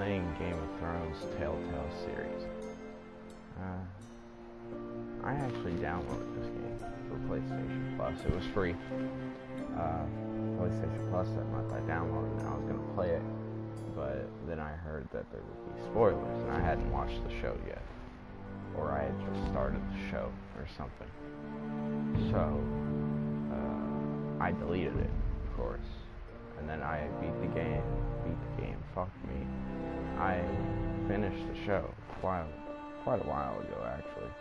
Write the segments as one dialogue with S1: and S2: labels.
S1: playing Game of Thrones Telltale series. I actually downloaded this game for PlayStation Plus. It was free. PlayStation Plus that month. I downloaded it and I was going to play it, but then I heard that there would be spoilers, and I hadn't watched the show yet. Or I had just started the show or something. So, I deleted it, of course. And then I beat the game. Fuck me. I finished the show quite a while ago, actually.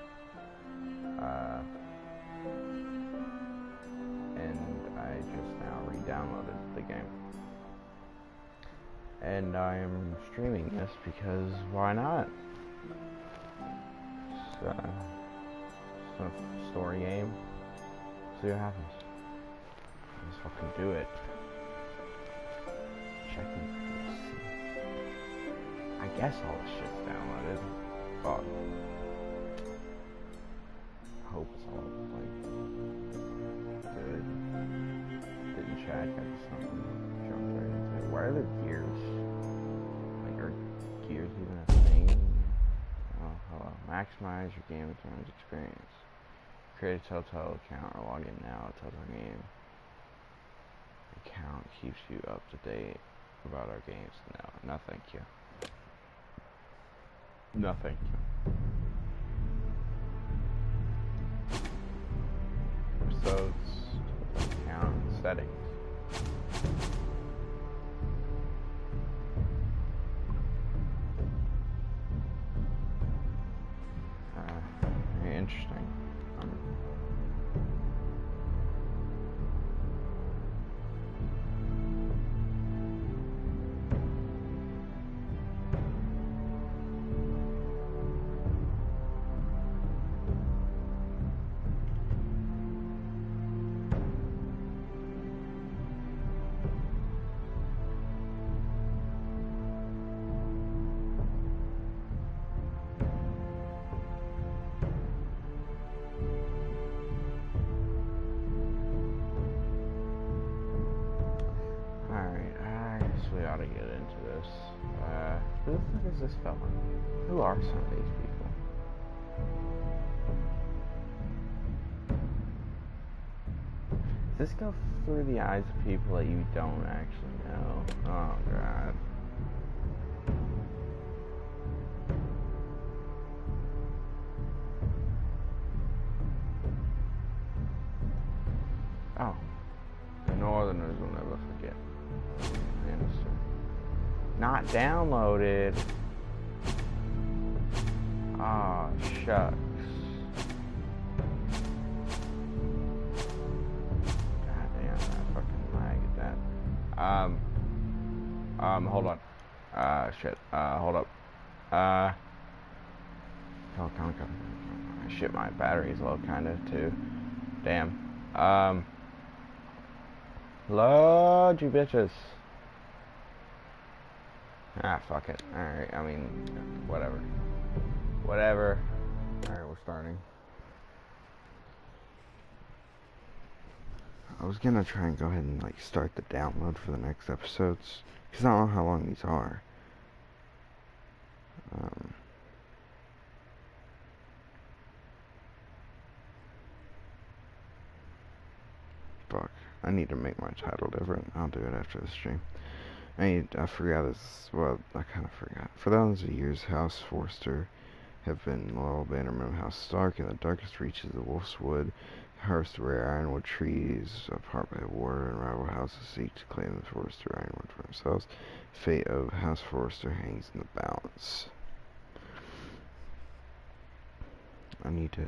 S1: And I just now re-downloaded the game. And I am streaming this because why not? It's a story game. See what happens. Let's fucking do it. Checking. I guess all this shit's downloaded. Fuck. Hope it's all like good. Didn't check. I just jumped right into it. Why are there gears? Like, are gears even a thing? Oh, hello. Maximize your Game of Thrones experience. Create a Telltale account or log in now. A Telltale game account keeps you up to date about our games. No, thank you. No, thank you. Episodes, account, settings. Very interesting. To get into this. Who the fuck is this fella? Who are some of these people? Does this go through the eyes of people that you don't actually know? Oh god. Oh. The Northerners will never forget. Not downloaded. Ah, oh, shucks. God damn, I fucking lag at that. Hold on. Shit. Hold up. Oh, shit, my battery's low, kind of, too. Damn. Load, you bitches. Ah, fuck it. Alright, I mean, whatever. Whatever. Alright, we're starting. I was gonna try and go ahead and, like, start the download for the next episodes, because I don't know how long these are. Fuck. I need to make my title different. I'll do it after the stream. I forgot this. Well, I kind of forgot. For thousands of years, House Forster have been loyal bannermen of House Stark in the darkest reaches of Wolf's Wood. Harvest rare ironwood trees, apart by water, and rival houses seek to claim the Forster ironwood for themselves. Fate of House Forster hangs in the balance. I need to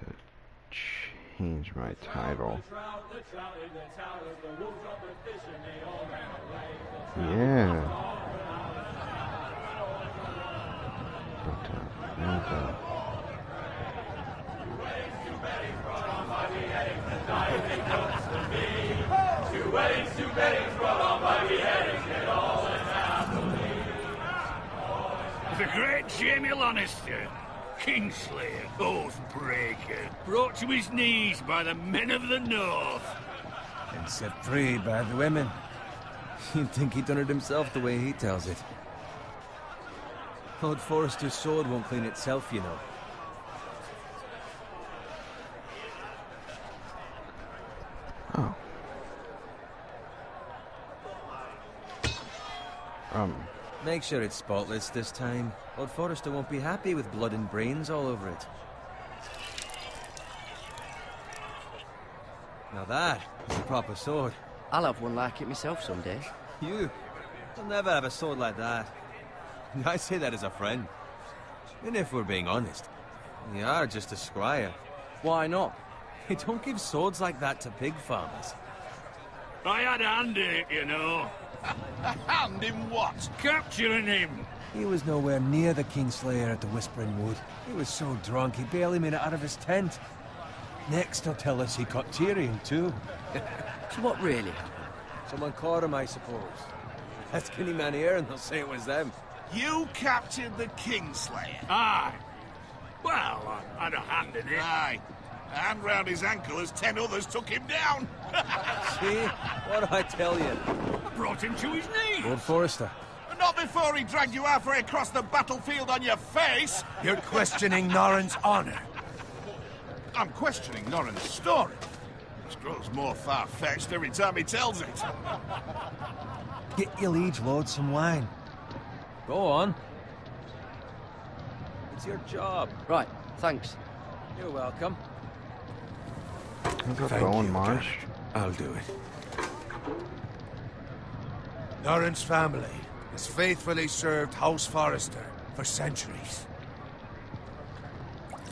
S1: change my title. Yeah. Two weddings brought on by beheadings, and all in happily.
S2: The great Jaime Lannister, Kingslayer, Oathbreaker, brought to his knees by the men of the North.
S3: And set free by the women. You'd think he'd done it himself the way he tells it. Lord Forrester's sword won't clean itself, you know.
S1: Oh.
S3: Make sure it's spotless this time. Lord Forrester won't be happy with blood and brains all over it. Now that is a proper sword.
S4: I'll have one like it myself someday.
S3: You? You'll never have a sword like that. I say that as a friend. And if we're being honest, you are just a squire.
S4: Why not?
S3: You don't give swords like that to pig farmers.
S2: I had a hand in it, you know.
S5: A hand in what?
S2: Capturing him.
S3: He was nowhere near the Kingslayer at the Whispering Wood. He was so drunk he barely made it out of his tent. Next he'll tell us he caught Tyrion too.
S4: So what really happened?
S3: Someone caught him, I suppose. Ask any man here and they'll say it was them.
S5: You captured the Kingslayer?
S2: Aye. Well, I had a hand in it.
S5: Aye. A hand round his ankle as 10 others took him down.
S3: See? What do I tell you?
S2: I brought him to his knees.
S3: Lord Forrester.
S5: Not before he dragged you halfway across the battlefield on your face.
S6: You're questioning Norrin's honor.
S5: I'm questioning Norrin's story. This grows more far-fetched every time he tells it.
S3: Get your liege lord some wine. Go on. It's your job.
S4: Right, thanks.
S3: You're welcome.
S1: Is that
S6: Thank
S1: Bowen
S6: you,
S1: Marsh?
S6: Garrett. I'll do it. Norrin's family has faithfully served House Forrester for centuries.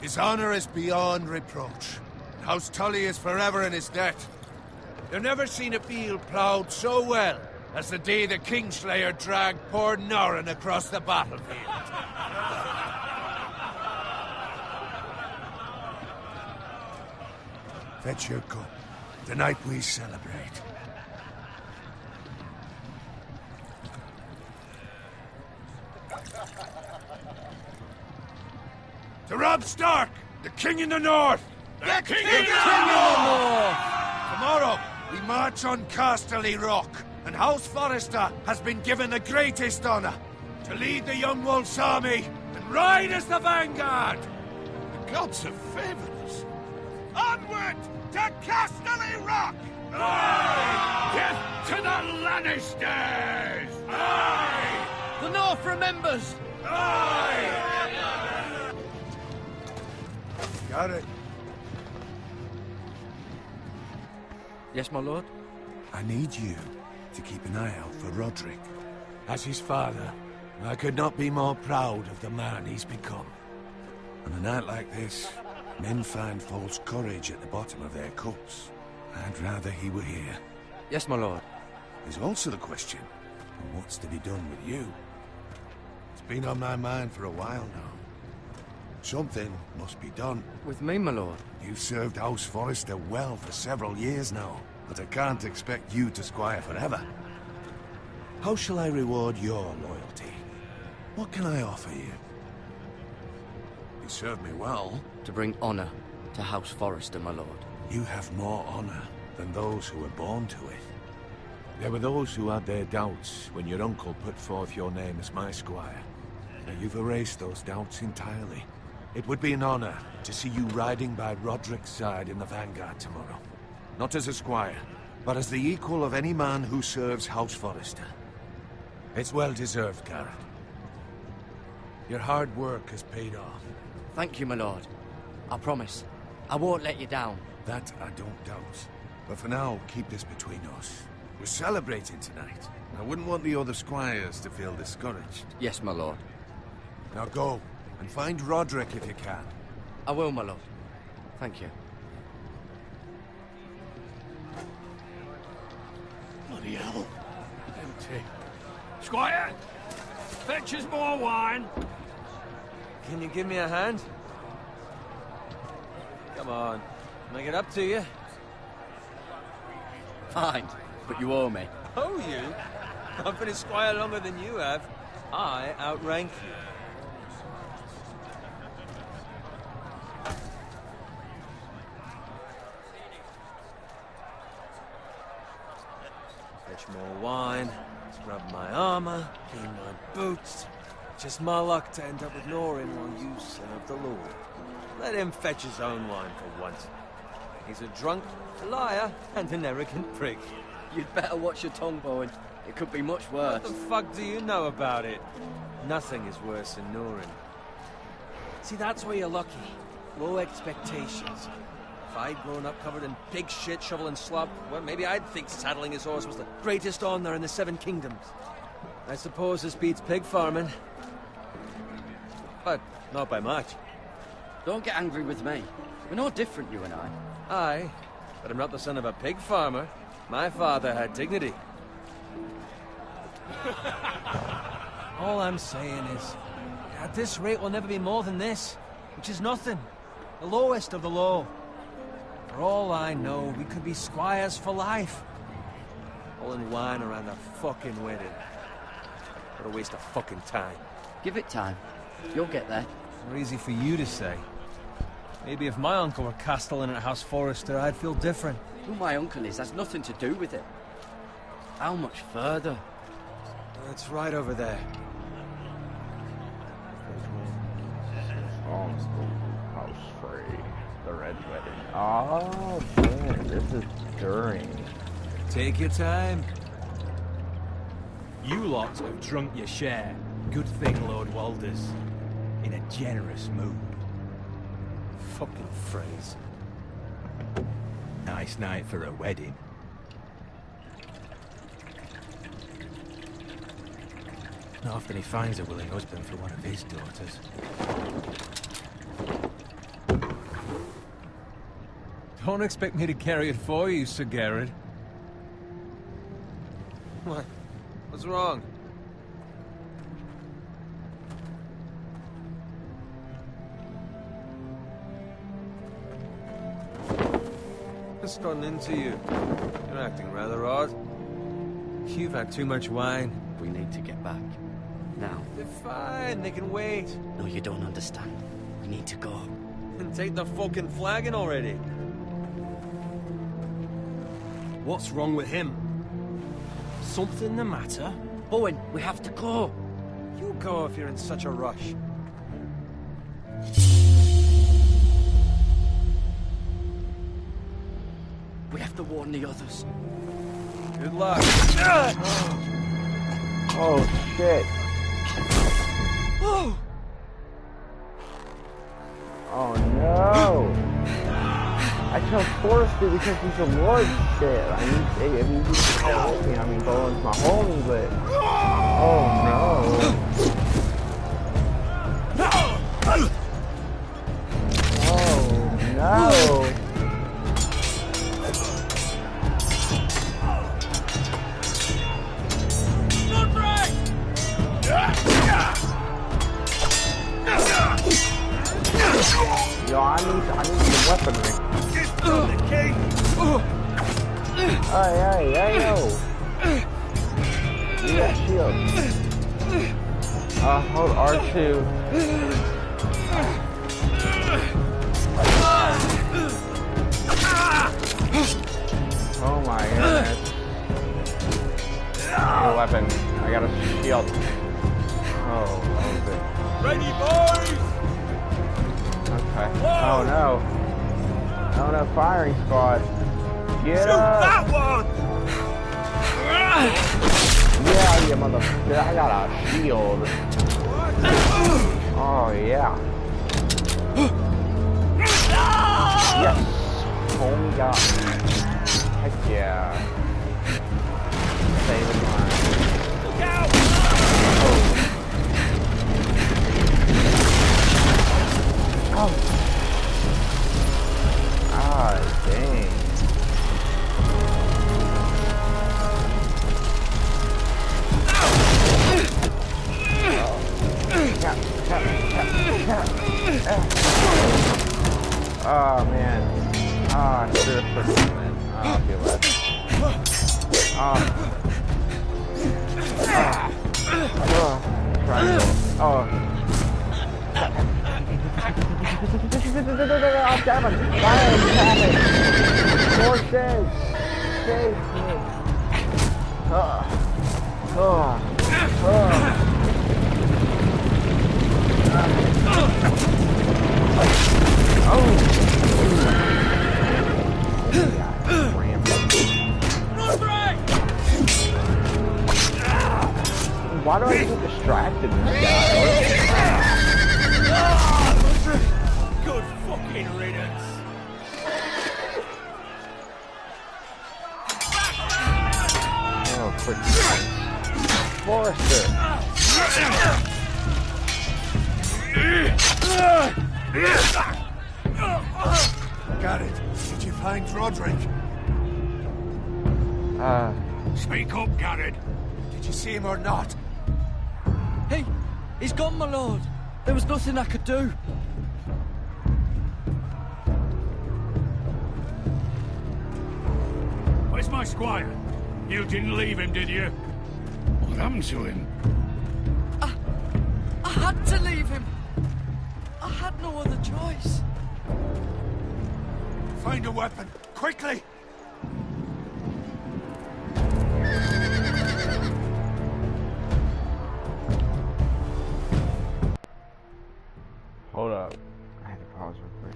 S6: His honor is beyond reproach. House Tully is forever in his debt. You've never seen a field ploughed so well as the day the Kingslayer dragged poor Norrin across the battlefield. Fetch your cup. Tonight we celebrate. To Robb Stark, the King in the North!
S5: The King
S6: in
S5: of
S6: the North! Tomorrow, we march on Casterly Rock, and House Forrester has been given the greatest honor to lead the Young Wolf's army and ride as the vanguard!
S5: The gods have favored us. Onward to Casterly Rock!
S2: Aye! Death to the Lannisters! Aye!
S4: The North remembers!
S6: Aye! Got it.
S4: Yes, my lord?
S6: I need you to keep an eye out for Roderick. As his father, I could not be more proud of the man he's become. On a night like this, men find false courage at the bottom of their cups. I'd rather he were here.
S4: Yes, my lord.
S6: There's also the question of what's to be done with you. It's been on my mind for a while now. Something must be done.
S4: With me, my lord?
S6: You've served House Forrester well for several years now, but I can't expect you to squire forever. How shall I reward your loyalty? What can I offer you? You served me well.
S4: To bring honor to House Forrester, my lord.
S6: You have more honor than those who were born to it. There were those who had their doubts when your uncle put forth your name as my squire. Now you've erased those doubts entirely. It would be an honor to see you riding by Roderick's side in the vanguard tomorrow. Not as a squire, but as the equal of any man who serves House Forrester. It's well deserved, Garrett. Your hard work has paid off.
S4: Thank you, my lord. I promise. I won't let you down.
S6: That I don't doubt. But for now, keep this between us. We're celebrating tonight. I wouldn't want the other squires to feel discouraged.
S4: Yes, my lord.
S6: Now go, and find Roderick if you can.
S4: I will, my lord. Thank you.
S5: Bloody hell.
S2: Empty. Squire! Fetch us more wine.
S3: Can you give me a hand? Come on. Make it up to you.
S4: Fine, but you owe me.
S3: Oh, you? I've been a squire longer than you have. I outrank you. Fetch more wine, scrub my armor, clean my boots. Just my luck to end up with Norin while you serve the Lord. Let him fetch his own wine for once. He's a drunk, a liar, and an arrogant prick.
S4: You'd better watch your tongue, Bowen. It could be much worse.
S3: What the fuck do you know about it? Nothing is worse than Norin. See, that's where you're lucky. Low expectations. If I'd grown up covered in pig shit, shovel and slop, well, maybe I'd think saddling his horse was the greatest honor in the Seven Kingdoms. I suppose this beats pig farming. But not by much.
S4: Don't get angry with me. We're no different, you and I.
S3: Aye, but I'm not the son of a pig farmer. My father had dignity. All I'm saying is, at this rate we'll never be more than this, which is nothing. The lowest of the low. For all I know, we could be squires for life. All in wine around a fucking wedding. What a waste of fucking time.
S4: Give it time. You'll get there.
S3: More easy for you to say. Maybe if my uncle were castellan at House Forrester, I'd feel different.
S4: Who my uncle is has nothing to do with it. How much further?
S3: It's right over there.
S1: Oh, house free. The red wedding. Oh, man, this is during.
S3: Take your time. You lot have drunk your share. Good thing Lord Walder's in a generous mood. Fucking phrase. Nice night for a wedding. Not often he finds a willing husband for one of his daughters. Don't expect me to carry it for you, Sir Garrett. What? What's wrong? What's gotten into you? You're acting rather odd. You've had too much wine.
S4: We need to get back. Now.
S3: They're fine, they can wait.
S4: No, you don't understand. We need to go.
S3: And take the fucking flagon already.
S7: What's wrong with him? Something the matter?
S4: Owen, we have to go.
S3: You go if you're in such a rush.
S4: We have to warn the others.
S3: Good luck.
S1: Oh, shit. Oh, no. I chose Forrester because he's a lord. Shit. I mean, he's homie. I mean, Bowen's my homie, but... Oh, no. Oh, no. Yo, I need some weaponry. Hey, yo. You got shield. Hold R2. Oh my goodness. I need a weapon. I got a shield. Oh, good.
S3: Ready, boys!
S1: Okay. Oh no. Oh no, firing squad. Get
S3: Shoot
S1: up!
S3: that one!
S1: Yeah, you motherfucker. I got a shield. Oh yeah. Yes. Oh my god. Heck yeah. Saving mine.
S3: Look out!
S1: Oh. Ah, dang. Oh man. Ah, I should have put it in. Oh, I feel bad. Triangle. Oh. I'll stab him! Fire him! Stab him! Horses! Save me! distracted this guy.
S2: Good fucking riddance.
S1: Oh, quick. Forrester.
S5: Garrett, did you find Roderick?
S2: Speak up, Garrett.
S5: Did you see him or not?
S4: Hey, he's gone, my lord. There was nothing I could do.
S2: Where's my squire? You didn't leave him, did you? What happened to him?
S4: I had to leave him. I had no other choice.
S5: Find a weapon, quickly!
S1: Hold up. I had to pause real quick.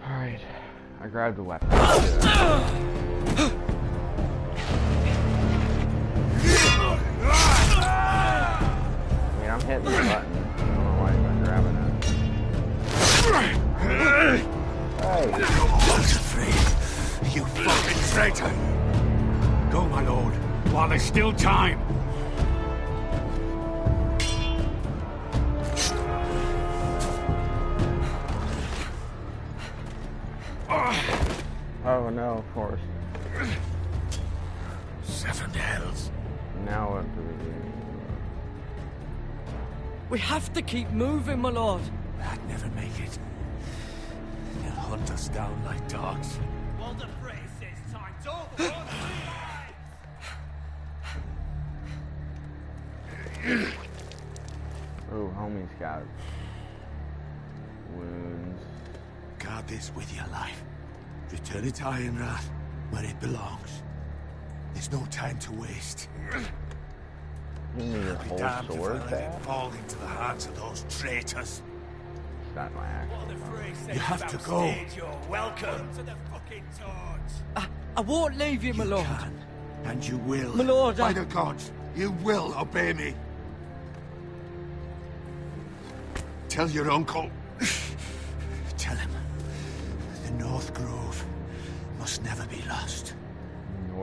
S1: Alright. I grabbed the weapon. I'm hitting the button. I don't know why I'm grabbing it. Hey.
S5: Walter, you fucking traitor!
S2: Go, my lord, while there's still time.
S1: Oh no, of course.
S5: 7 hells.
S1: Now what do we do?
S4: We have to keep moving, my lord.
S5: I'd never make it. They'll hunt us down like dogs.
S2: Walter Frey says time's over.
S1: Oh, homie's got wounds.
S5: Guard this with your life. Return it to Ironrath, where it belongs. There's no time to waste.
S1: You mean your whole
S5: Damned if
S1: sword
S5: I let
S1: back?
S5: it fall into the hands of those traitors.
S1: It's not my actual.
S5: You have to go.
S2: You're welcome to the fucking torch.
S4: I won't leave you, my
S5: You
S4: lord.
S5: can, and you will.
S4: My lord,
S5: By
S4: I-
S5: the gods, you will obey me. Tell your uncle. Tell him. The North Grove must never be lost.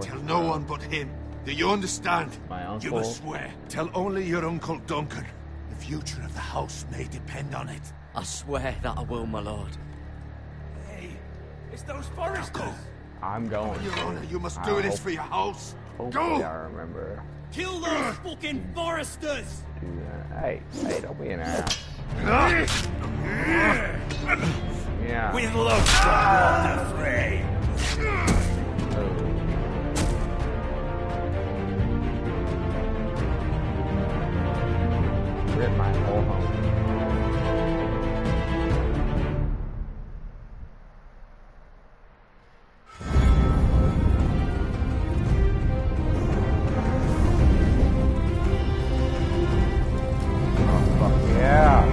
S5: Tell no one but him. Do you understand?
S1: My uncle.
S5: You must swear. Tell only your Uncle Duncan. The future of the house may depend on it.
S4: I swear that I will, my lord.
S2: Hey, it's those foresters.
S1: I'm going.
S5: Your Honor, you must
S1: I
S5: do this
S1: hope-
S5: for your house.
S1: Hopefully
S5: Go!
S1: I remember
S2: Kill those fucking foresters.
S1: to do that. Hey, don't be an ass. Yeah.
S2: With love from Walter Frey.
S1: Rip my whole home. Oh, fuck yeah.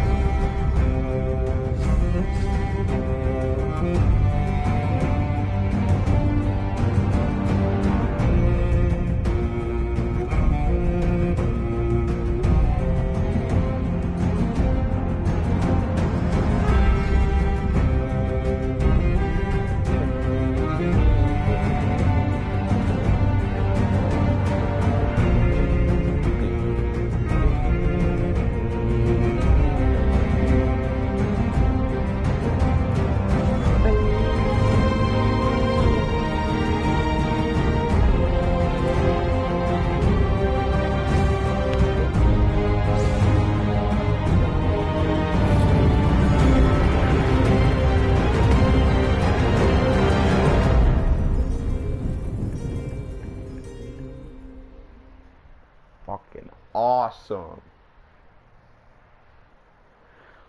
S1: Fucking awesome.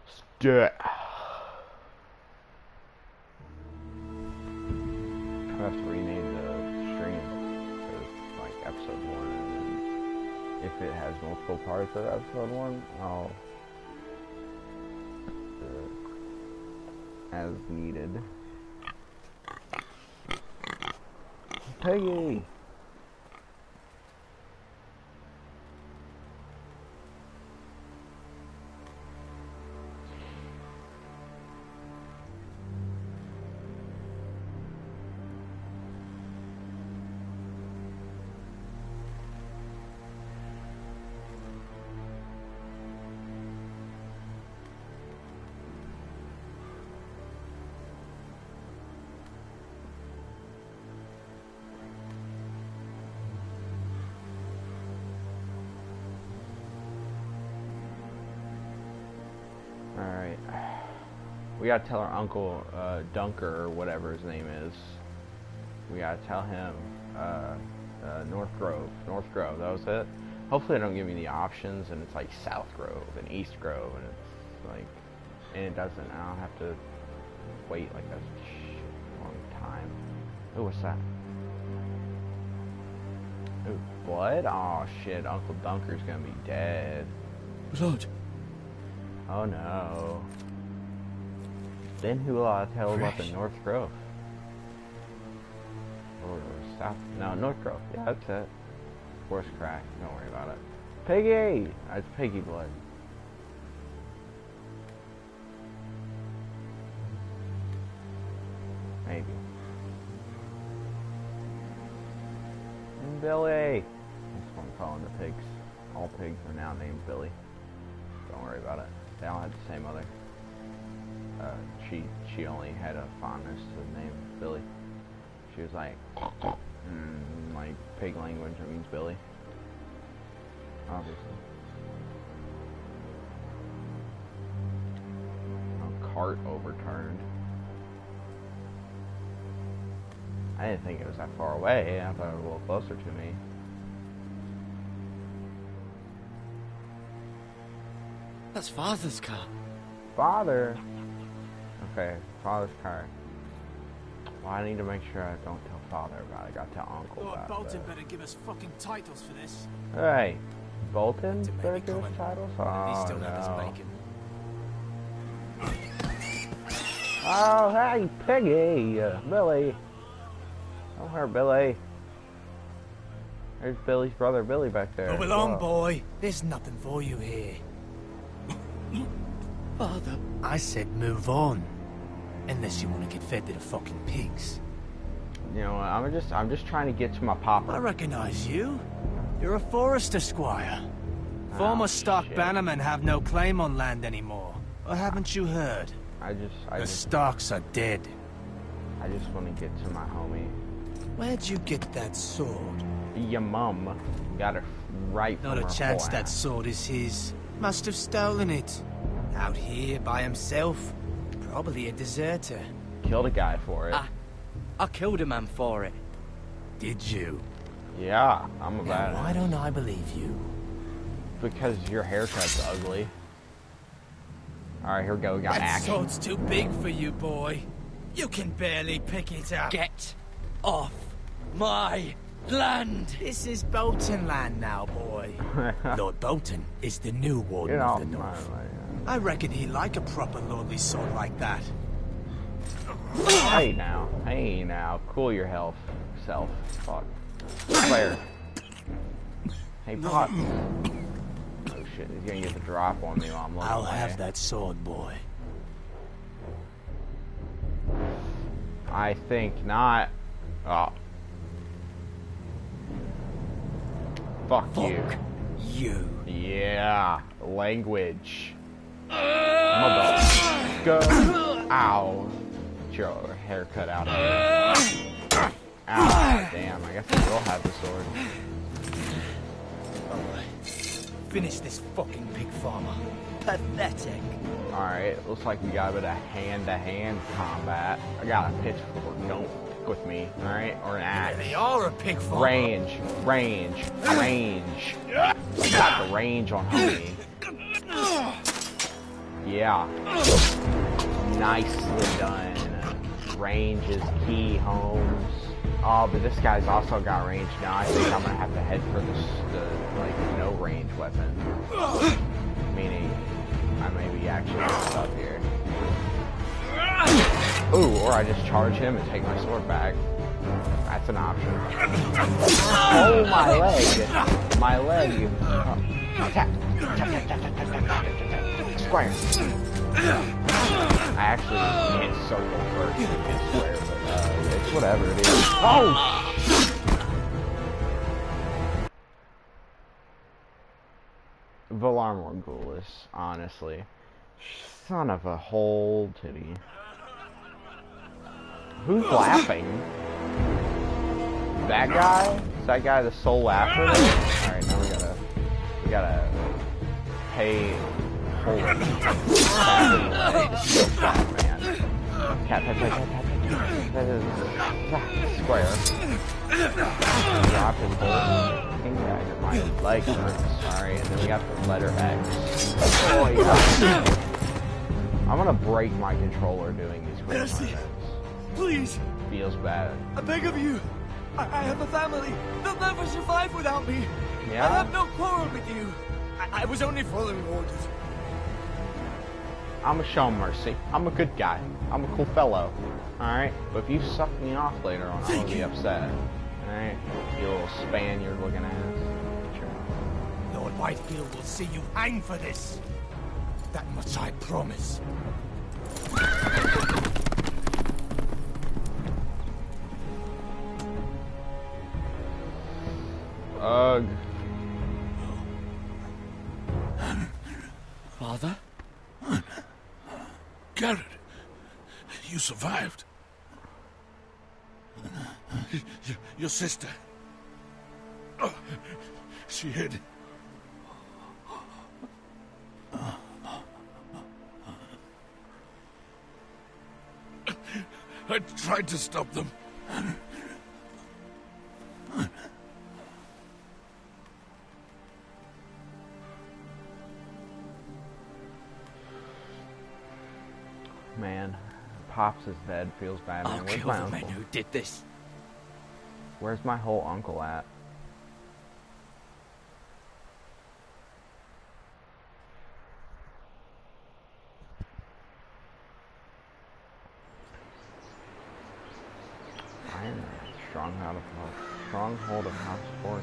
S1: Let's do it. have to rename the stream to like episode 1, and then if it has multiple parts of episode 1, I'll as needed. Peggy! Alright. We gotta tell our uncle, Dunker, or whatever his name is. We gotta tell him, North Grove, that was it. Hopefully they don't give me the options and it's like South Grove and East Grove and it's like, and it doesn't, I don't have to wait like a long time. Ooh, what's that? Ooh, blood? Oh shit, Uncle Dunker's gonna be dead.
S7: Blood.
S1: Oh no. Then who will I tell about the North Grove? Or South? No, North Grove. Yeah, that's it. Horse crack. Don't worry about it. Piggy! That's piggy blood. Maybe. Billy! That's what I'm calling the pigs. All pigs are now named Billy. Don't worry about it. They all had the same mother. She only had a fondness to the name Billy. She was like, like pig language, it means Billy. Obviously. A cart overturned. I didn't think it was that far away. I thought it was a little closer to me.
S4: That's Father's car.
S1: Father? Okay, Father's car. Well, I need to make sure I don't tell Father about it. I gotta tell Uncle
S3: Lord
S1: about
S3: Bolton
S1: it.
S3: better give us fucking titles for this.
S1: Hey, Bolton
S3: To
S1: better
S3: maybe
S1: give us
S3: comment.
S1: titles?
S3: He
S1: Oh,
S3: still had his
S1: no.
S3: bacon.
S1: Oh, hey, Piggy! Billy! Don't hurt Billy. There's Billy's brother Billy back there.
S3: Move along,
S1: Whoa.
S3: boy. There's nothing for you here.
S4: Father.
S3: I said move on. Unless you want to get fed to the fucking pigs.
S1: You know what, I'm just trying to get to my popper.
S3: I recognize you. You're a forester squire. Former stock
S1: shit.
S3: bannermen have no claim on land anymore. Or haven't you heard?
S1: I
S3: The
S1: just
S3: Starks are dead.
S1: want to get to my homie.
S3: Where'd you get that sword?
S1: Your mum got it right from
S3: Not a
S1: her
S3: chance
S1: whole
S3: that
S1: ass.
S3: sword is his. Must have stolen it. Out here by himself. Probably a deserter.
S1: Killed a guy for it.
S4: I killed a man for it.
S3: Did you?
S1: Yeah, I'm a
S3: Now, why
S1: badass.
S3: don't I believe you?
S1: Because your haircut's ugly. Alright, here we go. We got
S3: That
S1: action.
S3: sword's too big for you, boy. You can barely pick it up.
S4: Get off my land!
S3: This is Bolton land now, boy. Lord Bolton is the new warden
S1: Get
S3: of
S1: off
S3: the
S1: my
S3: North.
S1: land.
S3: I reckon he like a proper lordly sword like that.
S1: Hey now. Cool your self. Fuck. Claire. Hey, Pop. Oh shit, he's gonna get the drop on me while I'm looking
S3: I'll
S1: away.
S3: have that sword, boy.
S1: I think not. Oh. Fuck you.
S3: You.
S1: Yeah. Language. Motherfucker. Ow. Get your haircut out of here. Ow. Damn, I guess I will have the sword.
S3: Finish this fucking pig farmer.
S4: Pathetic.
S1: Alright, looks like we got a bit of hand-to-hand combat. I got a pitchfork. Don't fuck with me, alright? Or an axe.
S3: They are a pig farmer.
S1: Range. I got the range on homie. Yeah. Nicely done. Range is key, Holmes. Oh, but this guy's also got range now. I think I'm gonna have to head for the like no range weapon. Meaning, I may be actually stuck here. Ooh, or I just charge him and take my sword back. That's an option. Oh, my leg! My leg! Tap! Square! I actually hit circle first and hit square, but it's whatever it is. Oh! Valar Morghulis, honestly. Son of a whole titty. Who's laughing? That guy? Is that guy the sole laugher? Alright, now we gotta pay holy so fat, man. Tap. Square. Drop his whole finger. My leg hurts. Sorry, and then we got the letter X. Oh, yeah. I'm gonna break my controller doing these quick movements.
S3: Please!
S1: Feels bad.
S3: I beg of you! I have a family! They'll never survive without me!
S1: Yeah?
S3: I have no quarrel with you! I was only following orders.
S1: I'ma show him mercy. I'm a good guy. I'm a cool fellow. Alright? But if you suck me off later on, I'm gonna be upset. Alright? You little Spaniard looking ass. Sure.
S3: Lord Whitefield will see you hang for this! That much I promise.
S1: Ugh.
S4: Father?
S5: Garrett, you survived. Your sister. Oh, she hid. I tried to stop them.
S1: Man, Pops is dead. Feels bad. Man,
S4: I'll
S1: where's
S4: kill
S1: my
S4: the
S1: uncle?
S4: men who did this.
S1: Where's my whole uncle at? Iron Stronghold of House Force.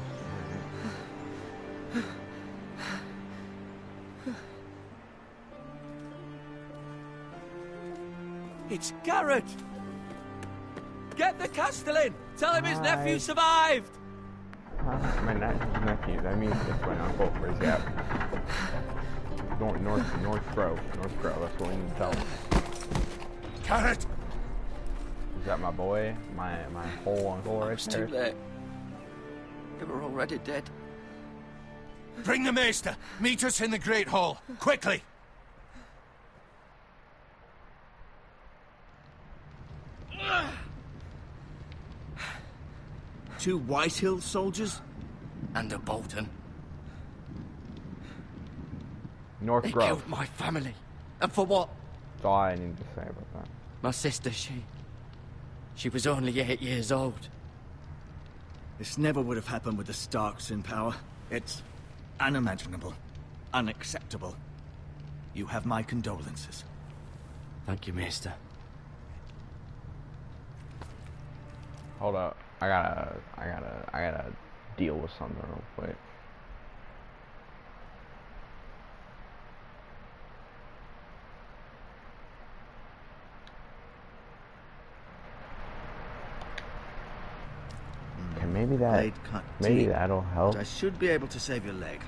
S3: It's Garrett! Get the Castellan! Tell him his nephew survived!
S1: My nephew. That means it's my uncle. Where's that? North Grove. That's what we need to tell him.
S5: Garrett!
S1: Is that my boy? My whole uncle right
S4: It's
S1: there?
S4: too late. They were already dead.
S5: Bring the Maester. Meet us in the Great Hall. Quickly!
S3: Two Whitehill soldiers?
S4: And a Bolton.
S1: North
S4: They
S1: Grove.
S4: killed my family. And for what?
S1: That's all I need to say about that.
S4: My sister, she was only 8 years old.
S3: This never would have happened with the Starks in power. It's unimaginable. Unacceptable. You have my condolences.
S4: Thank you, Maester.
S1: Hold up. I gotta deal with something real quick. Okay, maybe that'll help.
S3: I should be able to save your leg.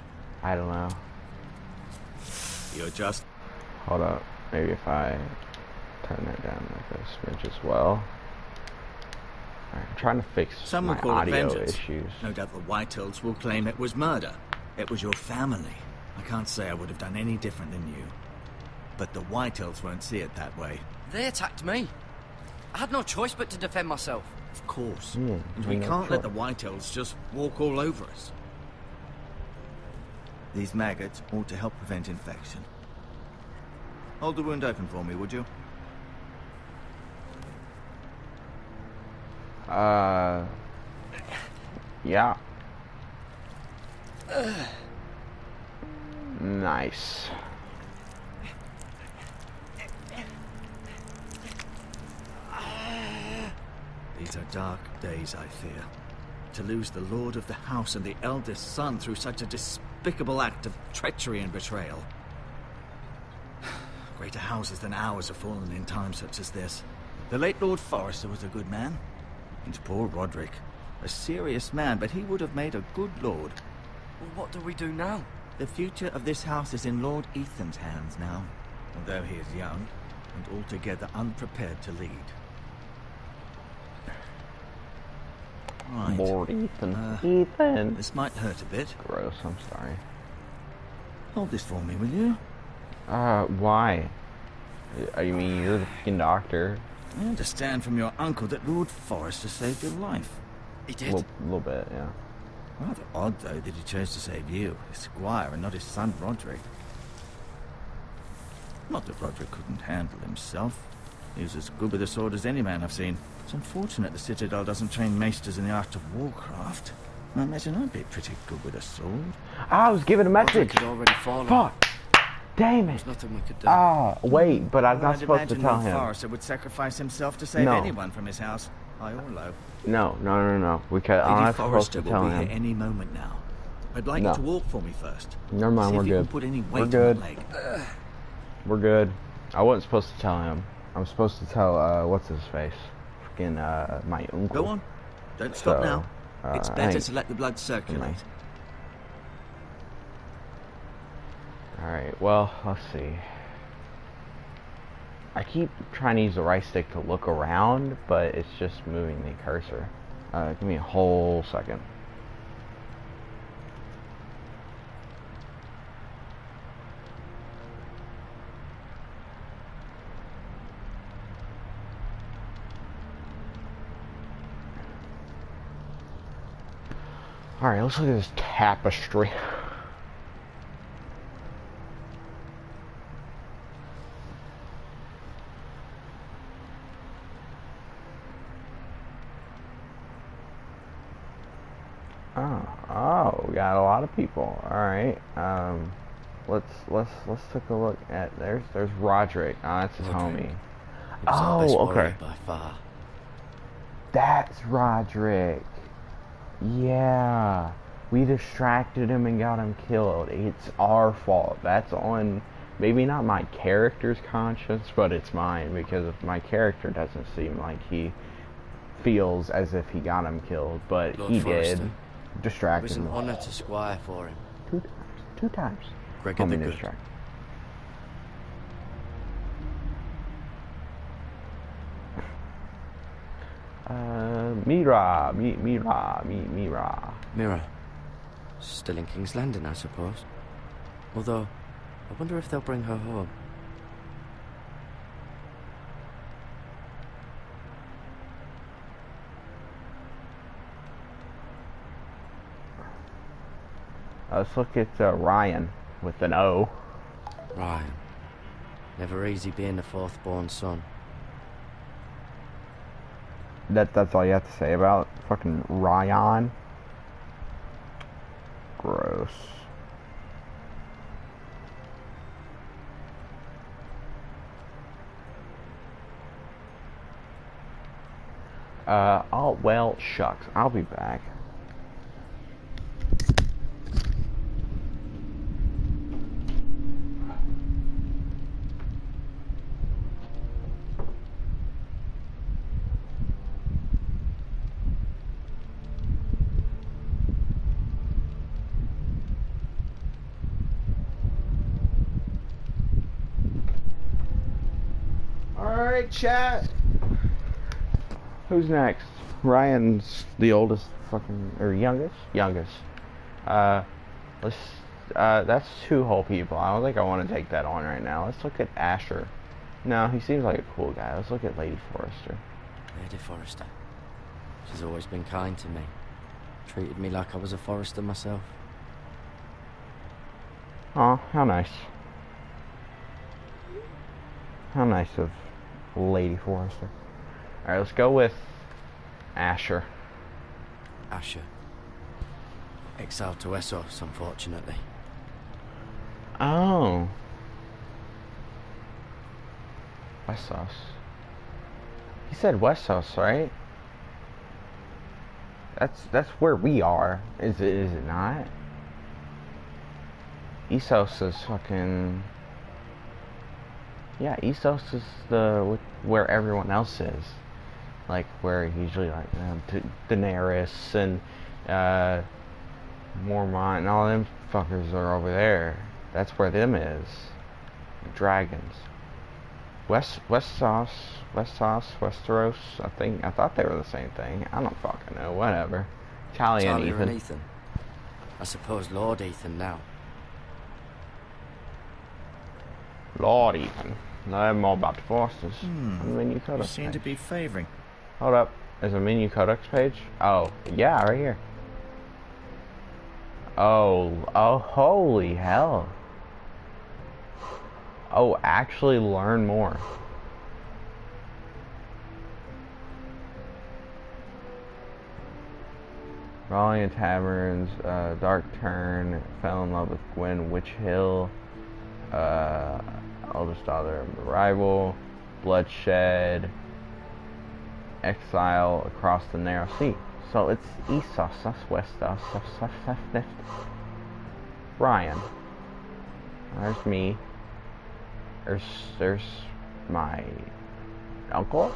S1: I don't know.
S3: You're just...
S1: Hold up. Maybe if I turn that down like a smidge as well. Alright, I'm trying to fix
S3: Some
S1: my
S3: will call it
S1: audio
S3: vengeance.
S1: issues.
S3: No doubt the Whitehills will claim it was murder. It was your family. I can't say I would have done any different than you. But the Whitehills won't see it that way.
S4: They attacked me. I had no choice but to defend myself.
S3: Of course.
S1: Yeah,
S3: And we
S1: no
S3: can't let
S1: choice.
S3: the Whitehills just walk all over us. These maggots ought to help prevent infection. Hold the wound open for me, would you?
S1: Yeah. Nice.
S8: These are dark days, I fear. To lose the lord of the house and the eldest son through such a despicable act of treachery and betrayal. Greater houses than ours have fallen in times such as this. The late Lord Forrester was a good man. And poor Roderick. A serious man, but he would have made a good lord.
S3: Well, what do we do now?
S8: The future of this house is in Lord Ethan's hands now, although he is young and altogether unprepared to lead. Right.
S1: Lord Ethan. Ethan.
S8: This might hurt a bit.
S1: Gross, I'm sorry.
S8: Hold this for me, will you?
S1: Why? You mean you're the fucking doctor?
S8: I understand from your uncle that Lord Forrester saved your life.
S3: He did?
S1: A little bit, yeah.
S8: Rather odd, though, that he chose to save you, his squire, and not his son Roderick. Not that Roderick couldn't handle himself. He was as good with a sword as any man I've seen. It's unfortunate the Citadel doesn't train maesters in the art of warcraft. I imagine I'd be pretty good with a sword.
S1: I was giving a message.
S3: Roderick had already fallen.
S1: Fuck. Damn it.
S3: There's nothing we could do.
S1: Ah, wait, but I'm
S8: Well,
S1: not
S8: I'd
S1: supposed to
S8: imagine
S1: tell
S8: Lord
S1: him.
S8: Forrester would sacrifice himself to save
S1: No.
S8: anyone from his house, high or low.
S1: No. Because I'm
S8: Lady
S1: not supposed
S8: Forrester
S1: to
S8: will
S1: tell
S8: be here
S1: him.
S8: any moment now. I'd like
S1: No.
S8: you to walk for me first.
S1: Never mind,
S8: See
S1: we're
S8: if you
S1: good.
S8: can put any
S1: We're
S8: weight
S1: good.
S8: on that leg.
S1: We're good. I wasn't supposed to tell him. I'm supposed to tell, what's his face? Freaking, my uncle.
S8: Go on. Don't stop
S1: So,
S8: now. It's better
S1: hey.
S8: to let the blood circulate.
S1: Alright, well, let's see. I keep trying to use the right stick to look around, but it's just moving the cursor. Give me a whole second. Alright, let's look at this tapestry. Oh, we got a lot of people. All right. Let's take a look at there's Roderick. That's his
S3: Roderick.
S1: homie.
S3: He was our best warrior by far.
S1: That's Roderick. Yeah. We distracted him and got him killed. It's our fault. That's on maybe not my character's conscience, but it's mine because my character doesn't seem like he feels as if he got him killed, but
S3: Lord
S1: he
S3: Forrester.
S1: did.
S3: It
S1: Distracted
S3: was an
S1: him.
S3: honour to squire for him.
S1: Two times.
S8: Gregor the Good.
S1: Distract. Mira.
S3: Mira. Still in King's Landing, I suppose. Although, I wonder if they'll bring her home.
S1: Let's look at Ryan with an O.
S3: Ryan. Never easy being the fourth-born son.
S1: That's all you have to say about fucking Ryan. Gross. Oh well, shucks. I'll be back. Alright, chat. Who's next? Ryan's the oldest fucking, or youngest? Youngest. That's two whole people. I don't think I want to take that on right now. Let's look at Asher. No, he seems like a cool guy. Let's look at Lady Forrester.
S3: Lady Forrester. She's always been kind to me. Treated me like I was a Forrester myself.
S1: Oh, how nice. How nice of Lady Forrester. Alright, let's go with Asher.
S4: Asher. Exiled to Essos, unfortunately.
S1: Oh. Wessos. He said Wessos, right? That's where we are. Is it not? Essos is fucking... Yeah, Essos is where everyone else is. Like, where usually, like, Daenerys and, Mormont and all them fuckers are over there. That's where them is. Dragons. Westeros, I thought they were the same thing. I don't fucking know, whatever. Talia and
S4: Talia
S1: Ethan.
S4: and Ethan. I suppose Lord Ethan now.
S1: Lord Ethan. Know more about the Forsters. On the menu
S8: You
S1: codex
S8: seem
S1: page.
S8: to be favouring.
S1: Hold up. There's a menu codex page? Oh, yeah, right here. Oh, holy hell. Oh, actually learn more. Raleigh Taverns, Dark Turn, fell in love with Gwen Witch Hill, Eldest Daughter of the Rival, Bloodshed, Exile Across the Narrow Sea. So it's Essos, that's Westos, that's Ryan. There's me. There's my uncle,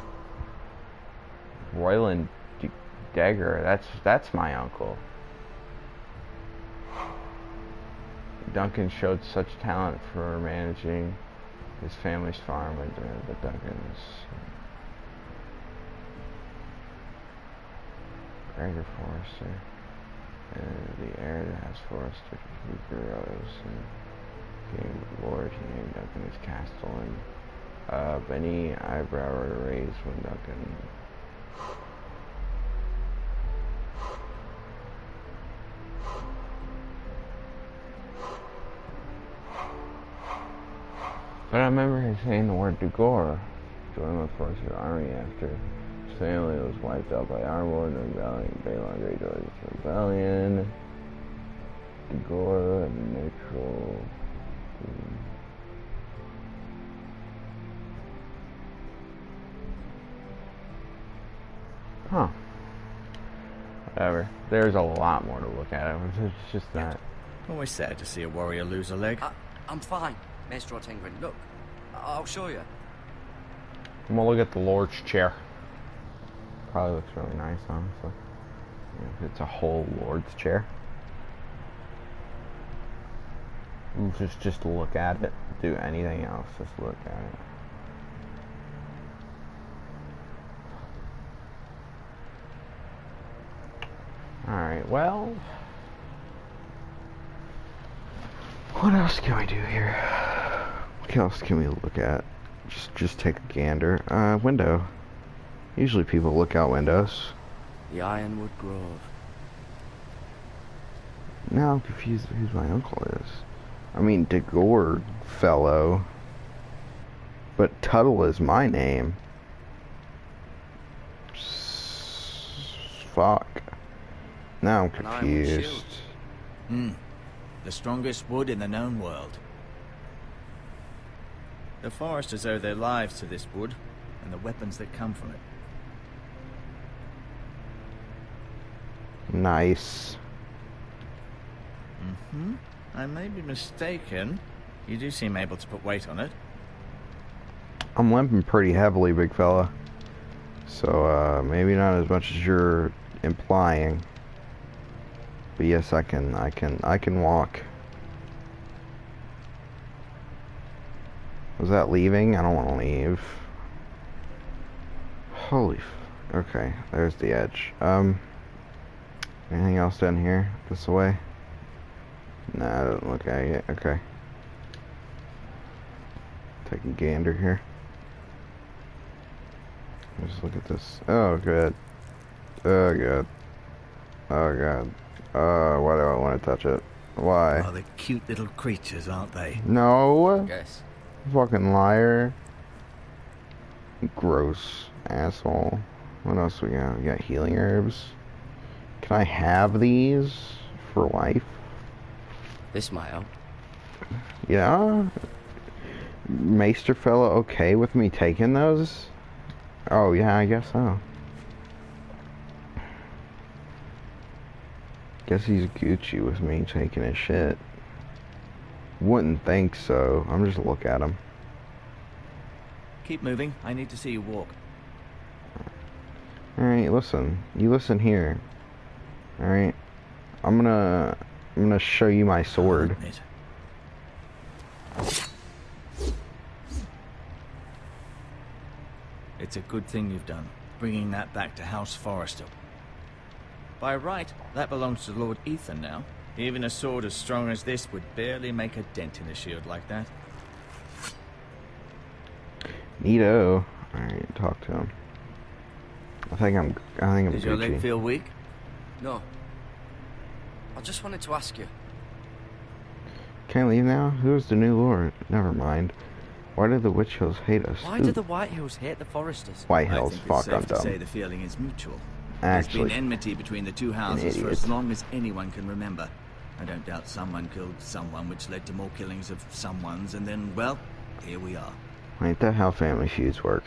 S1: Royland Dagger. That's my uncle. Duncan showed such talent for managing his family's farm, and the Duncans. Gregor Forrester, the heir to the House Forrester, who rose and became Lord. He named Duncan his castle, and Benny eyebrow raised when Duncan. But I remember him saying the word Dugor. Joined the Forces army after his family was wiped out by Armor and rebellion. Balon Greyjoy's rebellion. Dugor, neutral. Huh. Whatever. There's a lot more to look at. It's just that.
S8: Always sad to see a warrior lose a leg.
S4: I'm fine, Maestro Tengrin. Look, I'll show you.
S1: I'm gonna look at the Lord's chair. Probably looks really nice, honestly. If it's a whole Lord's chair. Just look at it. Do anything else. Just look at it. Alright, well... What else can we do here? What else can we look at? Just take a gander. Window. Usually people look out windows.
S4: The Ironwood Grove.
S1: Now I'm confused who my uncle is. I mean, Degord fellow. But Tuttle is my name. Fuck. Now I'm confused.
S8: The strongest wood in the known world. The foresters owe their lives to this wood, and the weapons that come from it.
S1: Nice.
S8: I may be mistaken. You do seem able to put weight on it.
S1: I'm limping pretty heavily, big fella. So, maybe not as much as you're implying. But yes, I can walk. Was that leaving? I don't want to leave. Holy okay, there's the edge. Anything else down here? This way? Nah, I don't look at it. Okay. Take a gander here. Just look at this. Oh, good. Oh, good. Oh, God. Why do I want to touch it? Why?
S8: Oh, they're cute little creatures, aren't they?
S1: No.
S4: Yes.
S1: Fucking liar. Gross asshole. What else we got? We got healing herbs. Can I have these for life?
S4: This might help.
S1: Yeah. Maester fella okay with me taking those? Oh yeah, I guess so. Guess he's Gucci with me taking his shit. Wouldn't think so. I'm just look at him.
S8: Keep moving. I need to see you walk.
S1: Alright, listen. You listen here. Alright. I'm gonna show you my sword.
S8: It's a good thing you've done, bringing that back to House Forrester. By right, that belongs to Lord Ethan now. Even a sword as strong as this would barely make a dent in a shield like that.
S1: Neato. Alright, talk to him. I think I'm
S8: Does your leg feel weak?
S4: No. I just wanted to ask you.
S1: Can't leave now? Who's the new lord? Never mind. Why do the Witch Hills hate us?
S4: Why do the White Hills hate the Foresters?
S1: White Hills, fuck, I'm
S8: safe to
S1: dumb.
S8: say the feeling is mutual.
S1: Actually,
S8: There's been enmity between the two houses for as long as anyone can remember. I don't doubt someone killed someone, which led to more killings of someones, and then, well, here we are.
S1: ain't that how family feuds work?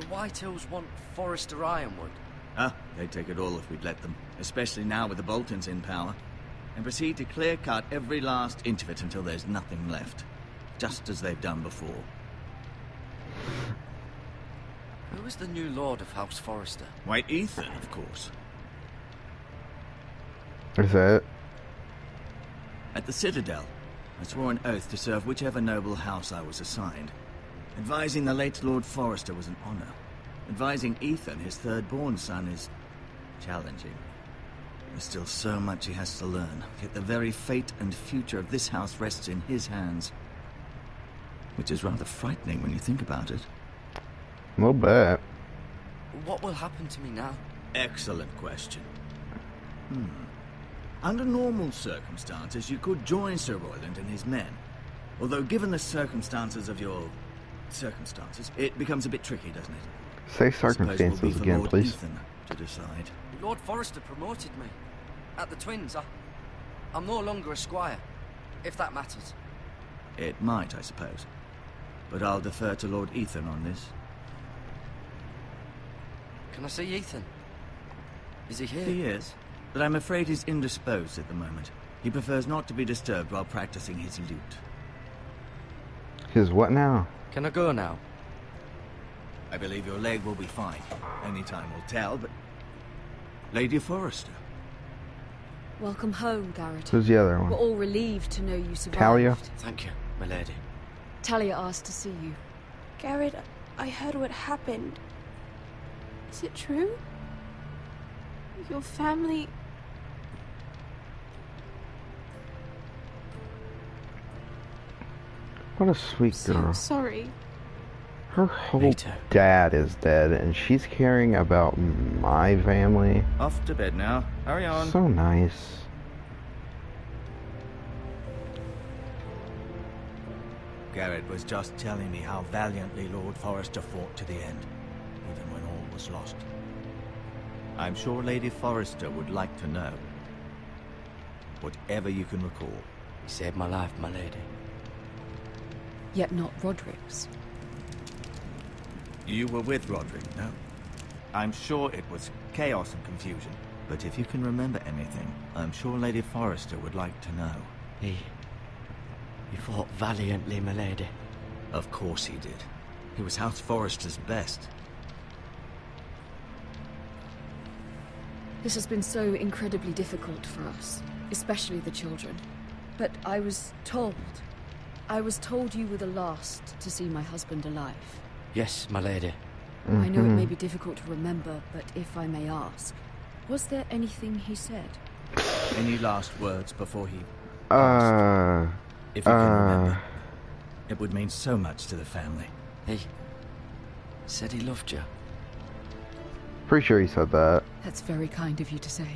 S4: The White Hills want Forrester Ironwood.
S8: Ah, they'd take it all if we'd let them, especially now with the Boltons in power, and proceed to clear-cut every last inch of it until there's nothing left, just as they've done before.
S4: Who is the new lord of House Forrester?
S8: White Ethan, of course.
S1: Is that?
S8: At the Citadel, I swore an oath to serve whichever noble house I was assigned. Advising the late Lord Forrester was an honor. Advising Ethan, his third-born son, is challenging. There's still so much he has to learn, yet the very fate and future of this house rests in his hands. Which is rather frightening when you think about it.
S1: A little bit.
S4: What will happen to me now?
S8: Excellent question. Under normal circumstances, you could join Sir Royland and his men. Although given the circumstances of your circumstances, it becomes a bit tricky, doesn't it?
S1: Say
S8: I suppose it will be
S1: circumstances
S8: for
S1: again,
S8: Lord
S1: please.
S8: Ethan to decide.
S4: Lord Forrester promoted me. At the Twins, I'm no longer a squire, if that matters.
S8: It might, I suppose. But I'll defer to Lord Ethan on this.
S4: Can I see Ethan? Is he here?
S8: He is, but I'm afraid he's indisposed at the moment. He prefers not to be disturbed while practicing his lute.
S1: His what now?
S4: Can I go now?
S8: I believe your leg will be fine. Only time will tell, but... Lady Forrester.
S9: Welcome home, Garrett.
S1: Who's the other
S9: We're
S1: one?
S9: all relieved to know you survived.
S1: Talia?
S4: Thank you, my lady.
S9: Talia asked to see you.
S10: Garrett, I heard what happened. Is it true? Your family...
S1: What a sweet girl.
S10: Sorry.
S1: Her whole dad is dead, and she's caring about my family.
S8: Off to bed now. Hurry on.
S1: So nice.
S8: Garrett was just telling me how valiantly Lord Forrester fought to the end, even when all was lost. I'm sure Lady Forrester would like to know. Whatever you can recall.
S4: He saved my life, my lady.
S9: Yet not Roderick's.
S8: You were with Roderick, no? I'm sure it was chaos and confusion. But if you can remember anything, I'm sure Lady Forrester would like to know.
S4: He fought valiantly, my lady.
S8: Of course he did. He was House Forrester's best.
S9: This has been so incredibly difficult for us, especially the children. But I was told you were the last to see my husband alive.
S4: Yes, my lady.
S9: I know it may be difficult to remember, but if I may ask, was there anything he said?
S8: Any last words before he...
S1: If
S8: you can remember. It would mean so much to the family.
S4: He said he loved you.
S1: Pretty sure he said that.
S9: That's very kind of you to say.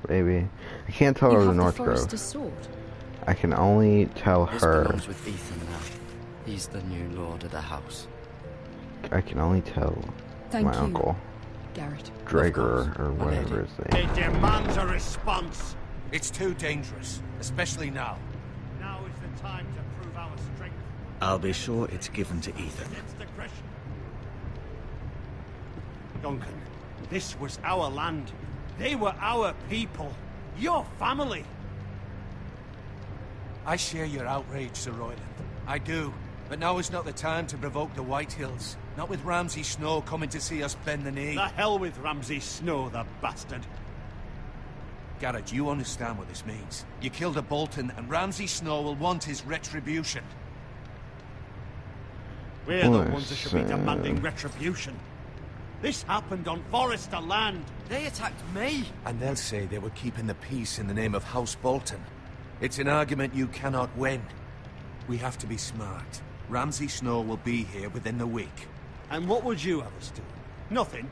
S1: Maybe. I can't tell her the North Grove.
S9: Forrester's sword.
S1: I can only tell
S4: This
S1: her.
S4: belongs with Ethan now. He's the new lord of the house.
S1: I can only tell
S9: Thank
S1: my
S9: you,
S1: uncle.
S9: Garrett.
S1: Drager or whatever his name.
S5: It demands a response.
S6: It's too dangerous, especially now.
S5: Now is the time to prove our strength.
S8: I'll be sure it's given to Ethan.
S5: Against aggression. Duncan, this was our land. They were our people. Your family.
S6: I share your outrage, Sir Royland. I do. But now is not the time to provoke the Whitehills. Not with Ramsay Snow coming to see us bend the knee.
S5: The hell with Ramsay Snow, the bastard.
S6: Garrett, you understand what this means. You killed a Bolton, and Ramsay Snow will want his retribution.
S5: We're the ones that should be demanding retribution. This happened on Forester land.
S4: They attacked me.
S6: And they'll say they were keeping the peace in the name of House Bolton. It's an argument you cannot win. We have to be smart. Ramsay Snow will be here within the week.
S5: And what would you have us do? Nothing.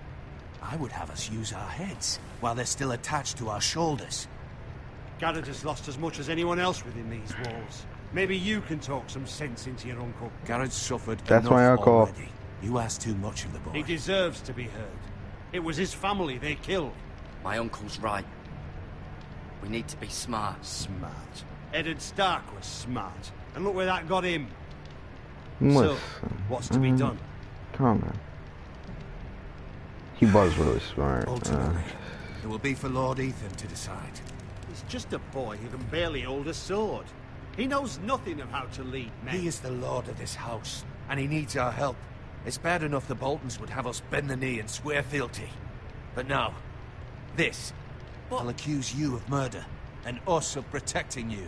S6: I would have us use our heads, while they're still attached to our shoulders.
S5: Garrett has lost as much as anyone else within these walls. Maybe you can talk some sense into your uncle.
S6: Garrett suffered
S1: That's
S6: enough
S1: my uncle.
S6: already. You asked too much of the boy.
S5: He deserves to be heard. It was his family they killed.
S4: My uncle's right. We need to be smart.
S5: Smart. Eddard Stark was smart. And look where that got him.
S1: Listen.
S5: So, what's to be done?
S1: Come on, man. He was really smart.
S6: Ultimately, it will be for Lord Ethan to decide.
S5: He's just a boy who can barely hold a sword. He knows nothing of how to lead men.
S6: He is the lord of this house, and he needs our help. It's bad enough the Boltons would have us bend the knee and swear fealty. But now, this. I'll accuse you of murder, and us of protecting you.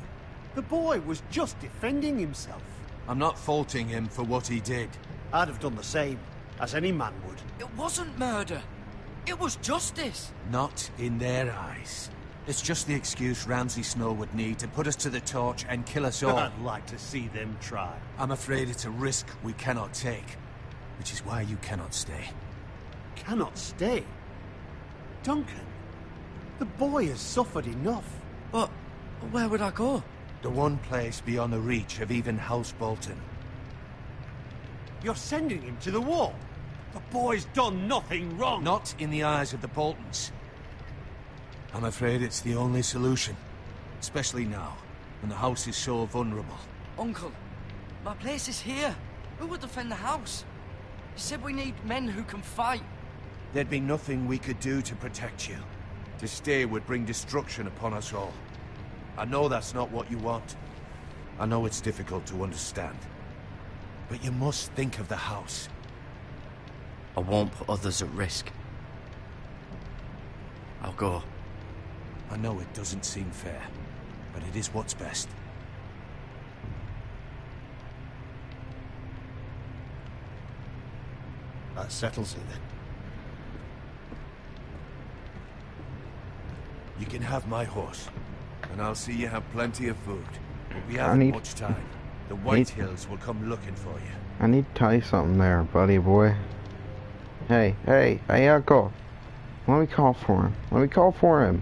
S5: The boy was just defending himself.
S6: I'm not faulting him for what he did.
S5: I'd have done the same, as any man would.
S4: It wasn't murder. It was justice.
S6: Not in their eyes. It's just the excuse Ramsay Snow would need to put us to the torch and kill us all.
S5: I'd like to see them try.
S6: I'm afraid it's a risk we cannot take, which is why you cannot stay.
S5: Cannot stay? Duncan, the boy has suffered enough.
S4: But where would I go?
S6: The one place beyond the reach of even House Bolton.
S5: You're sending him to the wall. The boy's done nothing wrong.
S6: Not in the eyes of the Boltons. I'm afraid it's the only solution. Especially now, when the house is so vulnerable.
S4: Uncle, my place is here. Who would defend the house? You said we need men who can fight.
S6: There'd be nothing we could do to protect you. To stay would bring destruction upon us all. I know that's not what you want. I know it's difficult to understand. But you must think of the house.
S4: I won't put others at risk. I'll go.
S6: I know it doesn't seem fair, but it is what's best.
S5: That settles it then.
S6: You can have my horse, and I'll see you have plenty of food. But we haven't much time. The Whitehills will come looking for you.
S1: I need to tell you something there, buddy boy. Hey, Uncle. Let me call for him. Let me call for him.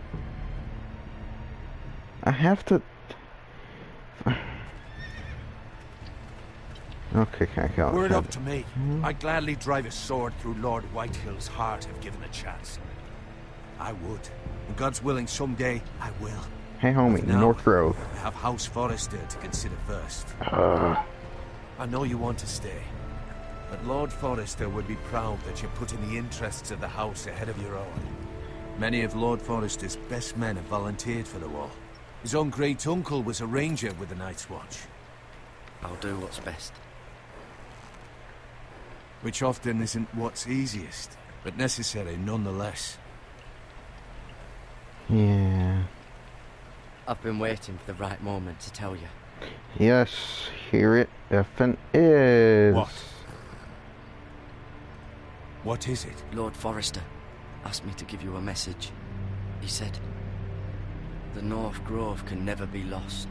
S1: I have to... Okay, can I call?
S6: Were it up to me, I'd gladly drive a sword through Lord Whitehill's heart if given a chance. I would. And God's willing, someday I will.
S1: Hey, homie,
S6: Now,
S1: North Grove.
S6: I have House Forester to consider first. I know you want to stay, but Lord Forester would be proud that you're putting the interests of the house ahead of your own. Many of Lord Forester's best men have volunteered for the war. His own great-uncle was a ranger with the Night's Watch.
S4: I'll do what's best.
S6: Which often isn't what's easiest, but necessary nonetheless.
S1: Yeah.
S4: I've been waiting for the right moment to tell you.
S1: Yes, here it effing is.
S6: What? What is it?
S4: Lord Forester asked me to give you a message. He said, the North Grove can never be lost.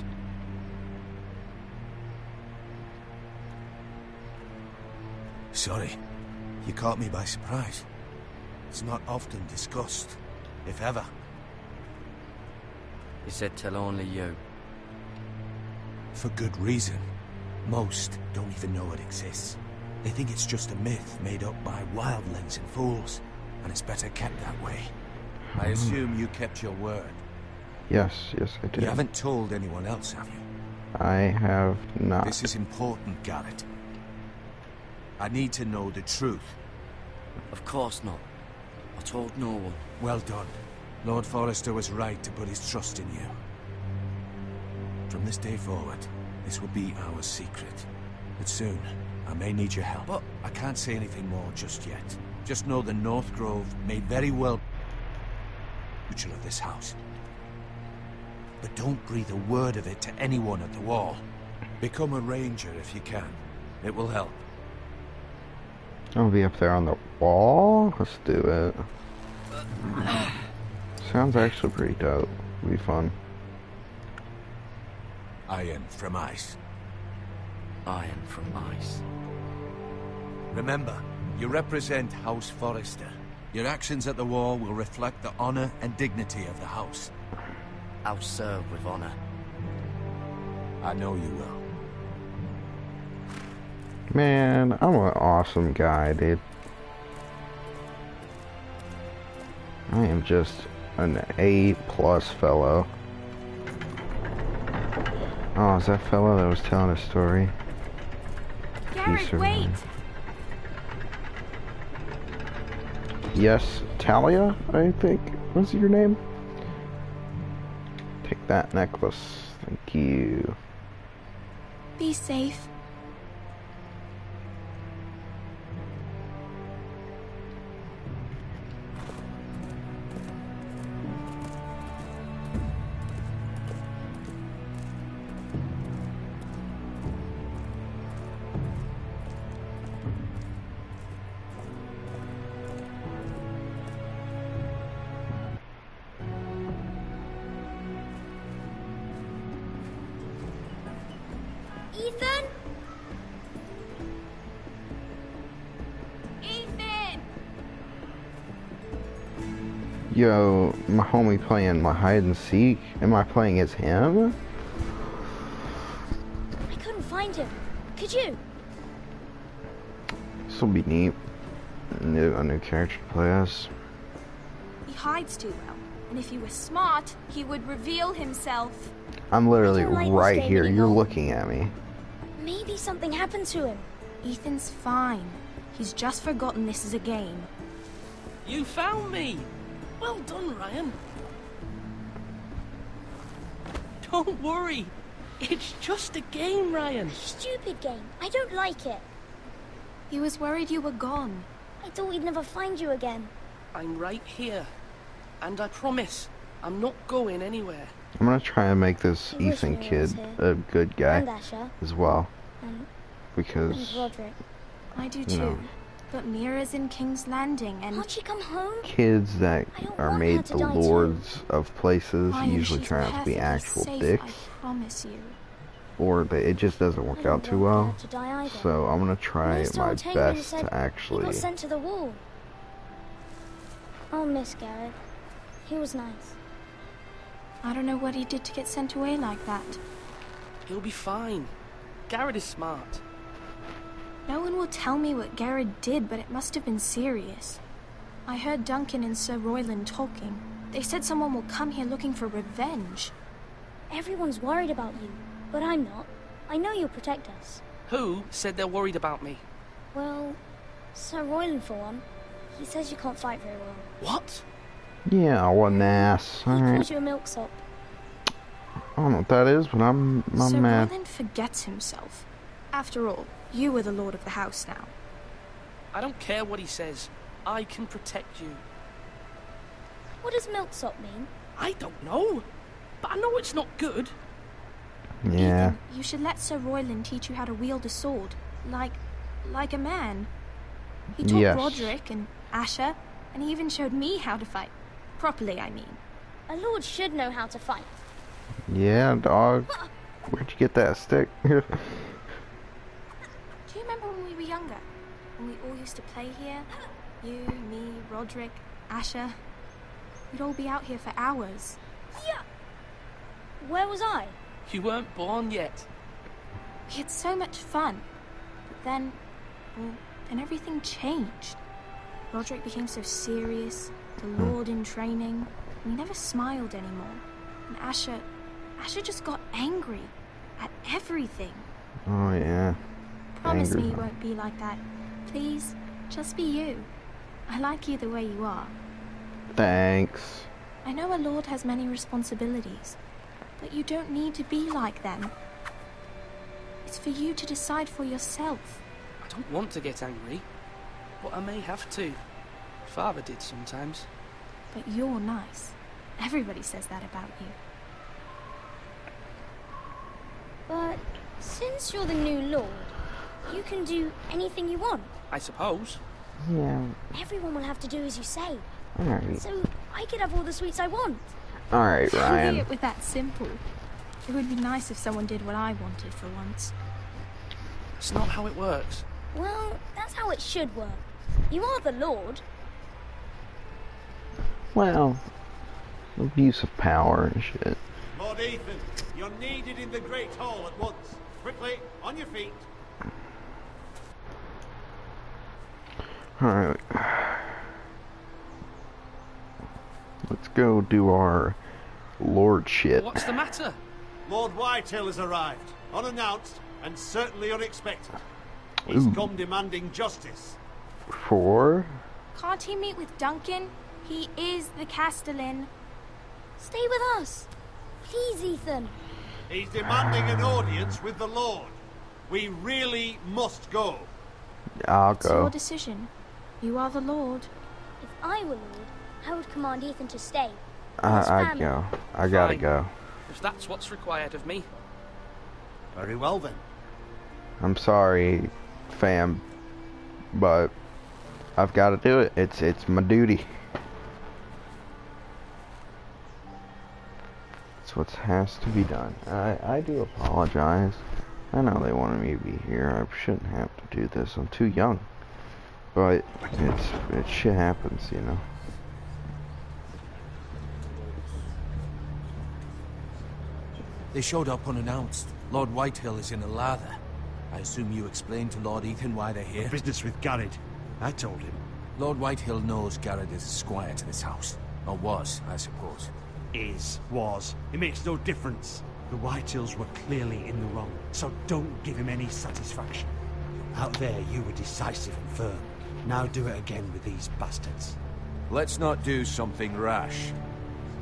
S6: Sorry, you caught me by surprise. It's not often discussed, if ever.
S4: He said tell only you.
S6: For good reason. Most don't even know it exists. They think it's just a myth made up by wildlings and fools, and it's better kept that way. I assume you kept your word.
S1: Yes, I did.
S6: You haven't told anyone else, have you?
S1: I have not.
S6: This is important, Garrett. I need to know the truth.
S4: Of course not. I told no one.
S6: Well done. Lord Forrester was right to put his trust in you. From this day forward, this will be our secret. But soon, I may need your help. But I can't say anything more just yet. Just know the North Grove may very well be the future of this house. But don't breathe a word of it to anyone at the wall. Become a ranger if you can. It will help.
S1: I'll be up there on the wall. Let's do it. Sounds actually pretty dope. It'll be fun.
S6: Iron from ice.
S4: Iron from ice.
S6: Remember, you represent House Forrester. Your actions at the wall will reflect the honor and dignity of the house.
S4: I'll serve with honor.
S6: I know you will.
S1: Man, I'm an awesome guy, dude. I am just an A+ fellow. Oh, is that fellow that was telling a story?
S10: Garrett, wait!
S1: Yes, Talia, I think was your name. Take that necklace. Thank you.
S10: Be safe.
S11: Ethan? Ethan!
S1: Yo, my homie playing my hide and seek. Am I playing as him?
S11: I couldn't find him. Could you?
S1: This will be neat. A new character to play as.
S10: He hides too well, and if he was smart, he would reveal himself.
S1: I'm literally
S11: I don't like
S1: right
S11: this game
S1: here. You're
S11: anymore.
S1: looking at me.
S11: Maybe something happened to him.
S10: Ethan's fine. He's just forgotten this is a game.
S7: You found me! Well done, Ryan. Don't worry. It's just a game, Ryan.
S11: Stupid game. I don't like it.
S10: He was worried you were gone.
S11: I thought we'd never find you again.
S7: I'm right here. And I promise, I'm not going anywhere.
S1: I'm gonna try and make this
S11: I wish
S1: Ethan
S11: Mira
S1: kid
S11: was here.
S1: a good guy
S11: And Asher.
S1: as well,
S11: And
S1: because
S11: Roderick.
S10: I do
S1: You
S10: too.
S1: know.
S10: But Mira's in King's Landing, and
S11: Can't she come home?
S1: kids that
S11: I don't
S1: are
S11: want
S1: made
S11: her to
S1: the
S11: die too.
S1: lords of places
S10: Ryan,
S1: usually
S10: she's
S1: turn out to be
S10: perfectly
S1: actual
S10: safe,
S1: dicks,
S10: I promise you.
S1: or it just doesn't work
S11: I
S1: out
S11: don't
S1: too
S11: want
S1: well.
S11: her to die either.
S1: So I'm gonna try
S11: Last
S1: my
S11: time Tengu
S1: best
S11: said
S1: to
S11: He
S1: actually.
S11: got sent to the wall. I'll miss Garrett. He was nice.
S10: I don't know what he did to get sent away like that.
S7: He'll be fine. Garrett is smart.
S10: No one will tell me what Garrett did, but it must have been serious. I heard Duncan and Sir Royland talking. They said someone will come here looking for revenge.
S11: Everyone's worried about you, but I'm not. I know you'll protect us.
S7: Who said they're worried about me?
S11: Well, Sir Royland for one. He says you can't fight very well.
S7: What?
S1: Yeah, what an ass.
S11: He
S1: Alright.
S11: calls you a milksop.
S1: I don't know what that is, but I'm
S10: Sir
S1: mad.
S10: Royland forgets himself. After all, you are the lord of the house now.
S7: I don't care what he says. I can protect you.
S11: What does milksop mean?
S7: I don't know. But I know it's not good.
S1: Yeah.
S10: Ethan, you should let Sir Royland teach you how to wield a sword. Like a man. He taught
S1: Yes.
S10: Roderick and Asher, and he even showed me how to fight. Properly, I mean.
S11: A lord should know how to fight.
S1: Yeah, dog. Where'd you get that stick?
S10: Do you remember when we were younger? When we all used to play here? You, me, Roderick, Asher. We'd all be out here for hours.
S11: Yeah. Where was I?
S7: You weren't born yet.
S10: We had so much fun. But then, well, then everything changed. Roderick became so serious, the Lord in training, and he never smiled anymore. And Asher just got angry at everything.
S1: Oh, yeah.
S10: Promise
S1: Angry,
S10: me you
S1: huh?
S10: won't be like that. Please, just be you. I like you the way you are.
S1: Thanks.
S10: I know a lord has many responsibilities, but you don't need to be like them. It's for you to decide for yourself.
S12: I don't want to get angry, but I may have to. Father did sometimes.
S10: But you're nice. Everybody says that about you.
S11: But since you're the new lord, you can do anything you want.
S12: I suppose.
S1: Yeah.
S11: Everyone will have to do as you say.
S1: Alright.
S11: So I could have all the sweets I want.
S1: Alright,
S10: Only
S1: Ryan.
S10: it was that simple. It would be nice if someone did what I wanted for once.
S12: It's not how it works.
S11: Well, that's how it should work. You are the lord.
S1: Well, abuse of power and shit.
S13: Lord Ethan, you're needed in the Great Hall at once. Quickly, on your feet.
S1: Alright. Let's go do our lord shit.
S12: What's the matter?
S13: Lord Whitehill has arrived, unannounced and certainly unexpected. He's come demanding justice.
S1: For?
S10: Can't he meet with Duncan? He is the Castellan.
S11: Stay with us. Please, Ethan.
S13: He's demanding an audience with the Lord. We really must go.
S1: I'll
S10: It's your
S1: go.
S10: decision. You are the Lord.
S11: If I were lord, I would command Ethan to stay.
S1: I go. I gotta
S12: Fine.
S1: go.
S12: If that's what's required of me.
S13: Very well then.
S1: I'm sorry, fam, but I've got to do it. It's my duty. It's what has to be done. I do apologize. I know they wanted me to be here. I shouldn't have to do this. I'm too young. But it shit happens, you know.
S6: They showed up unannounced. Lord Whitehill is in a lather. I assume you explained to Lord Ethan why they're here?
S13: Business with Garrett. I told him.
S6: Lord Whitehill knows Garrett is a squire to this house. Or was, I suppose.
S13: Was. It makes no difference. The Whitehills were clearly in the wrong, so don't give him any satisfaction. Out there, you were decisive and firm. Now do it again with these bastards.
S6: Let's not do something rash.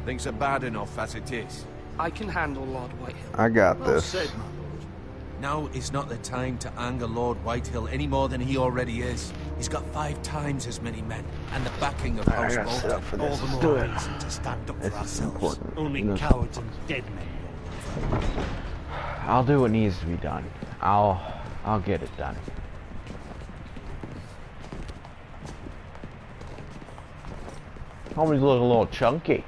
S6: Things are bad enough as it is.
S12: I can handle Lord Whitehill.
S1: I got
S6: Well
S1: this.
S6: said, my lord. Now is not the time to anger Lord Whitehill any more than he already is. He's got 5 times as many men, and the backing of House
S1: got
S6: Bolton.
S1: stuff for
S13: All
S1: this.
S13: the
S1: Let's
S13: more
S1: do it.
S13: reason to stand up for
S1: This is
S13: ourselves.
S1: important.
S13: Only
S1: This-
S13: cowards and dead men roll over.
S1: I'll do what needs to be done. I'll get it done. Homie's looking a little chunky.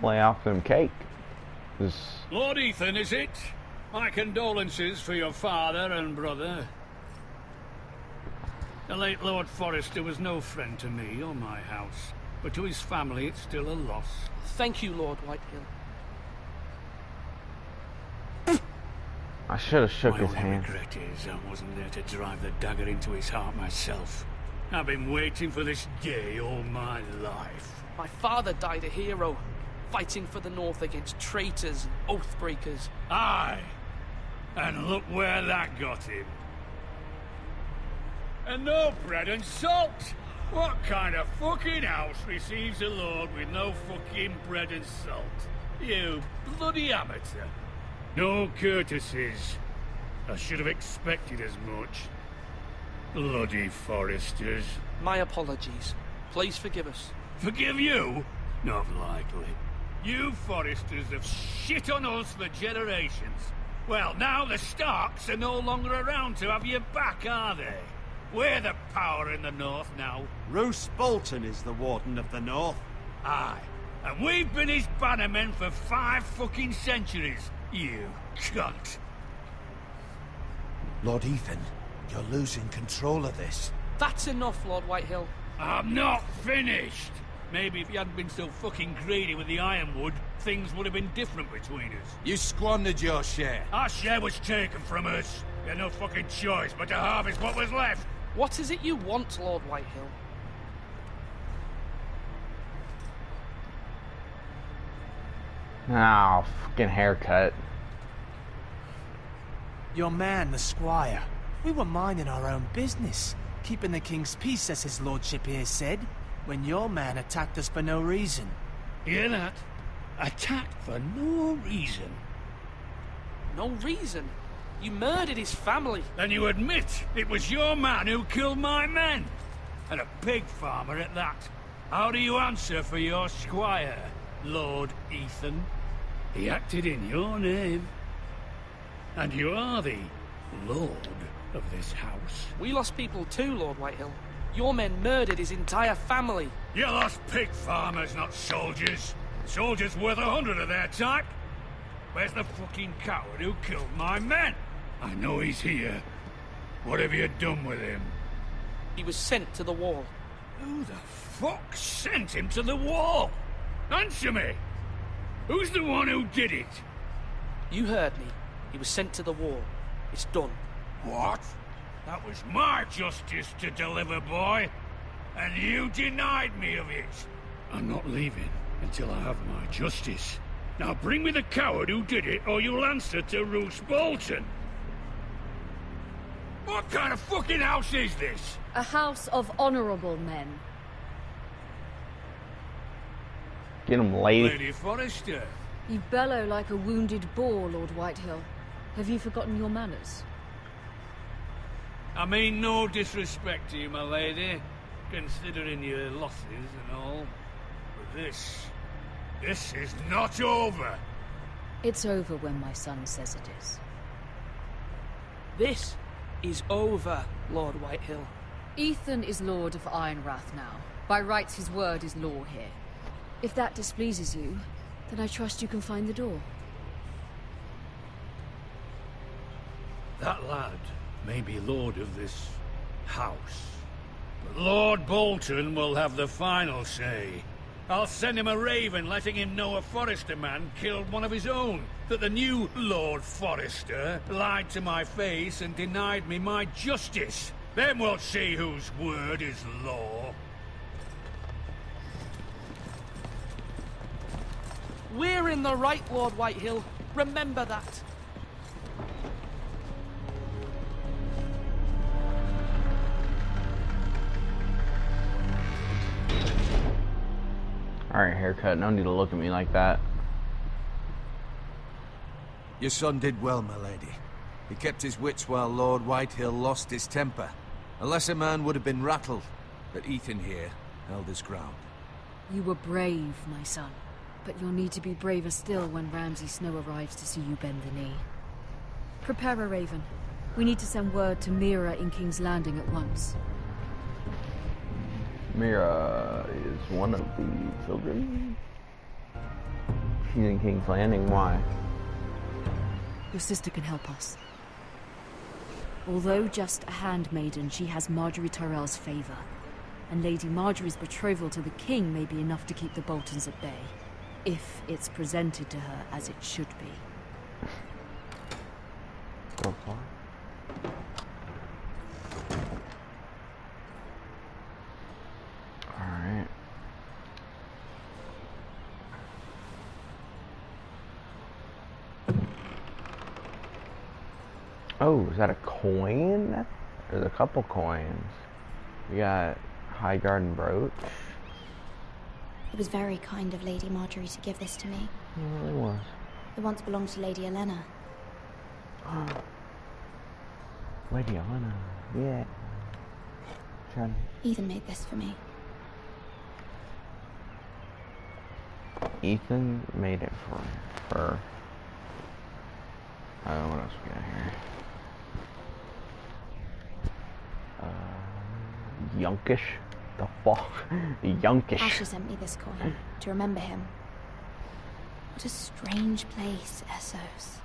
S1: Lay off them cake.
S2: Lord Ethan, is it? My condolences for your father and brother. The late Lord Forrester was no friend to me or my house, but to his family it's still a loss.
S12: Thank you, Lord Whitehill.
S1: I should have shook
S2: My
S1: his
S2: only
S1: hand.
S2: regret is I wasn't there to drive the dagger into his heart myself. I've been waiting for this day all my life.
S12: My father died a hero, fighting for the North against traitors and oathbreakers.
S2: Aye, and look where that got him. And no bread and salt! What kind of fucking house receives a lord with no fucking bread and salt? You bloody amateur. No courtesies. I should have expected as much. Bloody Foresters.
S12: My apologies. Please forgive us.
S2: Forgive you? Not likely. You Foresters have shit on us for generations. Well, now the Starks are no longer around to have your back, are they? We're the power in the North now.
S13: Roose Bolton is the Warden of the North.
S2: Aye. And we've been his bannermen for 5 fucking centuries. You cunt.
S6: Lord Ethan, you're losing control of this.
S12: That's enough, Lord Whitehill.
S2: I'm not finished. Maybe if you hadn't been so fucking greedy with the ironwood, things would have been different between us.
S6: You squandered your share.
S2: Our share was taken from us. You had no fucking choice but to harvest what was left.
S12: What is it you want, Lord Whitehill?
S1: Oh, fucking haircut.
S3: Your man, the squire. We were minding our own business, keeping the king's peace, as his lordship here said, when your man attacked us for no reason.
S2: Hear that? Attacked for no reason.
S12: No reason? You murdered his family.
S2: Then you admit it was your man who killed my men. And a pig farmer at that. How do you answer for your squire, Lord Ethan? He acted in your name. And you are the lord of this house.
S12: We lost people too, Lord Whitehill. Your men murdered his entire family.
S2: You lost pig farmers, not soldiers. Soldiers worth 100 of their type. Where's the fucking coward who killed my men? I know he's here. What have you done with him?
S12: He was sent to the wall.
S2: Who the fuck sent him to the wall? Answer me! Who's the one who did it?
S12: You heard me. He was sent to the wall. It's done.
S2: What? That was my justice to deliver, boy. And you denied me of it. I'm not leaving until I have my justice. Now bring me the coward who did it, or you'll answer to Roose Bolton. What kind of fucking house is this?
S9: A house of honorable men.
S1: Get him, lady.
S2: Lady Forrester.
S9: You bellow like a wounded boar, Lord Whitehill. Have you forgotten your manners?
S2: I mean no disrespect to you, my lady, considering your losses and all. But this is not over.
S9: It's over when my son says it is.
S12: This is over, Lord Whitehill.
S9: Ethan is Lord of Ironrath now. By rights, his word is law here. If that displeases you, then I trust you can find the door.
S2: That lad may be lord of this house, but Lord Bolton will have the final say. I'll send him a raven letting him know a Forrester man killed one of his own, that the new Lord Forrester lied to my face and denied me my justice. Then we'll see whose word is law.
S12: We're in the right, Lord Whitehill. Remember that.
S1: Alright, haircut. No need to look at me like that.
S6: Your son did well, my lady. He kept his wits while Lord Whitehill lost his temper. A lesser man would have been rattled, but Ethan here held his ground.
S9: You were brave, my son. But you'll need to be braver still when Ramsay Snow arrives to see you bend the knee. Prepare a raven. We need to send word to Mira in King's Landing at once.
S1: Mira is one of the children. She's in King's Landing. Why?
S9: Your sister can help us. Although just a handmaiden, she has Marjorie Tyrell's favor. And Lady Marjorie's betrothal to the king may be enough to keep the Boltons at bay. If it's presented to her as it should be.
S1: Go far. Alright. Oh, is that a coin? There's a couple coins. We got High Garden Brooch.
S11: It was very kind of Lady Marjorie to give this to me.
S1: It really was.
S11: It once belonged to Lady Elena.
S1: Lady Elena, yeah.
S11: Ethan made this for me.
S1: Ethan made it for her. What else we got here? Yunkish? The fuck? Yunkish.
S11: Asher sent me this coin to remember him. What a strange place, Essos.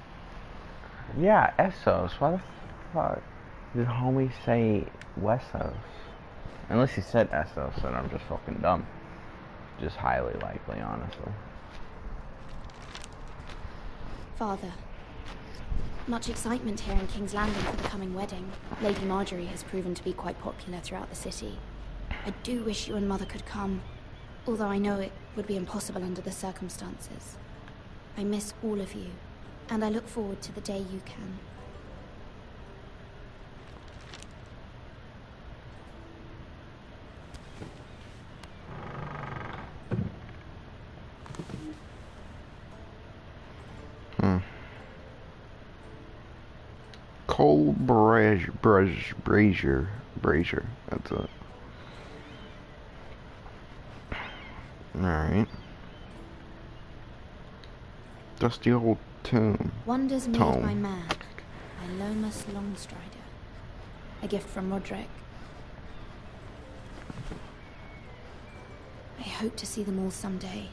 S1: Yeah, Essos. Why the fuck did homie say Wessos? Unless he said Essos, then I'm just fucking dumb. Just highly likely, honestly.
S11: Father,
S10: Much excitement here in King's Landing for the coming wedding. Lady Marjorie has proven to be quite popular throughout the city. I do wish you and Mother could come, although I know it would be impossible under the circumstances. I miss all of you, and I look forward to the day you can.
S1: Cole Brazier. That's it. Alright. Dusty old tomb.
S10: Wonders made by man, by Lomas Longstrider. A gift from Roderick. I hope to see them all someday.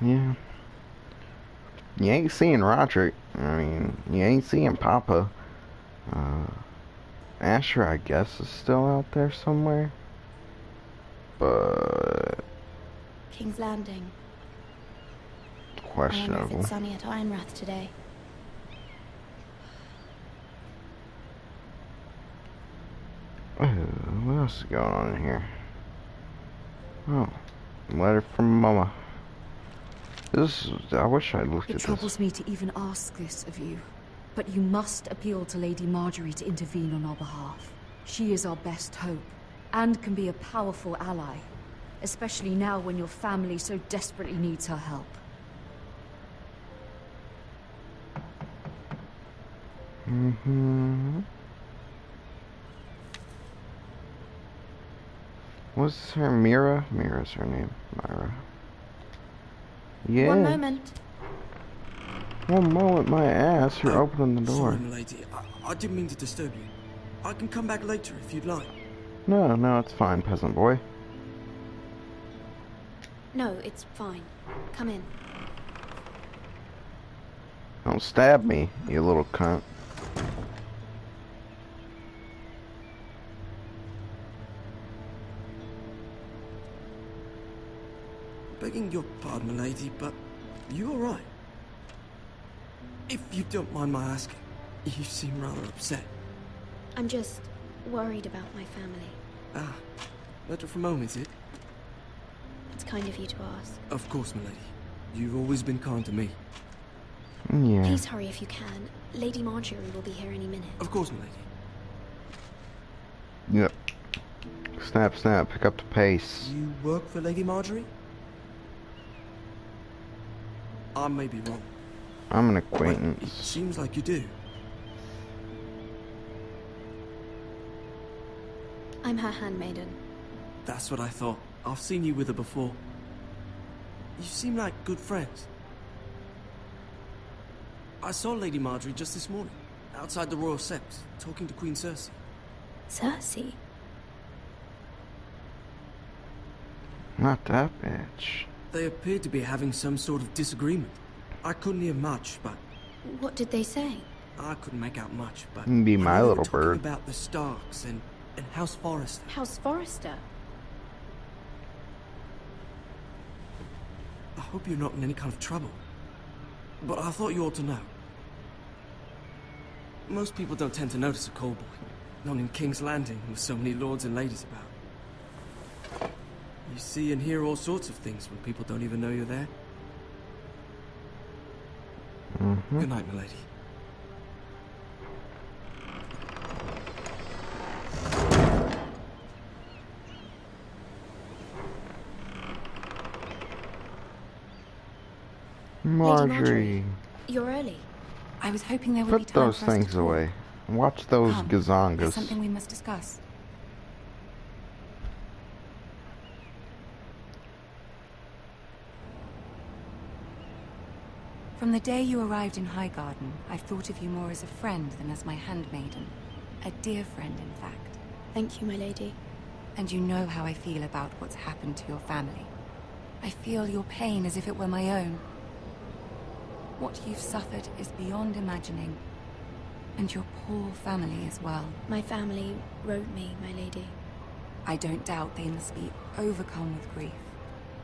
S1: Yeah. You ain't seeing Roderick. I mean, you ain't seeing Papa. Asher, I guess, is still out there somewhere. But...
S10: King's Landing.
S1: questionable.
S10: I wonder if it's sunny at Ironrath today.
S1: What else is going on in here? Oh, letter from Mama. I wish I'd looked at this.
S9: It troubles me to even ask this of you, but you must appeal to Lady Marjorie to intervene on our behalf. She is our best hope, and can be a powerful ally, especially now when your family so desperately needs her help.
S1: What's her Mira? Mira's her name. Myra. Yeah.
S10: One moment.
S1: One moment, my ass. You're opening the door.
S14: Sorry, milady. I didn't mean to disturb you. I can come back later if you'd like.
S1: No, it's fine, peasant boy.
S10: No, it's fine. Come in.
S1: Don't stab me, you little cunt.
S14: Begging your pardon, milady, but you alright? If you don't mind my asking, you seem rather upset.
S10: I'm just worried about my family.
S14: Ah, letter from home, is it?
S10: It's kind of you to ask.
S14: Of course, milady. You've always been kind to me.
S1: Yeah.
S10: Please hurry if you can. Lady Marjorie will be here any minute.
S14: Of course, milady.
S1: Yep. Snap, snap. Pick up the pace.
S14: You work for Lady Marjorie? I may be wrong.
S1: I'm an
S14: Wait,
S1: acquaintance.
S14: it seems like you do.
S10: I'm her handmaiden.
S14: That's what I thought. I've seen you with her before. You seem like good friends. I saw Lady Marjorie just this morning, outside the Royal Sept, talking to Queen Cersei.
S10: Cersei?
S1: Not that bitch.
S14: They appeared to be having some sort of disagreement. I couldn't hear much, but...
S10: What did they say?
S14: I couldn't make out much, but...
S1: Be my
S14: I know they
S1: little
S14: were talking
S1: bird.
S14: about the Starks and House Forrester.
S10: House Forrester?
S14: I hope you're not in any kind of trouble. But I thought you ought to know. Most people don't tend to notice a call boy. Not in King's Landing, with so many lords and ladies about. You see and hear all sorts of things when people don't even know you're there. Good night, milady.
S1: Marjorie.
S10: You're early.
S15: I was hoping there would be
S1: Put
S15: time
S1: those
S15: for us to
S1: things
S15: talk.
S1: away. Watch those
S15: Come, there's
S1: gazongas.
S15: something we must discuss. From the day you arrived in Highgarden, I've thought of you more as a friend than as my handmaiden. A dear friend, in fact.
S10: Thank you, my lady.
S15: And you know how I feel about what's happened to your family. I feel your pain as if it were my own. What you've suffered is beyond imagining. And your poor family as well.
S10: My family wrote me, my lady.
S15: I don't doubt they must be overcome with grief.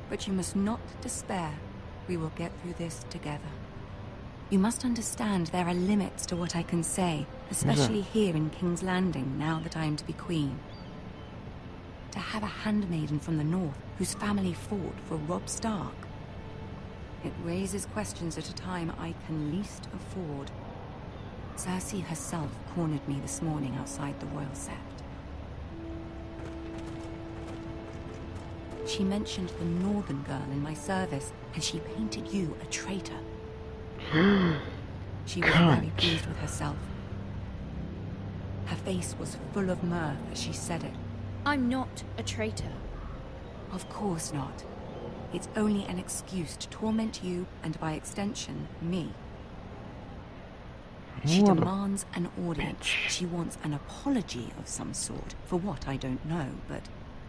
S15: But you must not despair. We will get through this together. You must understand there are limits to what I can say, especially here in King's Landing, now that I am to be queen. To have a handmaiden from the north whose family fought for Robb Stark. It raises questions at a time I can least afford. Cersei herself cornered me this morning outside the Royal Sept. She mentioned the northern girl in my service, and she painted you a traitor. She was very pleased with herself. Her face was full of mirth as she said it.
S9: I'm not a traitor.
S15: Of course not. It's only an excuse to torment you, and by extension, me. She demands an audience. She wants an apology of some sort, for what I don't know, but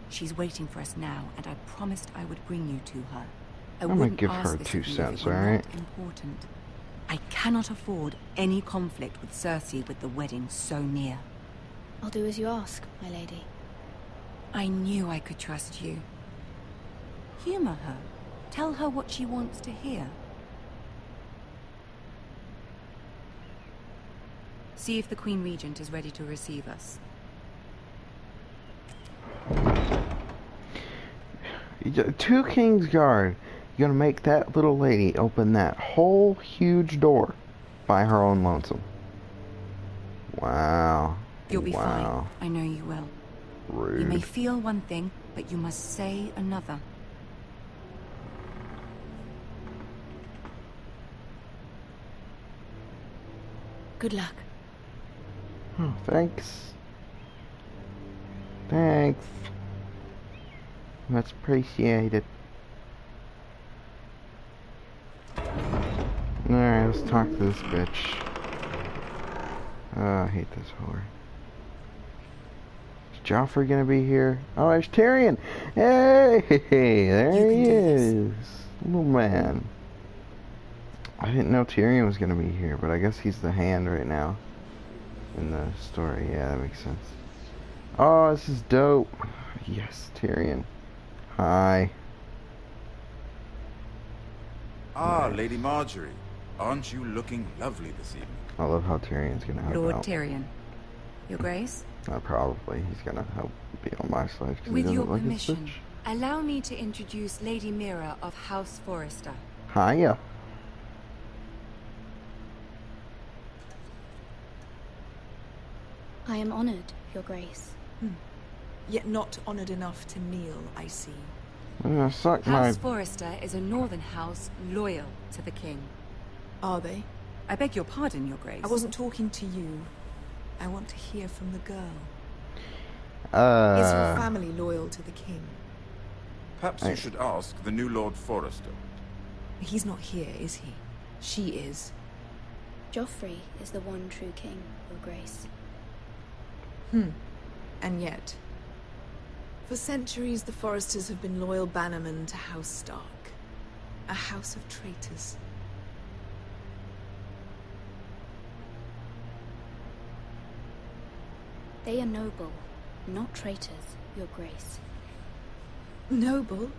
S15: she's waiting for us now, and I promised I would bring you to her.
S1: I'm gonna give her 2 cents, alright?
S15: Important. I cannot afford any conflict with Cersei with the wedding so near.
S10: I'll do as you ask, my lady.
S15: I knew I could trust you. Humor her. Tell her what she wants to hear. See if the Queen Regent is ready to receive us.
S1: 2 Kingsguard. You're gonna make that little lady open that whole huge door by her own lonesome. Wow.
S15: You'll be fine. I know you will.
S1: Rude.
S15: You may feel one thing, but you must say another.
S9: Good luck.
S1: Oh, thanks. Thanks. Much appreciated. Alright, let's talk to this bitch. I hate this whore. Is Joffrey gonna be here? Oh, there's Tyrion! Hey! There he is! Little man. I didn't know Tyrion was gonna be here, but I guess he's the hand right now. In the story, yeah, that makes sense. Oh, this is dope. Yes, Tyrion. Hi.
S16: Ah, Lady Marjorie. Aren't you looking lovely this evening?
S1: I love how Tyrion's gonna help
S15: Lord
S1: out.
S15: Tyrion. Your Grace?
S1: Probably. He's gonna help be on my side.
S15: With your permission, allow me to introduce Lady Mira of House Forrester.
S1: Hiya.
S10: I am honored, Your Grace.
S17: Yet not honored enough to kneel, I see.
S15: House Forrester is a northern house loyal to the king.
S17: Are they?
S15: I beg your pardon, Your Grace.
S17: I wasn't talking to you. I want to hear from the girl. Is your family loyal to the king?
S16: Perhaps you should ask the new Lord Forrester.
S17: He's not here, is he? She is.
S10: Joffrey is the one true king, Your Grace.
S17: And yet, for centuries the Forresters have been loyal bannermen to House Stark. A house of traitors.
S10: They are noble, not traitors, Your Grace.
S17: Noble?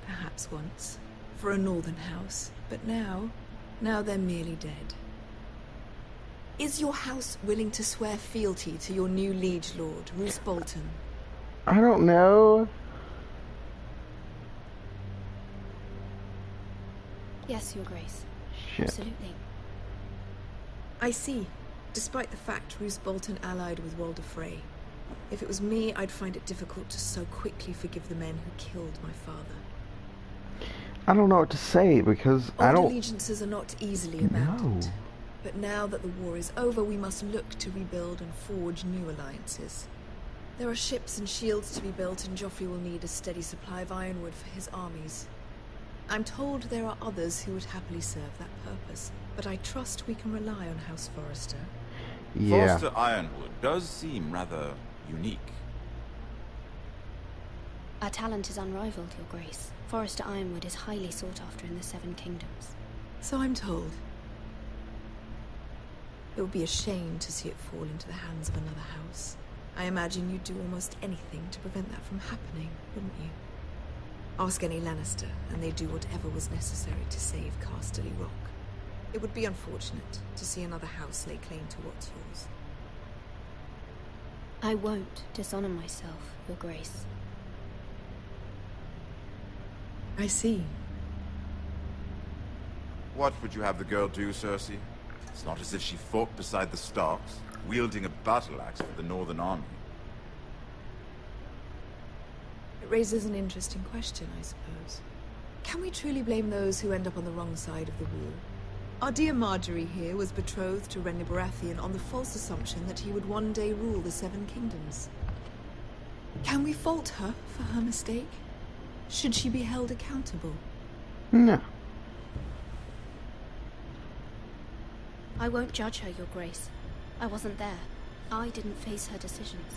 S17: Perhaps once. For a northern house. But now they're merely dead. Is your house willing to swear fealty to your new liege lord, Roose Bolton?
S1: I don't know.
S10: Yes, Your Grace.
S1: Shit.
S10: Absolutely.
S17: I see. Despite the fact Roose Bolton allied with Walder Frey. If it was me, I'd find it difficult to so quickly forgive the men who killed my father.
S1: I don't know what to say because I
S17: Old
S1: don't.
S17: allegiances are not easily abandoned. But now that the war is over, we must look to rebuild and forge new alliances. There are ships and shields to be built, and Joffrey will need a steady supply of ironwood for his armies. I'm told there are others who would happily serve that purpose, but I trust we can rely on House Forrester.
S1: Yeah.
S16: Forrester Ironwood does seem rather unique.
S10: Our talent is unrivaled, Your Grace. Forrester Ironwood is highly sought after in the Seven Kingdoms.
S17: So I'm told. It would be a shame to see it fall into the hands of another house. I imagine you'd do almost anything to prevent that from happening, wouldn't you? Ask any Lannister, and they'd do whatever was necessary to save Casterly Rock. It would be unfortunate to see another house lay claim to what's yours.
S11: I won't dishonor myself, Your Grace.
S17: I see.
S16: What would you have the girl do, Cersei? It's not as if she fought beside the Starks, wielding a battle axe for the Northern Army.
S17: It raises an interesting question, I suppose. Can we truly blame those who end up on the wrong side of the war? Our dear Marjorie here was betrothed to Renly Baratheon on the false assumption that he would one day rule the Seven Kingdoms. Can we fault her for her mistake? Should she be held accountable?
S1: No.
S11: I won't judge her, Your Grace. I wasn't there. I didn't face her decisions.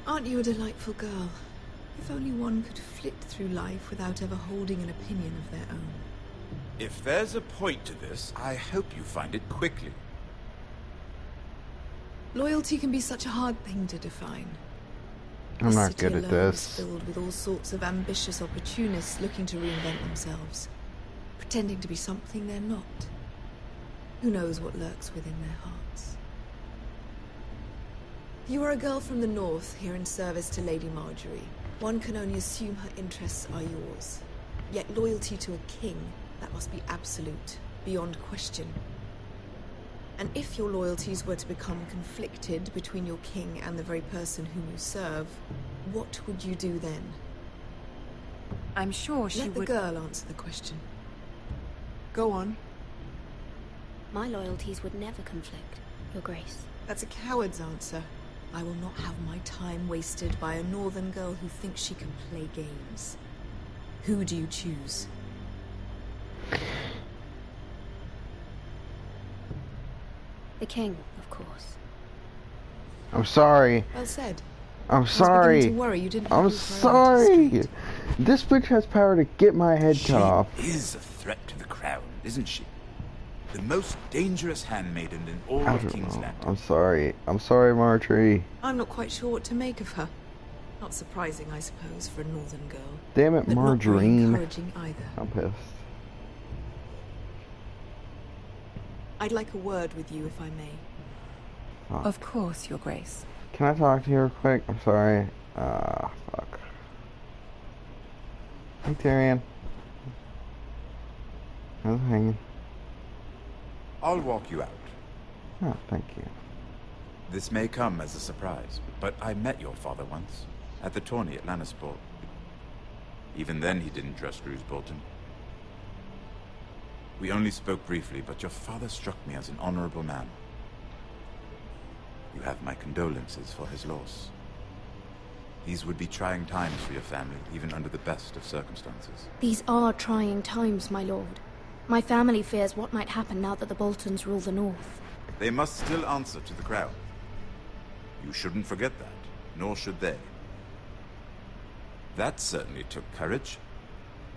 S17: Aren't you a delightful girl? If only one could flit through life without ever holding an opinion of their own.
S16: If there's a point to this, I hope you find it quickly.
S17: Loyalty can be such a hard thing to define.
S1: I'm
S17: The
S1: not
S17: city
S1: good at
S17: alone
S1: this.
S17: is filled with all sorts of ambitious opportunists looking to reinvent themselves, pretending to be something they're not. Who knows what lurks within their hearts? You are a girl from the north, here in service to Lady Marjorie. One can only assume her interests are yours. Yet loyalty to a king, that must be absolute, beyond question. And if your loyalties were to become conflicted between your king and the very person whom you serve, what would you do then?
S15: I'm sure she
S17: would... Let the girl answer the question. Go on.
S11: My loyalties would never conflict, Your Grace.
S17: That's a coward's answer. I will not have my time wasted by a northern girl who thinks she can play games. Who do you choose?
S11: The king, of course.
S1: I'm sorry.
S17: Well said.
S1: I'm sorry.
S17: To worry you didn't
S1: I'm sorry. This bitch has power to get my head cut off.
S16: She is a threat to the crown, isn't she? The most dangerous handmaiden in all of King's Landing.
S1: I'm sorry. I'm sorry, Marjorie.
S17: I'm not quite sure what to make of her. Not surprising, I suppose, for a northern girl.
S1: Damn it,
S17: but
S1: Margarine.
S17: not very encouraging either.
S1: I'm pissed.
S17: I'd like a word with you, if I may.
S1: Oh.
S15: Of course, Your Grace.
S1: Can I talk to you real quick? I'm sorry. Fuck. Hey, Tyrion. How's it hanging?
S16: I'll walk you out.
S1: Oh, thank you.
S16: This may come as a surprise, but I met your father once, at the tourney at Lannisport. Even then he didn't trust Roose Bolton. We only spoke briefly, but your father struck me as an honorable man. You have my condolences for his loss. These would be trying times for your family, even under the best of circumstances.
S11: These are trying times, my lord. My family fears what might happen now that the Boltons rule the north.
S16: They must still answer to the crown. You shouldn't forget that, nor should they. That certainly took courage.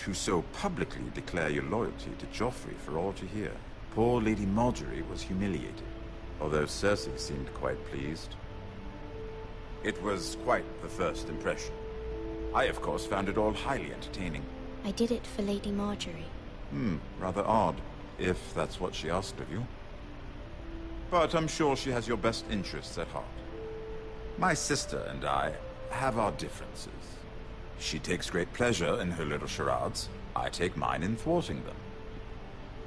S16: To so publicly declare your loyalty to Joffrey for all to hear. Poor Lady Marjorie was humiliated, although Cersei seemed quite pleased. It was quite the first impression. I, of course, found it all highly entertaining.
S11: I did it for Lady Marjorie.
S16: Rather odd, if that's what she asked of you. But I'm sure she has your best interests at heart. My sister and I have our differences. She takes great pleasure in her little charades. I take mine in thwarting them.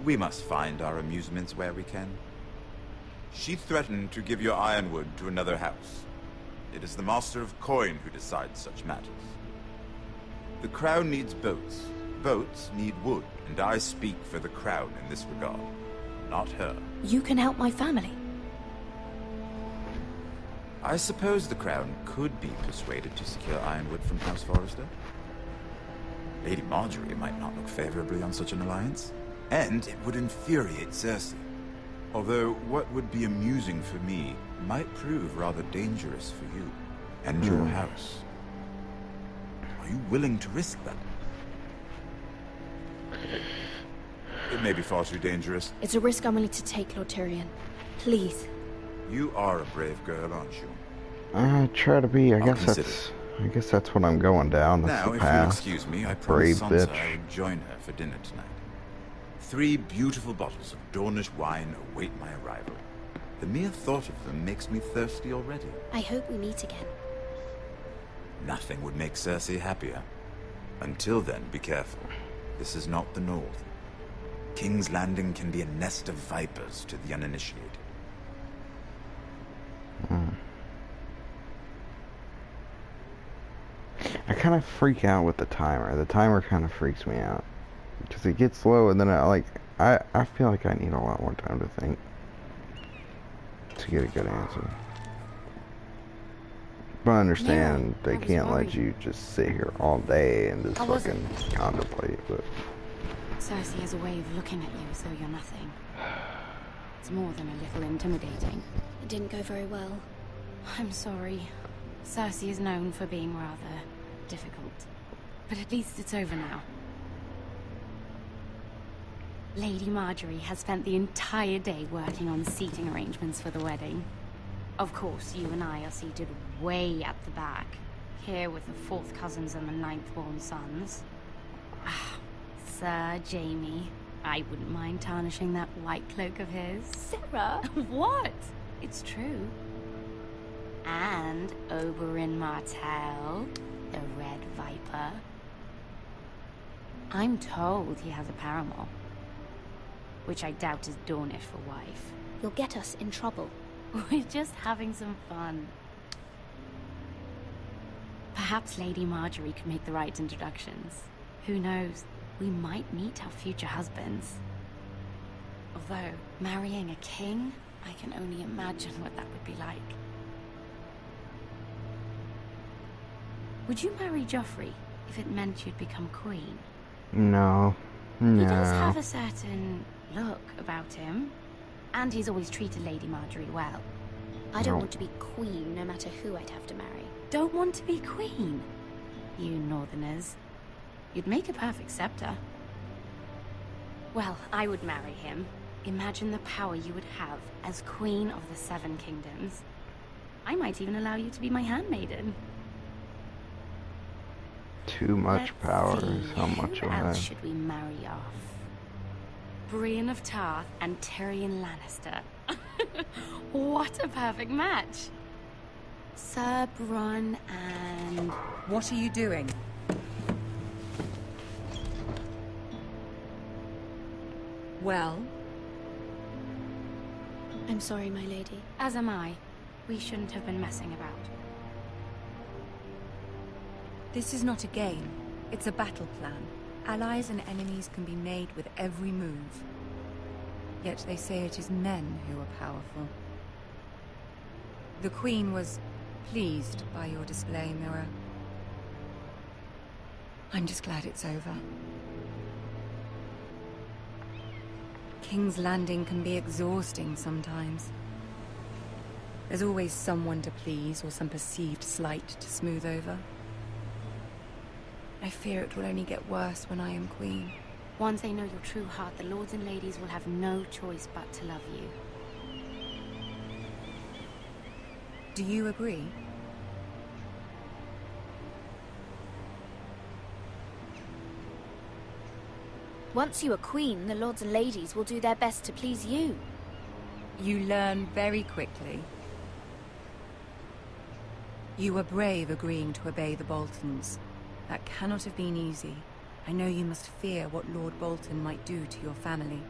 S16: We must find our amusements where we can. She threatened to give your ironwood to another house. It is the Master of Coin who decides such matters. The crown needs boats. Boats need wood, and I speak for the crown in this regard, not her.
S11: You can help my family.
S16: I suppose the crown could be persuaded to secure ironwood from House Forrester. Lady Marjorie might not look favorably on such an alliance, and it would infuriate Cersei. Although what would be amusing for me might prove rather dangerous for you and your house. Are you willing to risk that? It may be far too dangerous.
S11: It's a risk I'm willing to take, Lord Tyrion. Please.
S16: You are a brave girl, aren't you?
S1: I try to be. I guess that's what I'm going down. That's
S16: now,
S1: the
S16: if
S1: path.
S16: you'll excuse me, I promised Sansa I would join her for dinner tonight. 3 beautiful bottles of Dornish wine await my arrival. The mere thought of them makes me thirsty already.
S11: I hope we meet again.
S16: Nothing would make Cersei happier. Until then, be careful. This is not the North. King's Landing can be a nest of vipers to the uninitiated.
S1: I kind of freak out with the timer. The timer kind of freaks me out. Because it gets slow and then I feel like I need a lot more time to think. To get a good answer. But I understand they can't let you just sit here all day and just fucking contemplate, but...
S15: Cersei has a way of looking at you as though you're nothing. It's more than a little intimidating.
S11: It didn't go very well.
S15: I'm sorry. Cersei is known for being rather difficult. But at least it's over now. Lady Marjorie has spent the entire day working on seating arrangements for the wedding. Of course, you and I are seated way at the back, here with the 4th cousins and the 9th-born sons. Ah, Sir Jaime, I wouldn't mind tarnishing that white cloak of his.
S11: Sarah!
S15: What? It's true. And Oberyn Martell, the Red Viper. I'm told he has a paramour, which I doubt is Dornish for wife.
S11: You'll get us in trouble.
S15: We're just having some fun. Perhaps Lady Marjorie could make the right introductions. Who knows? We might meet our future husbands. Although, marrying a king, I can only imagine what that would be like. Would you marry Joffrey if it meant you'd become queen?
S1: No.
S15: He does have a certain look about him. And he's always treated Lady Marjorie well.
S11: I don't want to be queen, no matter who I'd have to marry.
S15: Don't want to be queen? You northerners. You'd make a perfect scepter. Well, I would marry him. Imagine the power you would have as Queen of the 7 Kingdoms. I might even allow you to be my handmaiden.
S1: Too much power is how much
S15: Who
S1: you'll
S15: else
S1: have.
S15: should we marry off? Brienne of Tarth and Tyrion Lannister. What a perfect match. Sir Bronn and...
S18: What are you doing? Well?
S11: I'm sorry, my lady.
S15: As am I. We shouldn't have been messing about.
S18: This is not a game. It's a battle plan. Allies and enemies can be made with every move. Yet they say it is men who are powerful. The Queen was pleased by your display, Mira. I'm just glad it's over. King's Landing can be exhausting sometimes. There's always someone to please or some perceived slight to smooth over. I fear it will only get worse when I am queen.
S15: Once they know your true heart, the lords and ladies will have no choice but to love you.
S18: Do you agree?
S11: Once you are queen, the lords and ladies will do their best to please you.
S18: You learn very quickly. You were brave agreeing to obey the Boltons. That cannot have been easy. I know you must fear what Lord Bolton might do to your family.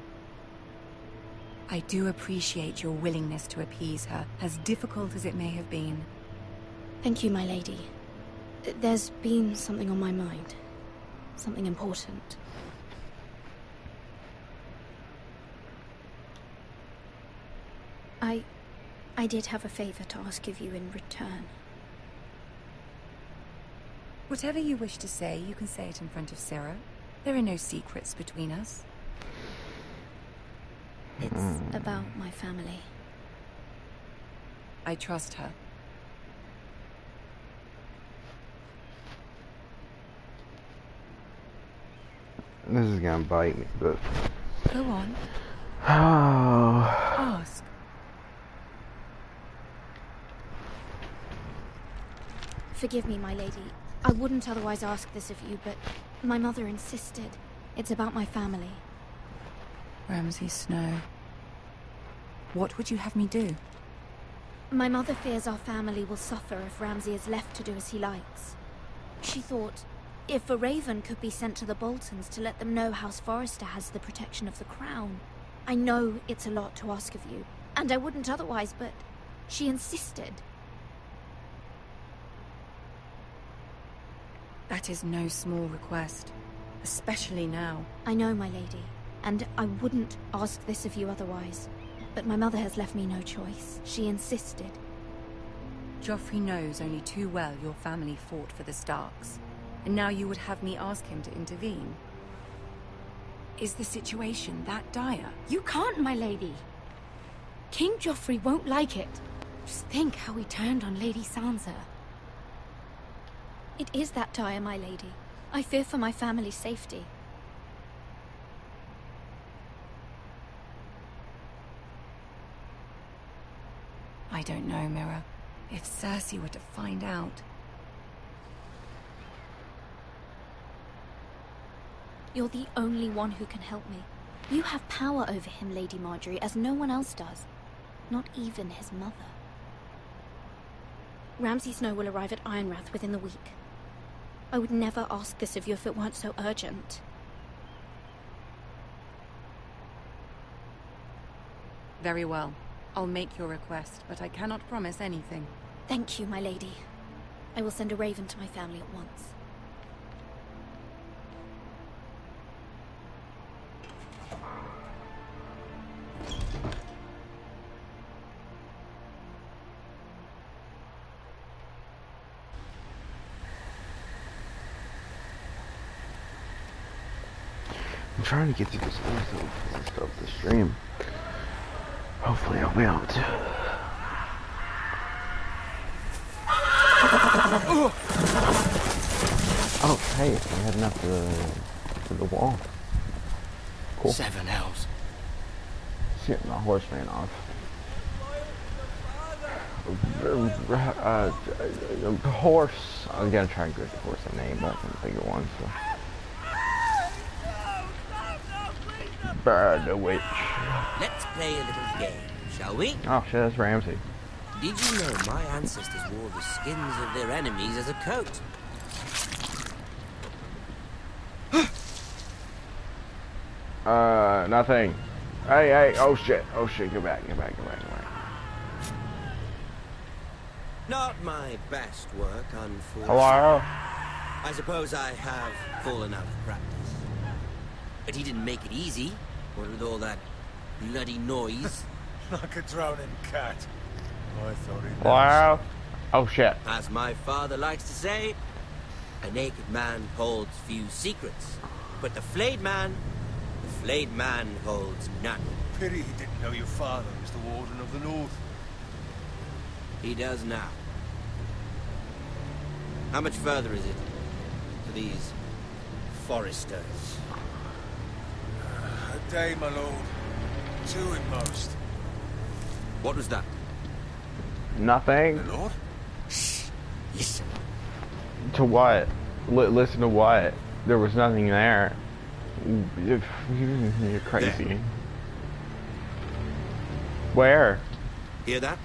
S18: I do appreciate your willingness to appease her, as difficult as it may have been.
S11: Thank you, my lady. There's been something on my mind. Something important. I did have a favor to ask of you in return.
S18: Whatever you wish to say, you can say it in front of Sarah. There are no secrets between us.
S11: It's about my family.
S18: I trust her.
S1: This is gonna bite me, but...
S18: Go on.
S1: Oh.
S18: Ask.
S11: Forgive me, my lady. I wouldn't otherwise ask this of you, but my mother insisted. It's about my family.
S18: Ramsay Snow. What would you have me do?
S10: My mother fears our family will suffer if Ramsay is left to do as he likes. She thought, if a raven could be sent to the Boltons to let them know House Forrester has the protection of the crown. I know it's a lot to ask of you, and I wouldn't otherwise, but she insisted.
S18: That is no small request, especially now.
S10: I know, my lady, and I wouldn't ask this of you otherwise. But my mother has left me no choice. She insisted.
S18: Joffrey knows only too well your family fought for the Starks, and now you would have me ask him to intervene. Is the situation that dire?
S9: You can't, my lady. King Joffrey won't like it. Just think how he turned on Lady Sansa.
S10: It is that dire, my lady. I fear for my family's safety.
S18: I don't know, Mira. If Cersei were to find out...
S10: You're the only one who can help me. You have power over him, Lady Marjorie, as no one else does. Not even his mother. Ramsay Snow will arrive at Ironrath within the week. I would never ask this of you if it weren't so urgent.
S18: Very well. I'll make your request, but I cannot promise anything.
S10: Thank you, my lady. I will send a raven to my family at once.
S1: I'm trying to get through this episode of the stream. Hopefully I'll be able to. Oh, hey, we're heading up to the wall. Cool.
S4: 7 hours.
S1: Shit, my horse ran off. Horse. I was gonna try and get the horse a name, but I couldn't think of one, so. Bird the witch.
S19: Let's play a little game, shall we?
S1: Oh shit, that's Ramsay.
S19: Did you know my ancestors wore the skins of their enemies as a coat?
S1: Nothing. Hey, oh shit, get back.
S19: Not my best work, unfortunately.
S1: Hello?
S19: I suppose I have fallen out of practice. But he didn't make it easy, what with all that bloody noise.
S6: Like a drowning cat. I thought he
S1: Hello? Oh shit.
S19: As my father likes to say, a naked man holds few secrets. But the flayed man holds none.
S6: Pity he didn't know your father was the Warden of the North.
S19: He does now. How much further is it to these Forresters?
S6: A day, my lord. 2 at most.
S19: What was that?
S1: Nothing.
S6: My lord?
S19: Shh. Listen.
S1: To what? Listen to what? There was nothing there. You're crazy.
S19: There.
S1: Where?
S19: Hear that?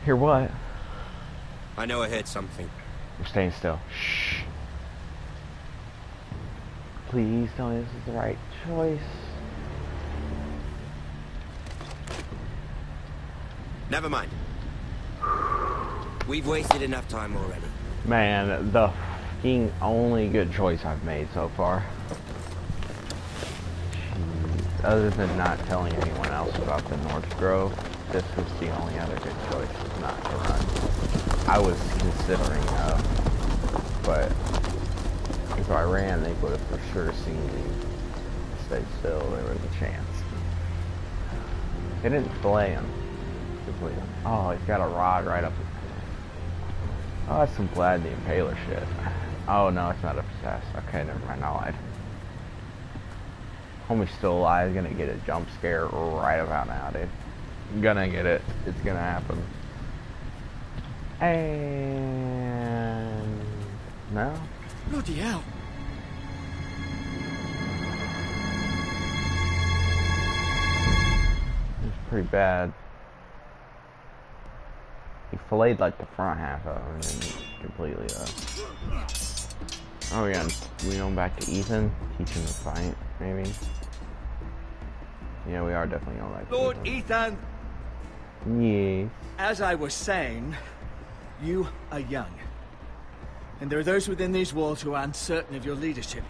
S1: Hear what?
S19: I know I heard something.
S1: I'm staying still. Shh. Please tell me this is the right choice.
S19: Never mind. We've wasted enough time already.
S1: Man, the fucking only good choice I've made so far. Jeez. Other than not telling anyone else about the North Grove, this was the only other good choice, not to run. I was considering, but if I ran, they would have for sure seen me. Stay still, there was a chance. They didn't flay him. Oh, he's got a rod right up his... Oh, that's some Vlad the Impaler shit. Oh, no, it's not a possess. Okay, never mind, I lied. Homie's still alive, gonna get a jump scare right about now, dude. Gonna get it. It's gonna happen. And... no?
S14: Bloody hell.
S1: pretty bad. He filleted like the front half of him and then completely Oh yeah, we going back to Ethan, teach him to fight, maybe. Yeah, we are definitely going back to
S3: Lord Ethan!
S1: Yes.
S3: As I was saying, you are young. And there are those within these walls who are uncertain of your leadership.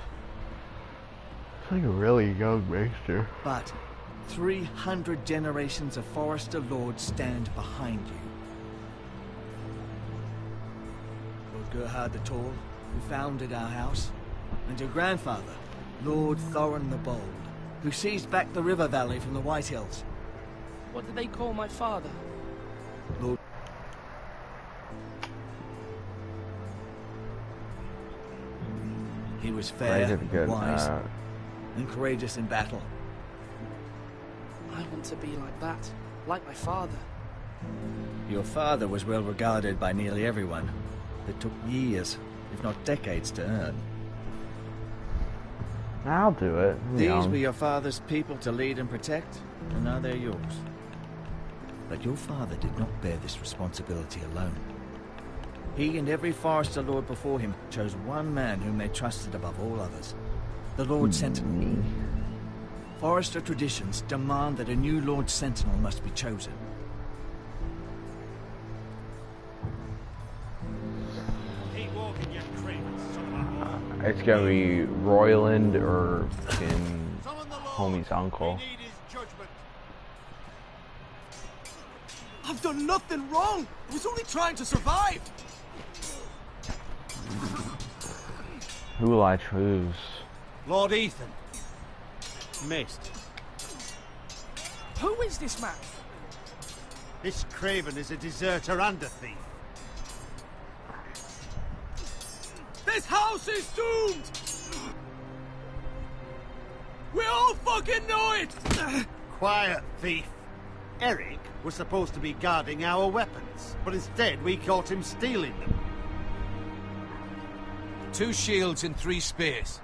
S1: It's like a really young maester.
S3: But 300 generations of Forester Lords stand behind you. Lord Gerhard the Tall, who founded our house, and your grandfather, Lord Thorin the Bold, who seized back the river valley from the White Hills.
S12: What did they call my father?
S3: Lord... He was fair, wise, and courageous in battle.
S12: I want to be like that, like my father.
S3: Your father was well regarded by nearly everyone. It took years, if not decades, to earn.
S1: I'll do it.
S3: These were your father's people to lead and protect, and now they're yours. But your father did not bear this responsibility alone. He and every Forester Lord before him chose one man whom they trusted above all others. The Lord Sentinel. Forester traditions demand that a new Lord Sentinel must be chosen.
S1: It's gonna be Royland or homie's uncle.
S3: I've done nothing wrong! I was only trying to survive!
S1: Who will I choose?
S13: Lord Ethan. Missed.
S12: Who is this man?
S13: This Craven is a deserter and a thief.
S3: This house is doomed! We all fucking know it!
S13: Quiet, thief. Eric was supposed to be guarding our weapons, but instead we caught him stealing them.
S6: 2 shields and 3 spears.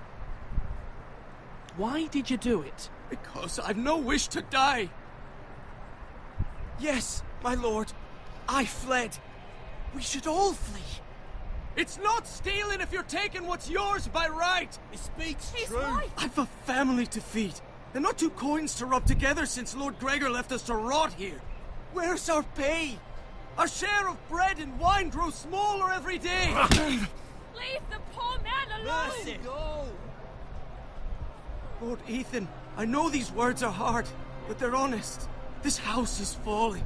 S12: Why did you do it?
S3: Because I've no wish to die. Yes, my lord. I fled. We should all flee. It's not stealing if you're taking what's yours by right.
S13: He speaks
S3: He's
S13: true.
S3: right. I've a family to feed, and not 2 coins to rub together since Lord Gregor left us to rot here. Where's our pay? Our share of bread and wine grows smaller every day.
S10: Leave the poor man alone!
S13: Mercy. Go.
S3: Lord Ethan, I know these words are hard, but they're honest. This house is falling.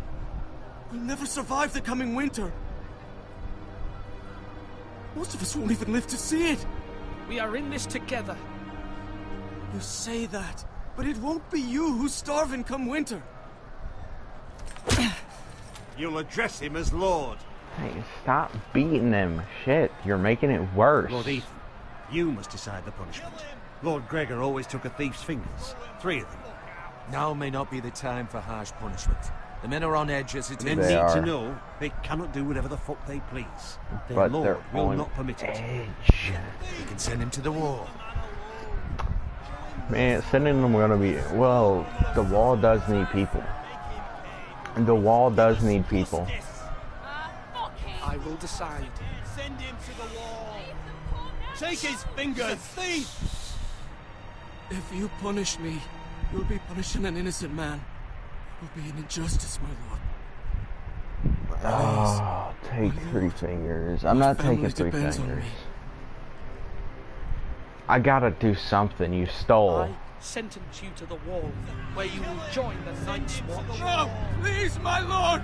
S3: We'll never survive the coming winter. Most of us won't even live to see it.
S12: We are in this together.
S3: You say that, but it won't be you who's starving come winter.
S13: You'll address him as Lord.
S1: Hey, stop beating them. Shit, you're making it worse.
S13: Lord Ethan, you must decide the punishment. Lord Gregor always took a thief's fingers. 3 of them.
S6: Now may not be the time for harsh punishment. The men are on edge as it is.
S13: Men need to know they cannot do whatever the fuck they please. Their
S1: But
S13: Lord
S1: they're
S13: will
S1: on
S13: not permit it.
S1: edge.
S6: You can send him to the wall.
S1: Man, sending them gonna be... Well, the wall does need people. The wall does need people.
S12: I will decide.
S13: Send him to the wall. Take his fingers, thief!
S14: If you punish me, you'll be punishing an innocent man. It will be an injustice, my lord.
S1: Oh, take 3 fingers. I'm not taking 3 fingers. I gotta do something. You stole.
S12: I sentence you to the wall, where you will join the Night's Watch.
S3: No, please, my lord!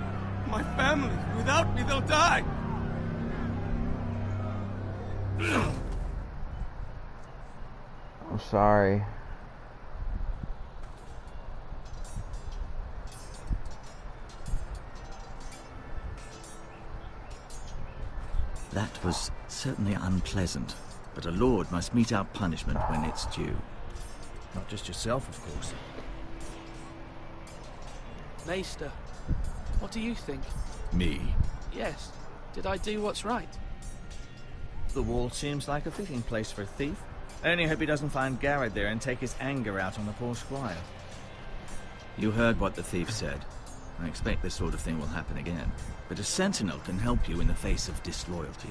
S3: My family, without me, they'll die!
S1: I'm sorry.
S8: That was certainly unpleasant, but a lord must mete out punishment when it's due.
S3: Not just yourself, of course.
S12: Maester, what do you think?
S8: Me?
S12: Yes. Did I do what's right?
S3: The wall seems like a fitting place for a thief. I only hope he doesn't find Garrett there and take his anger out on the poor squire.
S8: You heard what the thief said. I expect this sort of thing will happen again. But a sentinel can help you in the face of disloyalty.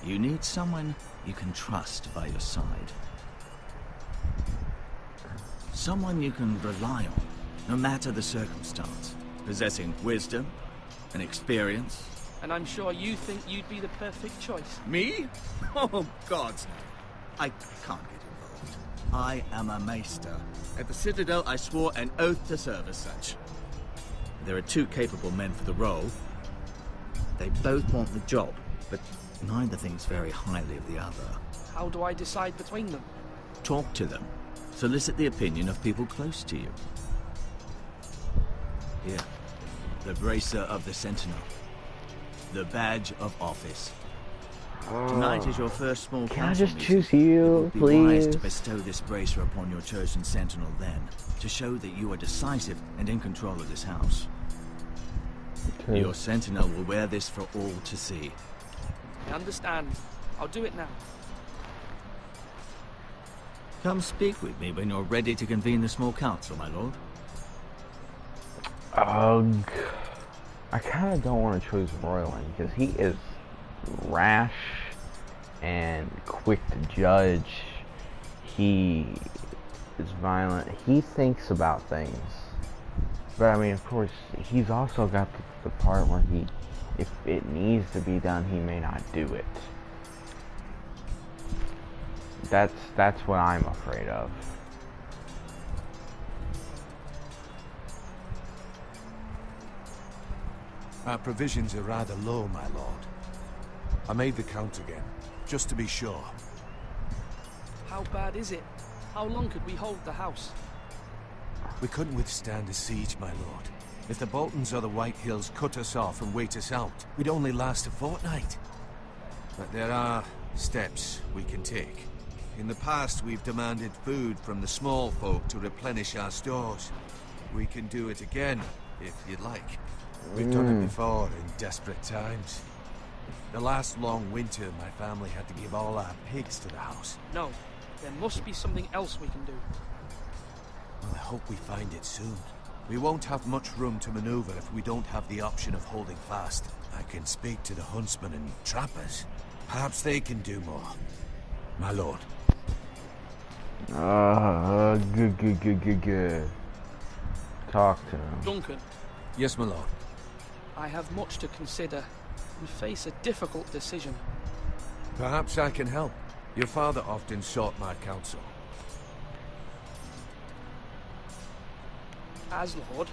S8: You need someone you can trust by your side. Someone you can rely on, no matter the circumstance. Possessing wisdom and experience.
S12: And I'm sure you think you'd be the perfect choice.
S8: Me? Oh, gods no. I can't get involved. I am a maester. At the Citadel, I swore an oath to serve as such. There are two capable men for the role. They both want the job, but neither thinks very highly of the other.
S12: How do I decide between them?
S8: Talk to them. Solicit the opinion of people close to you. Here, the bracer of the Sentinel. The badge of office. Tonight is your first small
S1: Can I
S8: council
S1: just
S8: meeting.
S1: choose you,
S8: It would be wise
S1: please?
S8: to bestow this bracer upon your chosen Sentinel then, to show that you are decisive and in control of this house.
S1: Okay.
S8: Your Sentinel will wear this for all to see.
S12: I understand. I'll do it now.
S8: Come speak with me when you're ready to convene the small council, my lord.
S1: Ugh. I kind of don't want to choose Royland because he is rash and quick to judge. He is violent. He thinks about things. But I mean, of course, he's also got the part where if it needs to be done, he may not do it. That's what I'm afraid of.
S6: Our provisions are rather low, my lord. I made the count again, just to be sure.
S12: How bad is it? How long could we hold the house?
S6: We couldn't withstand a siege, my lord. If the Boltons or the White Hills cut us off and wait us out, we'd only last a fortnight. But there are steps we can take. In the past, we've demanded food from the small folk to replenish our stores. We can do it again, if you'd like. We've done it before in desperate times. The last long winter, my family had to give all our pigs to the house.
S12: No, there must be something else we can do.
S6: Well, I hope we find it soon. We won't have much room to maneuver if we don't have the option of holding fast. I can speak to the huntsmen and trappers. Perhaps they can do more. My lord.
S1: Good. Talk to him.
S12: Duncan.
S6: Yes, my lord.
S12: I have much to consider and face a difficult decision.
S6: Perhaps I can help. Your father often sought my counsel.
S12: As Lord,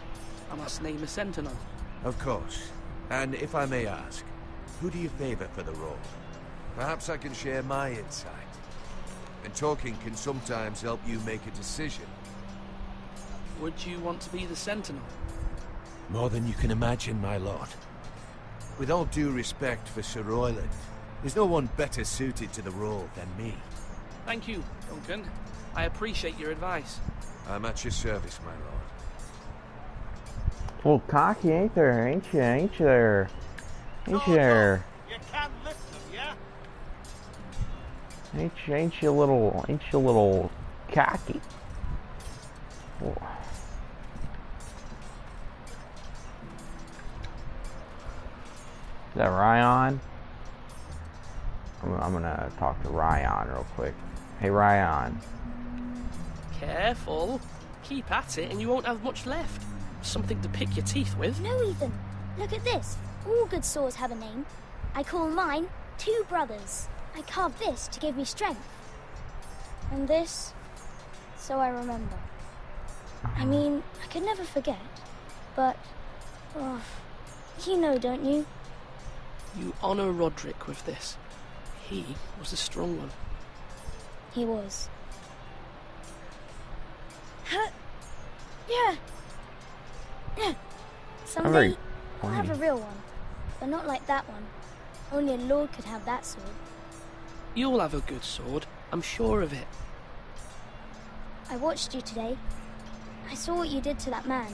S12: I must name a sentinel.
S6: Of course. And if I may ask, who do you favor for the role? Perhaps I can share my insight. And talking can sometimes help you make a decision.
S12: Would you want to be the sentinel?
S6: More than you can imagine, my lord. With all due respect for Sir Royland, there's no one better suited to the role than me.
S12: Thank you, Duncan. I appreciate your advice.
S6: I'm at your service, my lord.
S1: Well, cocky, ain't there? Ain't you? Ain't you there? Ain't you there?
S5: You can't listen, yeah?
S1: Ain't you a little cocky? Oh. Is that Ryan? I'm gonna talk to Ryan real quick. Hey Ryan.
S12: Careful. Keep at it and you won't have much left. Something to pick your teeth with.
S20: No, Ethan. Look at this. All good swords have a name. I call mine Two Brothers. I carved this to give me strength. And this, so I remember. I mean, I could never forget. But, oh, you know, don't you?
S12: You honor Roderick with this. He was a strong one.
S20: He was. Yeah. Someday, I'll have a real one. But not like that one. Only a lord could have that sword.
S12: You'll have a good sword. I'm sure of it.
S20: I watched you today. I saw what you did to that man.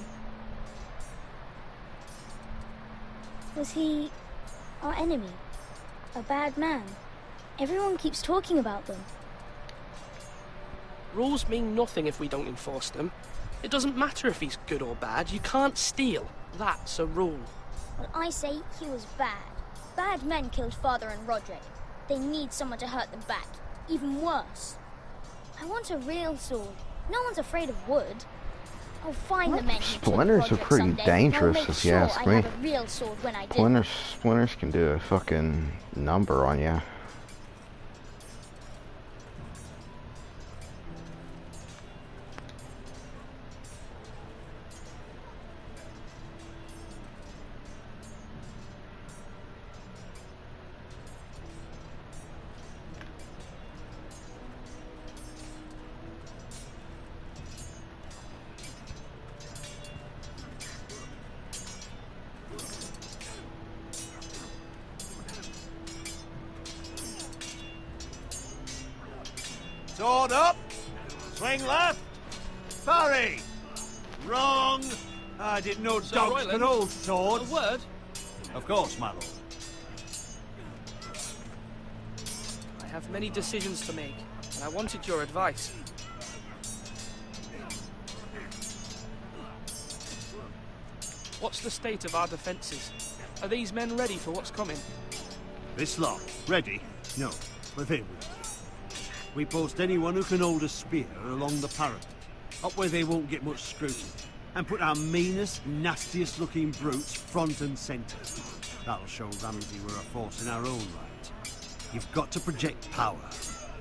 S20: Was he our enemy? A bad man? Everyone keeps talking about them.
S12: Rules mean nothing if we don't enforce them. It doesn't matter if he's good or bad. You can't steal. That's a rule.
S20: Well, I say he was bad. Bad men killed Father and Roderick. They need someone to hurt them back. Even worse. I want a real sword. No one's afraid of wood. I'll find the men who took
S1: Splinters are
S20: Roderick
S1: pretty
S20: someday.
S1: dangerous,
S20: I'll make
S1: if you
S20: sure
S1: ask
S20: I
S1: me.
S20: have a real sword when I do.
S1: Splinters can do a fucking number on you.
S13: Sword up! Swing left! Parry! Wrong! I didn't know
S12: Sir
S13: dogs
S12: Royland,
S13: could hold swords.
S12: A word?
S13: Of course, my lord.
S12: I have many decisions to make, and I wanted your advice. What's the state of our defences? Are these men ready for what's coming?
S13: This lot, ready? No, but they will. We post anyone who can hold a spear along the parapet, up where they won't get much scrutiny, and put our meanest, nastiest looking brutes front and centre. That'll show Ramsay we're a force in our own right. You've got to project power,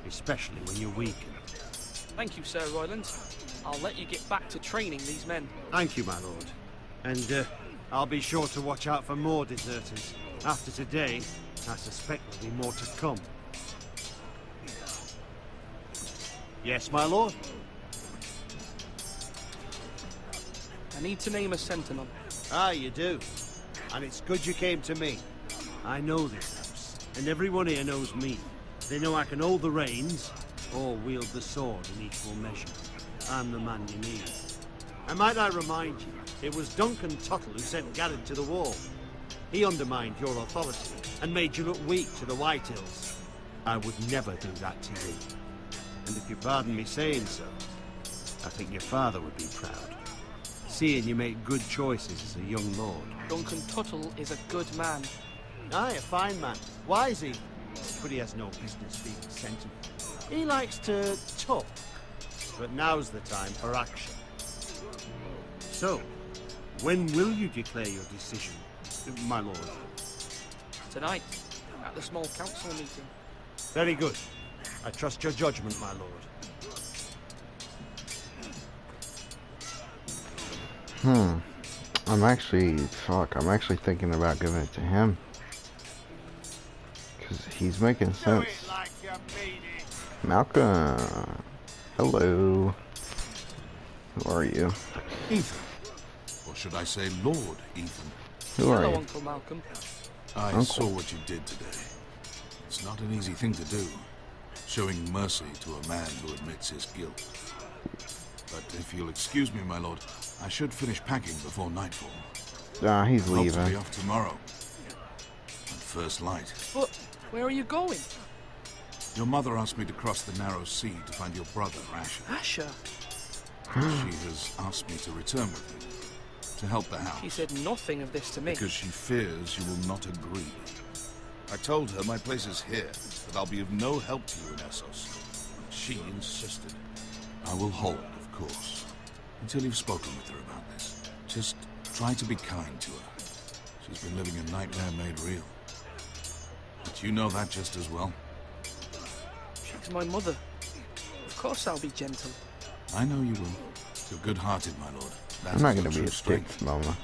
S13: especially when you're weakened.
S12: Thank you, Sir Royland. I'll let you get back to training these men.
S13: Thank you, my lord. And I'll be sure to watch out for more deserters. After today, I suspect there'll be more to come. Yes, my lord?
S12: I need to name a sentinel.
S13: Ah, you do. And it's good you came to me. I know this house, and everyone here knows me. They know I can hold the reins, or wield the sword in equal measure. I'm the man you need. And might I remind you, it was Duncan Tuttle who sent Garrett to the wall. He undermined your authority, and made you look weak to the Whitehills. I would never do that to you. And if you pardon me saying so, I think your father would be proud. Seeing you make good choices as a young lord.
S12: Duncan Tuttle is a good man.
S13: Aye, a fine man. Wise he. But he has no business being a sentinel. He likes to talk. But now's the time for action. So, when will you declare your decision, my lord?
S12: Tonight, at the small council meeting.
S13: Very good. I trust your judgment, my lord.
S1: I'm actually thinking about giving it to him. Because he's making sense. Malcolm. Hello. Who are you?
S6: Ethan. Or should I say Lord Ethan?
S1: Who are
S12: Hello,
S1: you?
S12: Uncle Malcolm.
S6: I saw what you did today. It's not an easy thing to do. Showing mercy to a man who admits his guilt. But if you'll excuse me, my lord, I should finish packing before nightfall.
S1: He's
S6: I hope to
S1: leaving.
S6: be off tomorrow. At first light.
S12: But where are you going?
S6: Your mother asked me to cross the narrow sea to find your brother, Asher.
S12: Asher?
S6: She has asked me to return with you, to help the house.
S12: She said nothing of this to me.
S6: Because she fears you will not agree. I told her my place is here, that I'll be of no help to you in Essos. She insisted. I will hold, of course, until you've spoken with her about this. Just try to be kind to her. She's been living a nightmare made real. But you know that just as well.
S12: She's my mother. Of course I'll be gentle.
S6: I know you will. You're good-hearted, my lord.
S1: I'm not going to be a dick, Mama.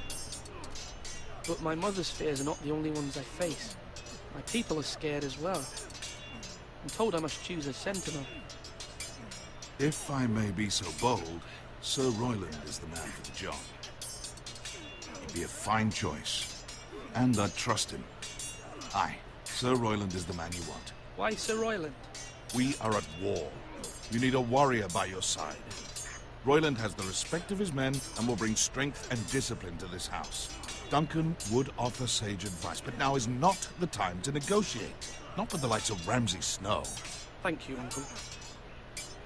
S12: But my mother's fears are not the only ones I face. My people are scared as well. I'm told I must choose a sentinel.
S6: If I may be so bold, Sir Royland is the man for the job. He'd be a fine choice. And I'd trust him. Aye, Sir Royland is the man you want.
S12: Why Sir Royland?
S6: We are at war. You need a warrior by your side. Royland has the respect of his men and will bring strength and discipline to this house. Duncan would offer sage advice, but now is not the time to negotiate. Not with the likes of Ramsay Snow.
S12: Thank you, Uncle.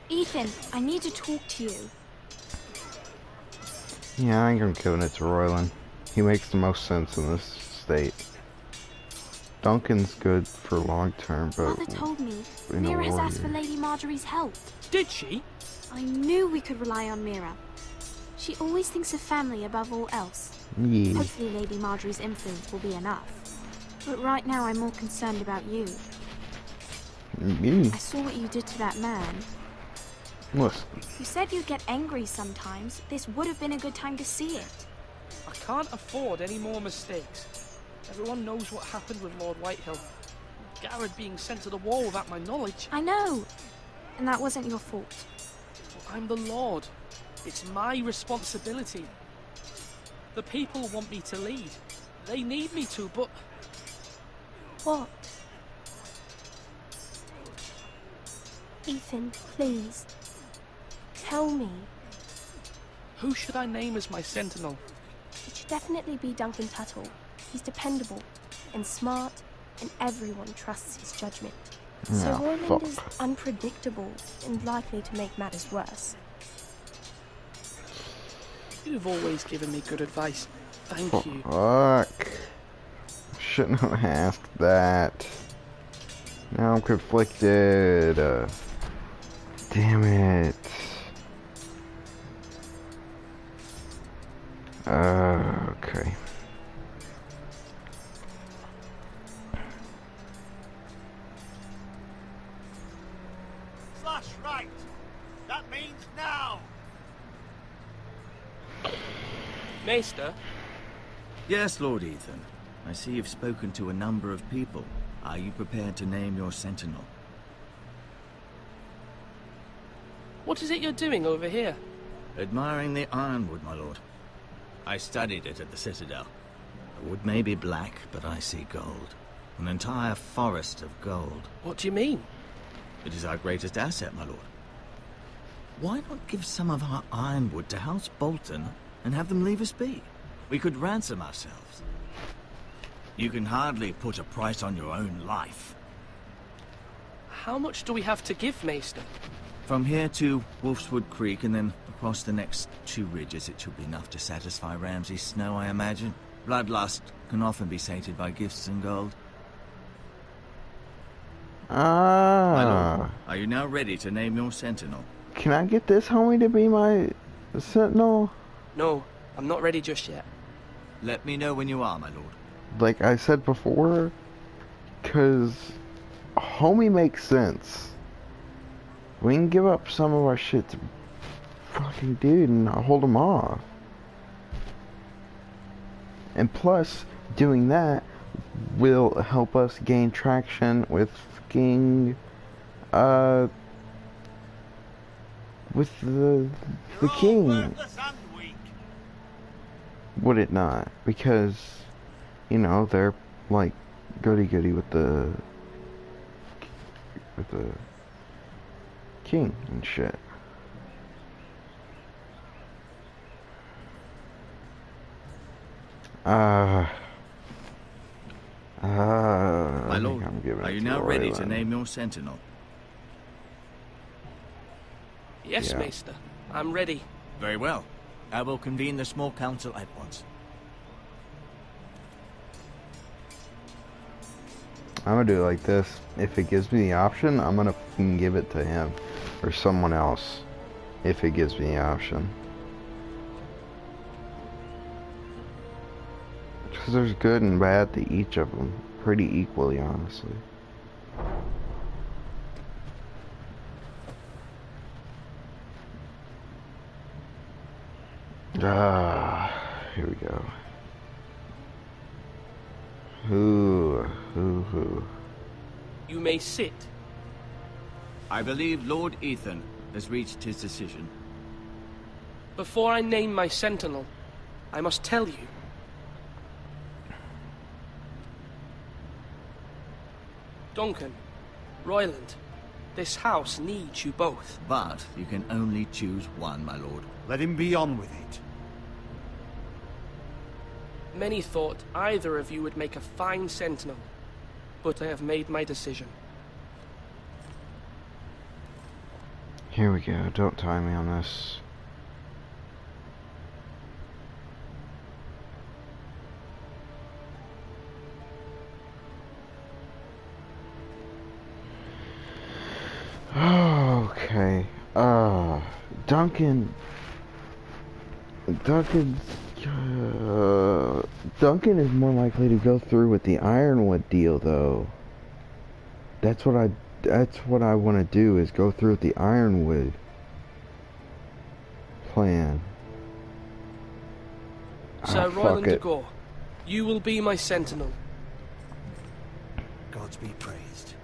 S10: Ethan, I need to talk to you.
S1: Yeah, I think I'm giving it to Royland. He makes the most sense in this state. Duncan's good for long term, but
S10: Mother told me
S1: in a
S10: Mira has asked for
S1: warrior.
S10: Lady Marjorie's help.
S12: Did she?
S10: I knew we could rely on Mira. She always thinks of family above all else.
S1: Yeah.
S10: Hopefully Lady Marjorie's influence will be enough. But right now I'm more concerned about you.
S1: Me?
S10: I saw what you did to that man.
S1: Listen.
S10: You said you'd get angry sometimes. This would have been a good time to see it.
S12: I can't afford any more mistakes. Everyone knows what happened with Lord Whitehill. Garrett being sent to the wall without my knowledge.
S10: I know. And that wasn't your fault.
S12: Well, I'm the Lord. It's my responsibility. The people want me to lead. They need me to, but...
S10: What? Ethan, please. Tell me.
S12: Who should I name as my sentinel?
S10: It should definitely be Duncan Tuttle. He's dependable and smart, and everyone trusts his judgment. So Royland is unpredictable and likely to make matters worse.
S12: You've always given me good advice. Thank you.
S1: Fuck. Shouldn't have asked that. Now I'm conflicted. Damn it. Okay.
S5: Slash right. That means now.
S12: Maester?
S8: Yes, Lord Ethan. I see you've spoken to a number of people. Are you prepared to name your sentinel?
S12: What is it you're doing over here?
S8: Admiring the ironwood, my lord. I studied it at the Citadel. The wood may be black, but I see gold. An entire forest of gold.
S12: What do you mean?
S8: It is our greatest asset, my lord. Why not give some of our ironwood to House Bolton and have them leave us be? We could ransom ourselves. You can hardly put a price on your own life.
S12: How much do we have to give, Maester?
S8: From here to Wolfswood Creek and then across the next 2 ridges, it should be enough to satisfy Ramsay Snow, I imagine. Bloodlust can often be sated by gifts and gold. My lord, are you now ready to name your sentinel?
S1: Can I get this homie to be my sentinel?
S12: No, I'm not ready just yet.
S8: Let me know when you are, my lord.
S1: Like I said before, because homie makes sense. We can give up some of our shit to fucking dude and I'll hold him off. And plus, doing that will help us gain traction with fucking, with the king. Would it not? Because, you know, they're like goody-goody with the king and shit.
S8: My lord, are you now ready to
S1: Royland.
S8: name your sentinel?
S12: Yes,
S1: Yeah.
S12: Maester. I'm ready.
S8: Very well. I will convene the small council at once.
S1: I'm gonna do it like this. If it gives me the option, I'm gonna fucking give it to him or someone else. If it gives me the option. Because there's good and bad to each of them. Pretty equally, honestly. Here we go. Who?
S12: You may sit.
S8: I believe Lord Ethan has reached his decision.
S12: Before I name my sentinel, I must tell you. Duncan, Royland, this house needs you both.
S8: But you can only choose one, my lord.
S13: Let him be on with it.
S12: Many thought either of you would make a fine sentinel, but I have made my decision.
S1: Here we go. Don't tie me on this. Okay. Duncan is more likely to go through with the Ironwood deal, though. That's what I want to do, is go through with the Ironwood plan.
S12: Sir Royland de Gore, you will be my sentinel.
S13: Gods be praised.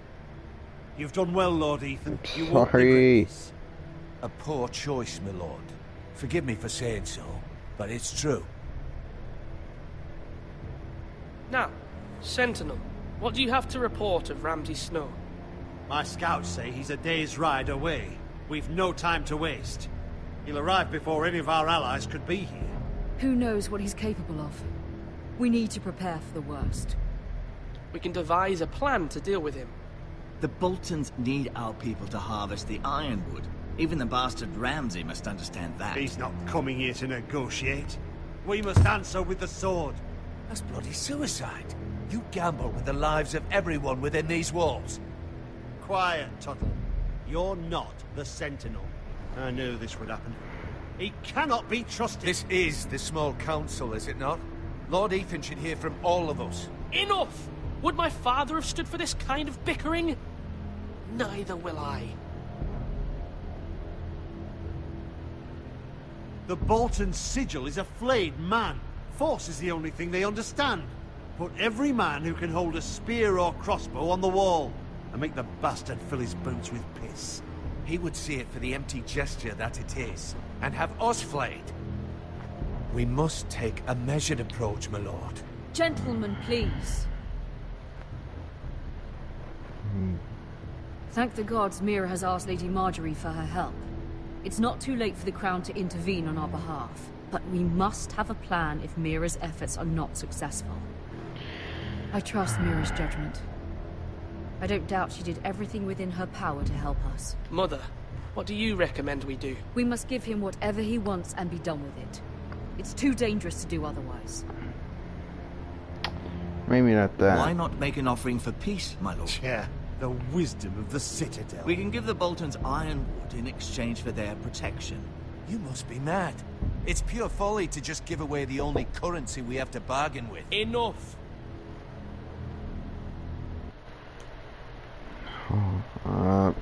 S13: You've done well, Lord Ethan. You
S1: Sorry.
S13: won't regret this.
S6: A poor choice, my lord. Forgive me for saying so, but it's true.
S12: Now, Sentinel, what do you have to report of Ramsay Snow?
S13: My scouts say he's a day's ride away. We've no time to waste. He'll arrive before any of our allies could be here.
S9: Who knows what he's capable of? We need to prepare for the worst.
S12: We can devise a plan to deal with him.
S8: The Boltons need our people to harvest the ironwood. Even the bastard Ramsay must understand that.
S13: He's not coming here to negotiate. We must answer with the sword.
S6: That's bloody suicide. You gamble with the lives of everyone within these walls.
S13: Quiet, Tuttle. You're not the Sentinel. I knew this would happen. He cannot be trusted.
S6: This is the small council, is it not? Lord Ethan should hear from all of us.
S12: Enough! Would my father have stood for this kind of bickering? Neither will I.
S13: The Bolton sigil is a flayed man. Force is the only thing they understand. Put every man who can hold a spear or crossbow on the wall, and make the bastard fill his boots with piss.
S6: He would see it for the empty gesture that it is, and have us flayed. We must take a measured approach, my lord.
S9: Gentlemen, please. Thank the gods Mira has asked Lady Marjorie for her help. It's not too late for the Crown to intervene on our behalf, but we must have a plan if Mira's efforts are not successful. I trust Mira's judgment. I don't doubt she did everything within her power to help us.
S12: Mother, what do you recommend we do?
S9: We must give him whatever he wants and be done with it. It's too dangerous to do otherwise.
S1: Maybe not that.
S8: Why not make an offering for peace, my lord?
S13: Yeah, the wisdom of the Citadel.
S8: We can give the Boltons ironwood in exchange for their protection.
S6: You must be mad. It's pure folly to just give away the only currency we have to bargain with.
S12: Enough!
S1: Up.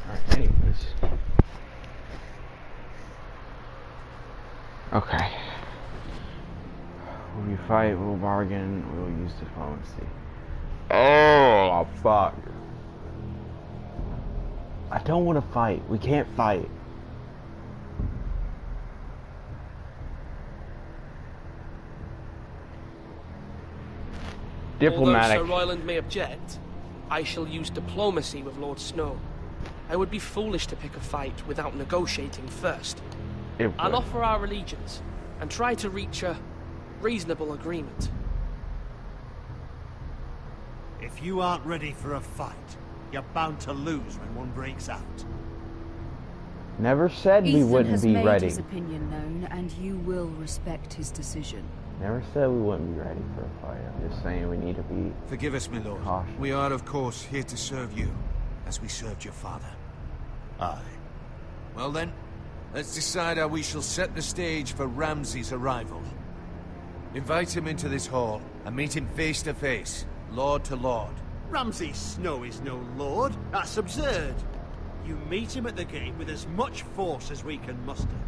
S1: Alright, anyways. Okay. When we fight, we'll bargain, we'll use diplomacy. Oh, fuck. I don't want to fight. We can't fight. Diplomatic.
S12: Although Sir Royland may object, I shall use diplomacy with Lord Snow. I would be foolish to pick a fight without negotiating first. I'll offer our allegiance, and try to reach a reasonable agreement.
S13: If you aren't ready for a fight, you're bound to lose when one breaks out.
S1: Never said we wouldn't be
S9: Ethan has made
S1: ready.
S9: his opinion known, and you will respect his decision.
S1: Never said we wouldn't be ready for a fight. I'm just saying we need to be
S6: Forgive us, my lord.
S1: cautious.
S6: We are, of course, here to serve you, as we served your father.
S13: Aye.
S6: Well then, let's decide how we shall set the stage for Ramsay's arrival. Invite him into this hall, and meet him face to face, lord to lord.
S13: Ramsay Snow is no lord. That's absurd. You meet him at the gate with as much force as we can muster.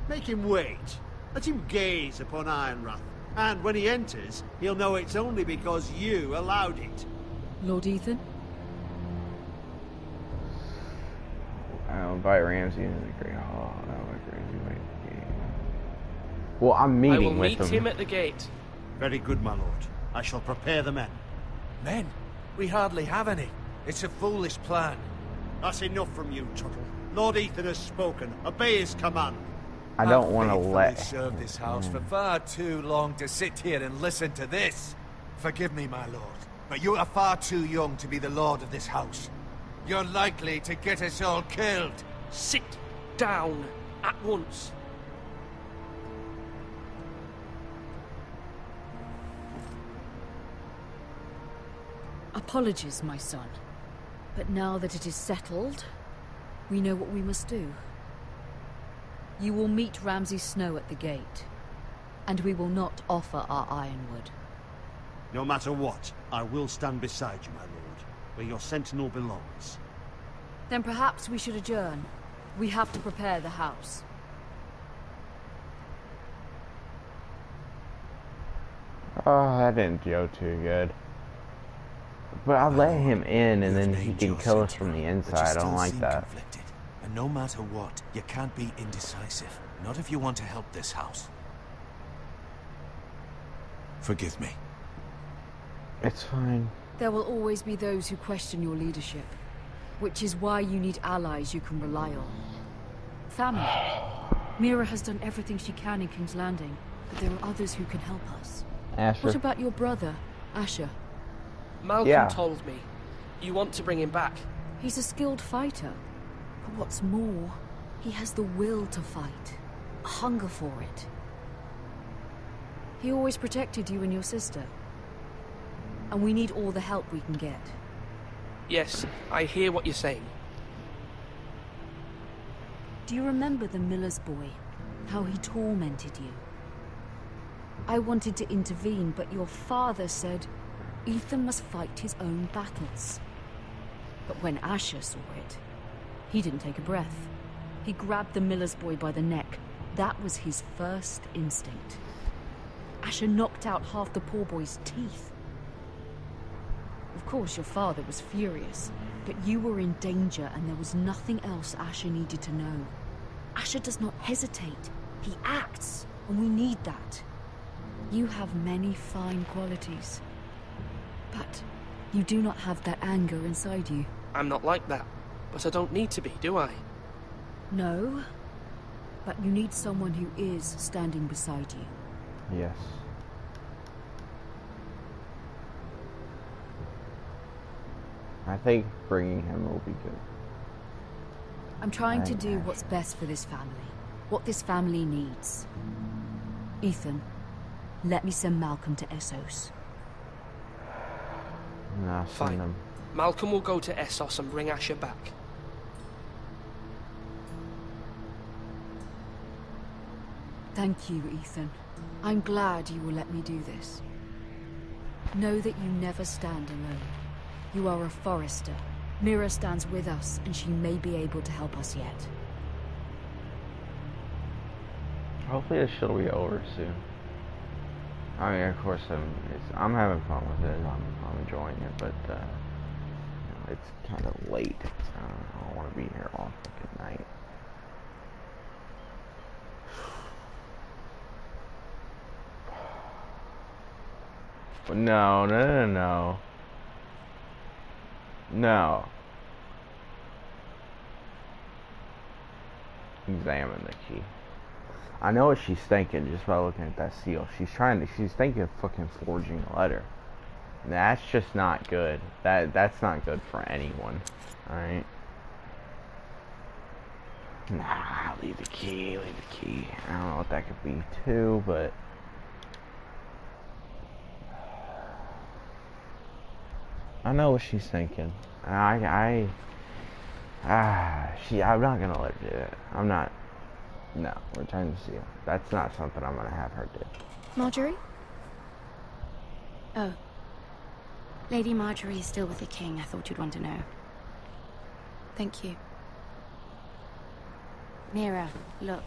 S13: Make him wait. Let him gaze upon Ironrath. And when he enters, he'll know it's only because you allowed it.
S9: Lord Ethan?
S1: I'll invite Ramsay into the Great Hall. I'll invite Ramsay to the gate. Well, I'm
S12: I will
S1: meeting with
S12: meet him at the gate.
S13: Very good, my lord. I shall prepare the men.
S6: Men? We hardly have any. It's a foolish plan.
S13: That's enough from you, Tuttle. Lord Ethan has spoken. Obey his command.
S1: I don't want to
S6: I've
S1: let
S6: faithfully served this house for far too long to sit here and listen to this.
S5: Forgive me, my lord, but you are far too young to be the lord of this house. You're likely to get us all killed.
S12: Sit down at once.
S9: Apologies, my son. But now that it is settled, we know what we must do. You will meet Ramsay Snow at the gate, and we will not offer our ironwood.
S13: No matter what, I will stand beside you, my lord, where your sentinel belongs.
S9: Then perhaps we should adjourn. We have to prepare the house.
S1: Oh, that didn't go too good. But I let him in, and then he can kill us from the inside. I don't like that.
S6: Conflicted. And no matter what, you can't be indecisive. Not if you want to help this house. Forgive me.
S1: It's fine.
S9: There will always be those who question your leadership, which is why you need allies you can rely on. Family. Mira has done everything she can in King's Landing, but there are others who can help us.
S1: Asher.
S9: What about your brother, Asher?
S12: Malcolm told me. You want to bring him back.
S9: He's a skilled fighter. But what's more, he has the will to fight. A hunger for it. He always protected you and your sister. And we need all the help we can get.
S12: Yes, I hear what you're saying.
S9: Do you remember the miller's boy? How he tormented you? I wanted to intervene, but your father said Ethan must fight his own battles. But when Asher saw it, he didn't take a breath. He grabbed the miller's boy by the neck. That was his first instinct. Asher knocked out half the poor boy's teeth. Of course, your father was furious, but you were in danger and there was nothing else Asher needed to know. Asher does not hesitate. He acts, and we need that. You have many fine qualities, but you do not have that anger inside you.
S12: I'm not like that, but I don't need to be, do I?
S9: No, but you need someone who is standing beside you.
S1: Yes. I think bringing him will be good.
S9: I'm trying to do what's best for this family. What this family needs. Ethan, let me send Malcolm to Essos.
S1: Nah,
S12: fine.
S1: Him.
S12: Malcolm will go to Essos and bring Asher back.
S9: Thank you, Ethan. I'm glad you will let me do this. Know that you never stand alone. You are a Forrester. Mira stands with us, and she may be able to help us yet.
S1: Hopefully this shit'll be over soon. I mean, of course, I'm having fun with it. I'm enjoying it, but you know, it's kind of late. I don't want to be here all fucking night. But no. Examine the key. I know what she's thinking just by looking at that seal. She's thinking of fucking forging a letter. And that's just not good. That's not good for anyone. Alright? Nah, leave the key. I don't know what that could be too, but I know what she's thinking. I'm not gonna let her do it. I'm not. No, return the seal. That's not something I'm gonna have her do.
S11: Marjorie? Oh. Lady Marjorie is still with the king. I thought you'd want to know. Thank you. Mira, look.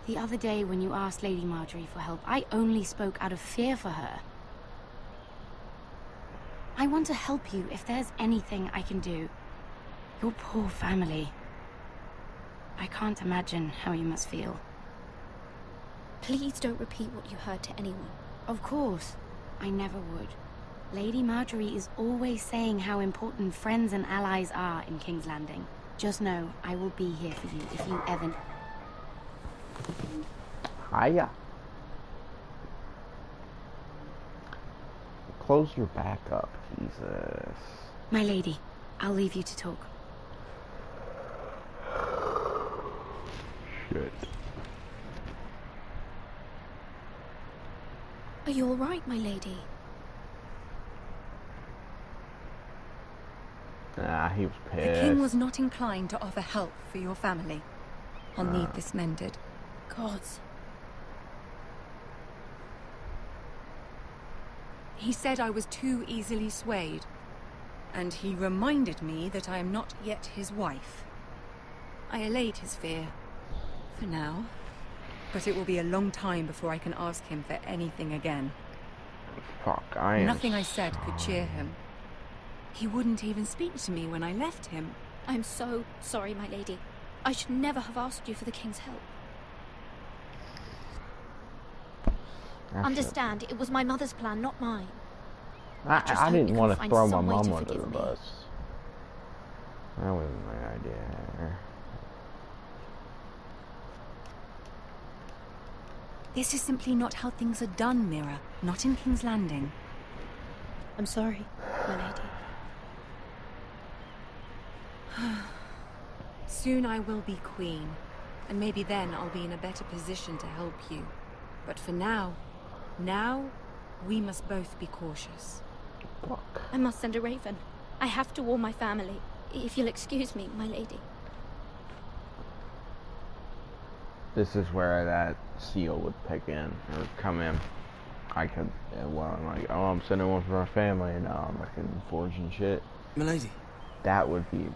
S11: The other day when you asked Lady Marjorie for help, I only spoke out of fear for her. I want to help you if there's anything I can do. Your poor family. I can't imagine how you must feel. Please don't repeat what you heard to anyone.
S18: Of course. I never would. Lady Marjorie is always saying how important friends and allies are in King's Landing. Just know, I will be here for you if you ever...
S1: Hiya. Close your back up, Jesus.
S18: My lady, I'll leave you to talk.
S1: Shit.
S11: Are you all right, my lady?
S1: Nah, he was pissed.
S15: The king was not inclined to offer help for your family. I'll need this mended.
S11: Gods.
S15: He said I was too easily swayed. And he reminded me that I am not yet his wife. I allayed his fear. For now. But it will be a long time before I can ask him for anything again.
S1: Fuck, I am...
S15: Nothing I said could cheer him. He wouldn't even speak to me when I left him.
S11: I'm so sorry, my lady. I should never have asked you for the king's help. Understand, it was my mother's plan, not mine.
S1: I didn't want to throw my mom under the bus. That wasn't my idea.
S15: This is simply not how things are done, Mira. Not in King's Landing.
S11: I'm sorry, my lady.
S15: Soon I will be queen, and maybe then I'll be in a better position to help you. But for now, we must both be cautious.
S1: Fuck.
S11: I must send a raven. I have to warn my family. If you'll excuse me, my lady.
S1: This is where that seal would pick in, or come in. I could, well, I'm like, oh, I'm sending one for my family, and now I'm fucking forging shit.
S14: Milady.
S1: That would be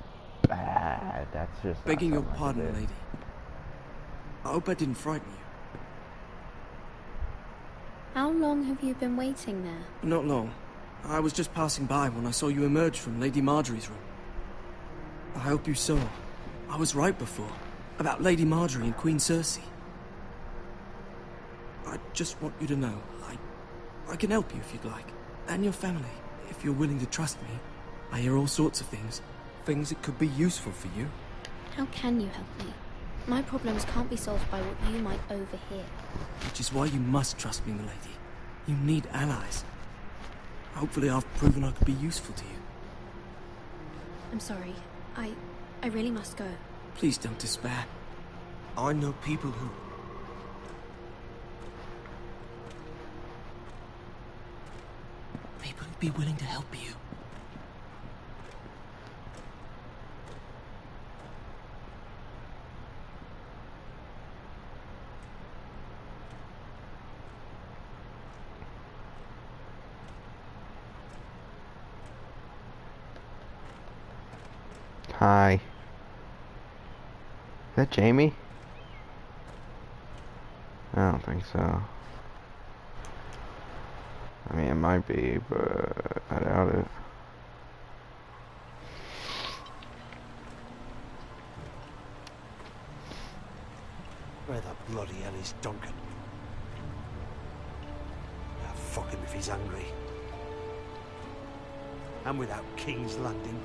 S1: bad. That's just
S14: begging your pardon, lady. I hope I didn't frighten you.
S11: How long have you been waiting there?
S14: Not long. I was just passing by when I saw you emerge from Lady Marjorie's room. I hope you saw. I was right before. About Lady Marjorie and Queen Cersei. I just want you to know, I can help you if you'd like. And your family, if you're willing to trust me. I hear all sorts of things. Things that could be useful for you.
S11: How can you help me? My problems can't be solved by what you might overhear.
S14: Which is why you must trust me, milady. You need allies. Hopefully I've proven I could be useful to you.
S11: I'm sorry. I really must go.
S14: Please don't despair. I know people who... People who'd be willing to help you.
S1: Hi. Is that Jamie? I don't think so. I mean, it might be, but I doubt it.
S13: Where the bloody hell is Duncan? Ah, fuck him if he's angry. And without King's Landing,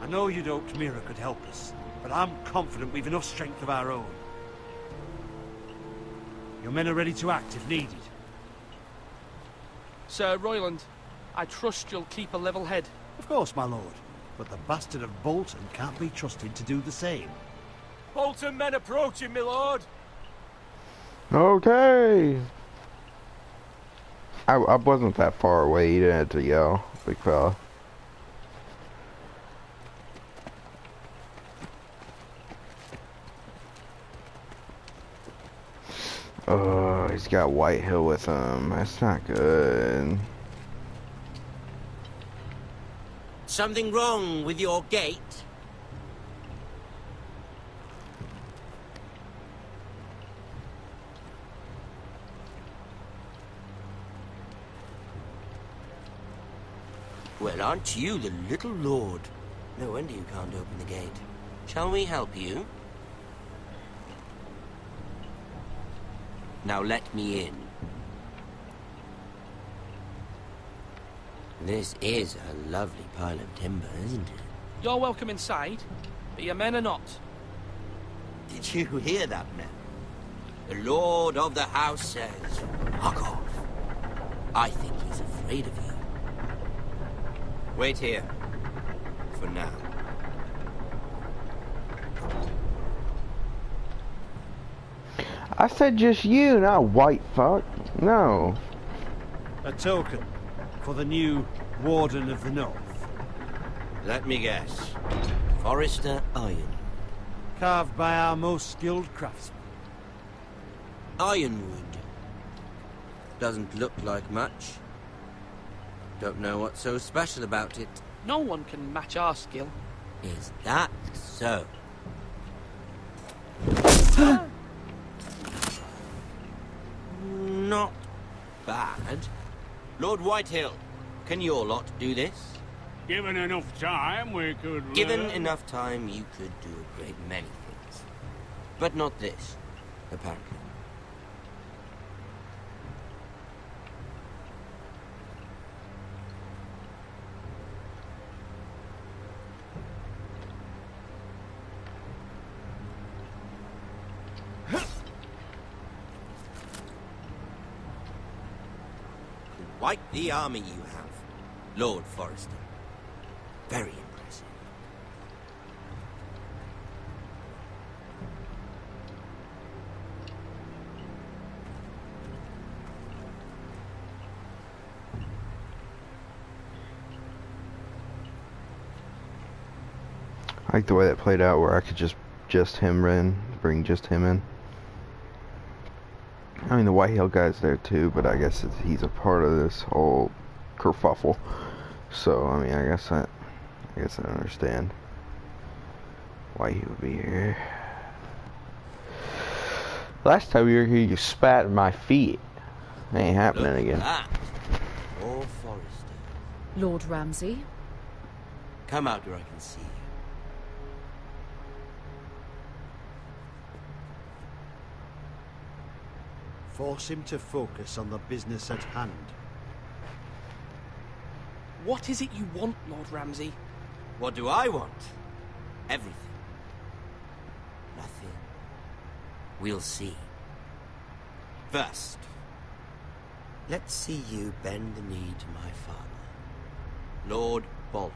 S13: I know you'd hoped Mira could help us, but I'm confident we've enough strength of our own. Your men are ready to act if needed.
S12: Sir Royland, I trust you'll keep a level head.
S13: Of course, my lord. But the bastard of Bolton can't be trusted to do the same.
S7: Bolton men approaching, my lord!
S1: Okay. I wasn't that far away. You didn't have to yell, big fella. Oh, he's got Whitehill with him. That's not good.
S19: Something wrong with your gate? Well, aren't you the little lord? No wonder you can't open the gate. Shall we help you? Now let me in. This is a lovely pile of timber, isn't it?
S12: You're welcome inside, but your men are not.
S19: Did you hear that, men? The Lord of the House says, "Fuck off." I think he's afraid of you. Wait here. For now.
S1: I said just you, not white fuck. No.
S13: A token for the new Warden of the North.
S19: Let me guess. Forrester Iron.
S13: Carved by our most skilled craftsmen.
S19: Ironwood. Doesn't look like much. Don't know what's so special about it.
S12: No one can match our skill.
S19: Is that so? Not bad. Lord Whitehill, can your lot do this?
S2: Given enough time, we could...
S19: Given enough time, you could do a great many things. But not this, apparently. Quite the army you have, Lord Forrester. Very impressive.
S1: I like the way that played out, where I could just him bring just him in. I mean, the Whitehill guy's there too, but I guess he's a part of this whole kerfuffle. So, I mean, I guess I understand why he would be here. Last time you were here, you spat in my feet. Ain't happening again.
S19: Lord Forrester.
S9: Lord Ramsay?
S19: Come out where I can see you.
S13: Force him to focus on the business at hand.
S12: What is it you want, Lord Ramsay?
S19: What do I want? Everything. Nothing. We'll see. First, let's see you bend the knee to my father, Lord Bolton,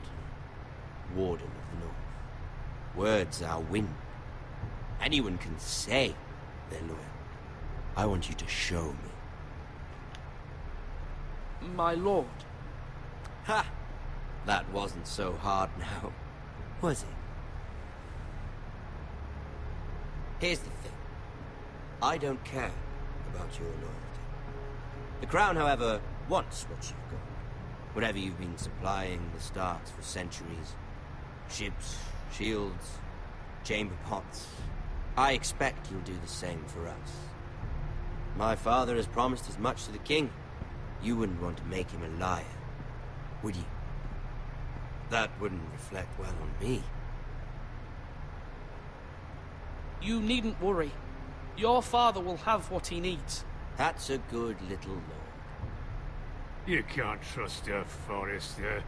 S19: Warden of the North. Words are wind. Anyone can say they're loyal. I want you to show me.
S12: My lord.
S19: Ha! That wasn't so hard now, was it? Here's the thing. I don't care about your loyalty. The Crown, however, wants what you've got. Whatever you've been supplying the Starks for centuries. Ships, shields, chamber pots. I expect you'll do the same for us. My father has promised as much to the king. You wouldn't want to make him a liar, would you? That wouldn't reflect well on me.
S12: You needn't worry. Your father will have what he needs.
S19: That's a good little lord.
S2: You can't trust her, Forrester.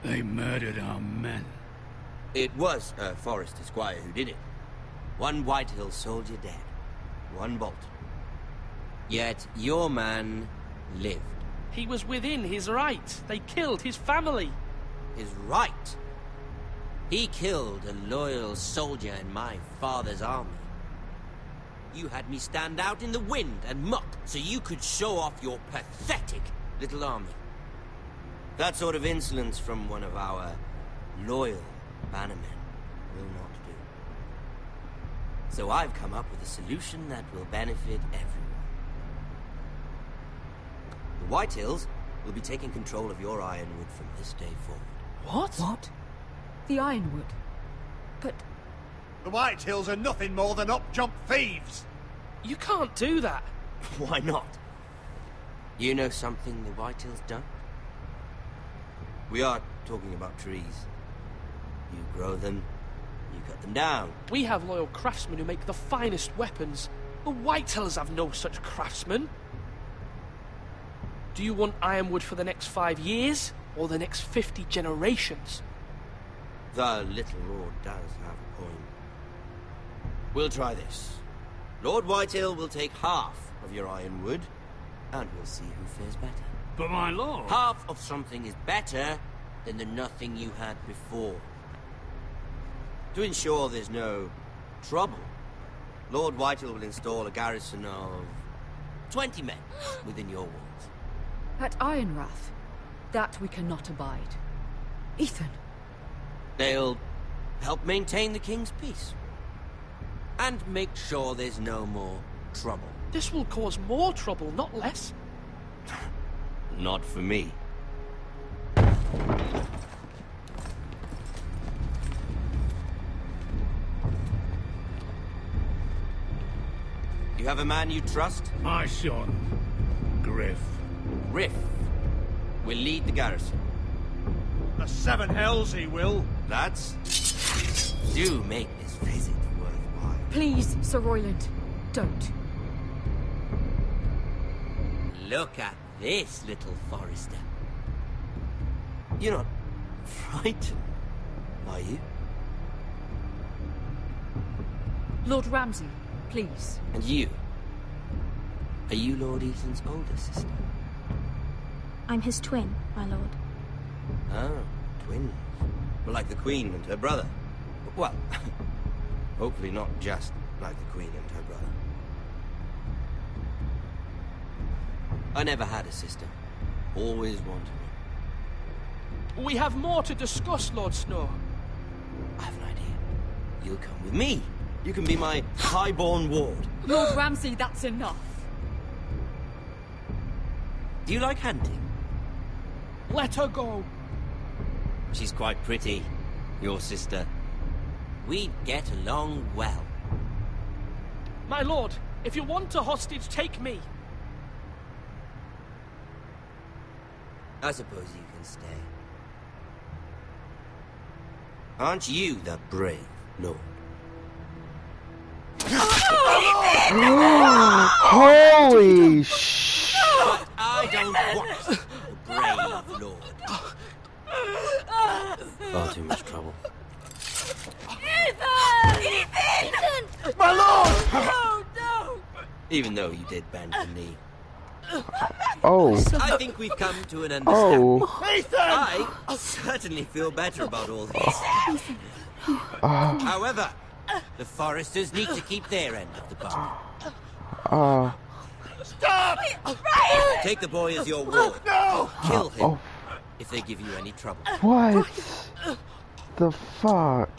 S2: They murdered our men.
S19: It was a Forrester squire who did it. One Whitehill soldier dead. One Bolton. Yet your man lived.
S12: He was within his right. They killed his family.
S19: His right? He killed a loyal soldier in my father's army. You had me stand out in the wind and muck so you could show off your pathetic little army. That sort of insolence from one of our loyal bannermen will not do. So I've come up with a solution that will benefit everyone. The Whitehills will be taking control of your ironwood from this day forward.
S9: What? What? The Ironwood? But...
S5: The Whitehills are nothing more than up-jump thieves!
S12: You can't do that.
S19: Why not? You know something the Whitehills don't? We are talking about trees. You grow them, you cut them down.
S12: We have loyal craftsmen who make the finest weapons. The Whitehills have no such craftsmen. Do you want ironwood for the next 5 years, or the next 50 generations?
S19: The little lord does have a point. We'll try this. Lord Whitehill will take half of your ironwood, and we'll see who fares better.
S2: But my lord...
S19: Half of something is better than the nothing you had before. To ensure there's no trouble, Lord Whitehill will install a garrison of 20 men within your walls.
S9: At Ironrath, that we cannot abide. Ethan.
S19: They'll help maintain the king's peace. And make sure there's no more trouble.
S12: This will cause more trouble, not less.
S19: Not for me. You have a man you trust?
S2: My son, Griff.
S19: Griff will lead the garrison.
S13: The seven hells he will.
S19: Lads, do make this visit worthwhile.
S9: Please, Sir Royland, don't.
S19: Look at this, little Forester. You're not frightened, are you?
S9: Lord Ramsay, please.
S19: And you? Are you Lord Ethan's older sister?
S10: I'm his twin, my lord.
S19: Oh, twins. Well, like the Queen and her brother. Well, hopefully not just like the Queen and her brother. I never had a sister. Always wanted one.
S12: We have more to discuss, Lord Snow.
S19: I have an idea. You'll come with me. You can be my highborn ward.
S9: Lord Ramsay, that's enough.
S19: Do you like hunting?
S12: Let her go.
S19: She's quite pretty, your sister. We'd get along well.
S12: My lord, if you want a hostage, take me.
S19: I suppose you can stay. Aren't you the brave lord?
S1: Holy sh!
S19: But I don't want the brave lord. Far too much trouble.
S20: Ethan! Ethan!
S19: My lord!
S20: No, no!
S19: Even though you did bend the knee.
S1: Oh.
S19: I think we've come to an understanding.
S1: Oh.
S19: I certainly feel better about all this. However, the Foresters need to keep their end of the bargain.
S20: Stop! Ryan!
S19: Take the boy as your ward.
S20: No!
S19: Kill him if they give you any trouble.
S1: What the fuck?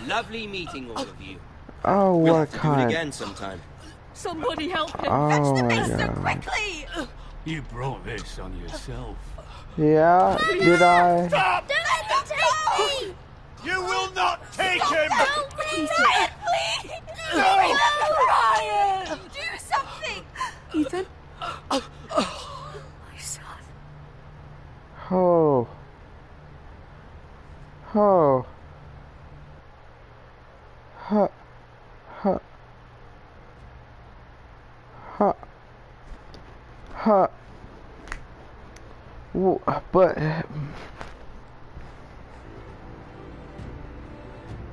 S19: Lovely meeting all of you.
S1: Oh,
S19: We'll
S1: what
S19: have
S1: a
S19: to do it
S1: cunt.
S19: again sometime.
S9: Somebody help him!
S1: Oh
S9: Fetch the
S1: my
S9: mason
S1: God.
S9: quickly!
S2: You brought this on yourself.
S1: Yeah, did I?
S20: Stop! Don't let him take me!
S13: You will not take him!
S20: Help me! Ryan, please!
S13: No!
S20: Ryan! Do something!
S9: Ethan?
S20: My son.
S1: Oh. Oh. Huh. Huh. Huh. Huh. But...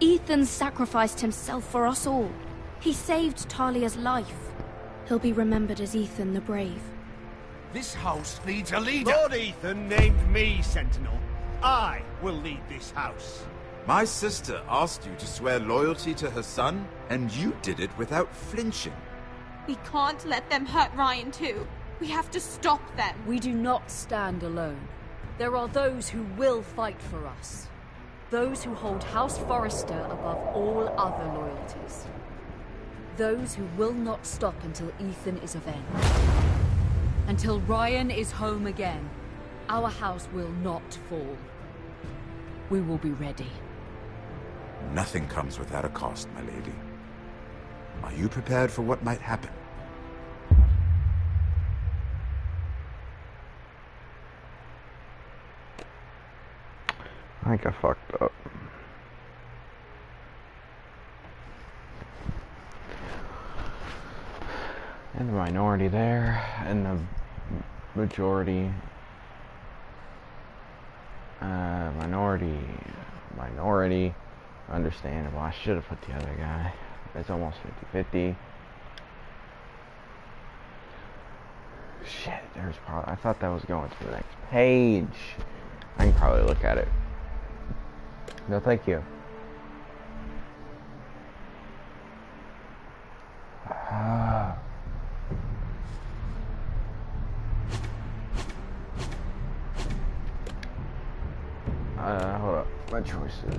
S10: Ethan sacrificed himself for us all. He saved Talia's life. He'll be remembered as Ethan the Brave.
S5: This house needs a leader.
S13: Lord Ethan named me Sentinel. I will lead this house.
S16: My sister asked you to swear loyalty to her son, and you did it without flinching.
S21: We can't let them hurt Ryan too. We have to stop them.
S9: We do not stand alone. There are those who will fight for us. Those who hold House Forrester above all other loyalties. Those who will not stop until Ethan is avenged. Until Ryan is home again, our house will not fall. We will be ready.
S16: Nothing comes without a cost, my lady. Are you prepared for what might happen?
S1: I think I fucked up. in the minority there, and the majority. Minority. Understandable. I should have put the other guy. It's almost 50-50. Shit, there's probably. I thought that was going to the next page. I can probably look at it. No, thank you. Hold up. My choices.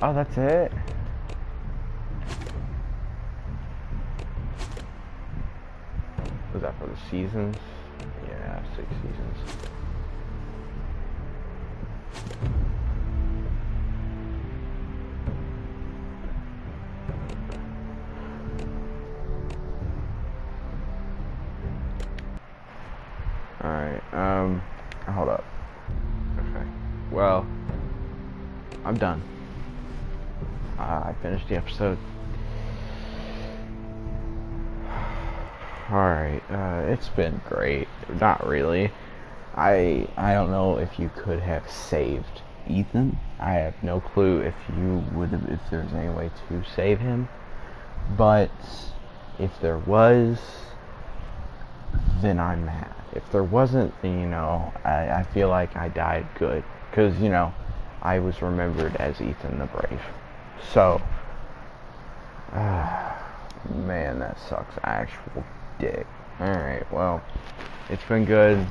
S1: Oh, that's it? Was that for the seasons? Yeah, 6 seasons. Alright, hold up. Okay. Well, I'm done. I finished the episode. Alright, it's been great. Not really. I don't know if you could have saved Ethan. I have no clue if you would have, if there's any way to save him. But if there was, then I'm mad. If there wasn't, you know, I feel like I died good. Because, you know, I was remembered as Ethan the Brave. So, man, that sucks. Actual dick. Alright, well, it's been good.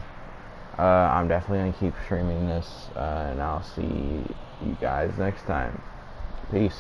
S1: I'm definitely going to keep streaming this, and I'll see you guys next time. Peace.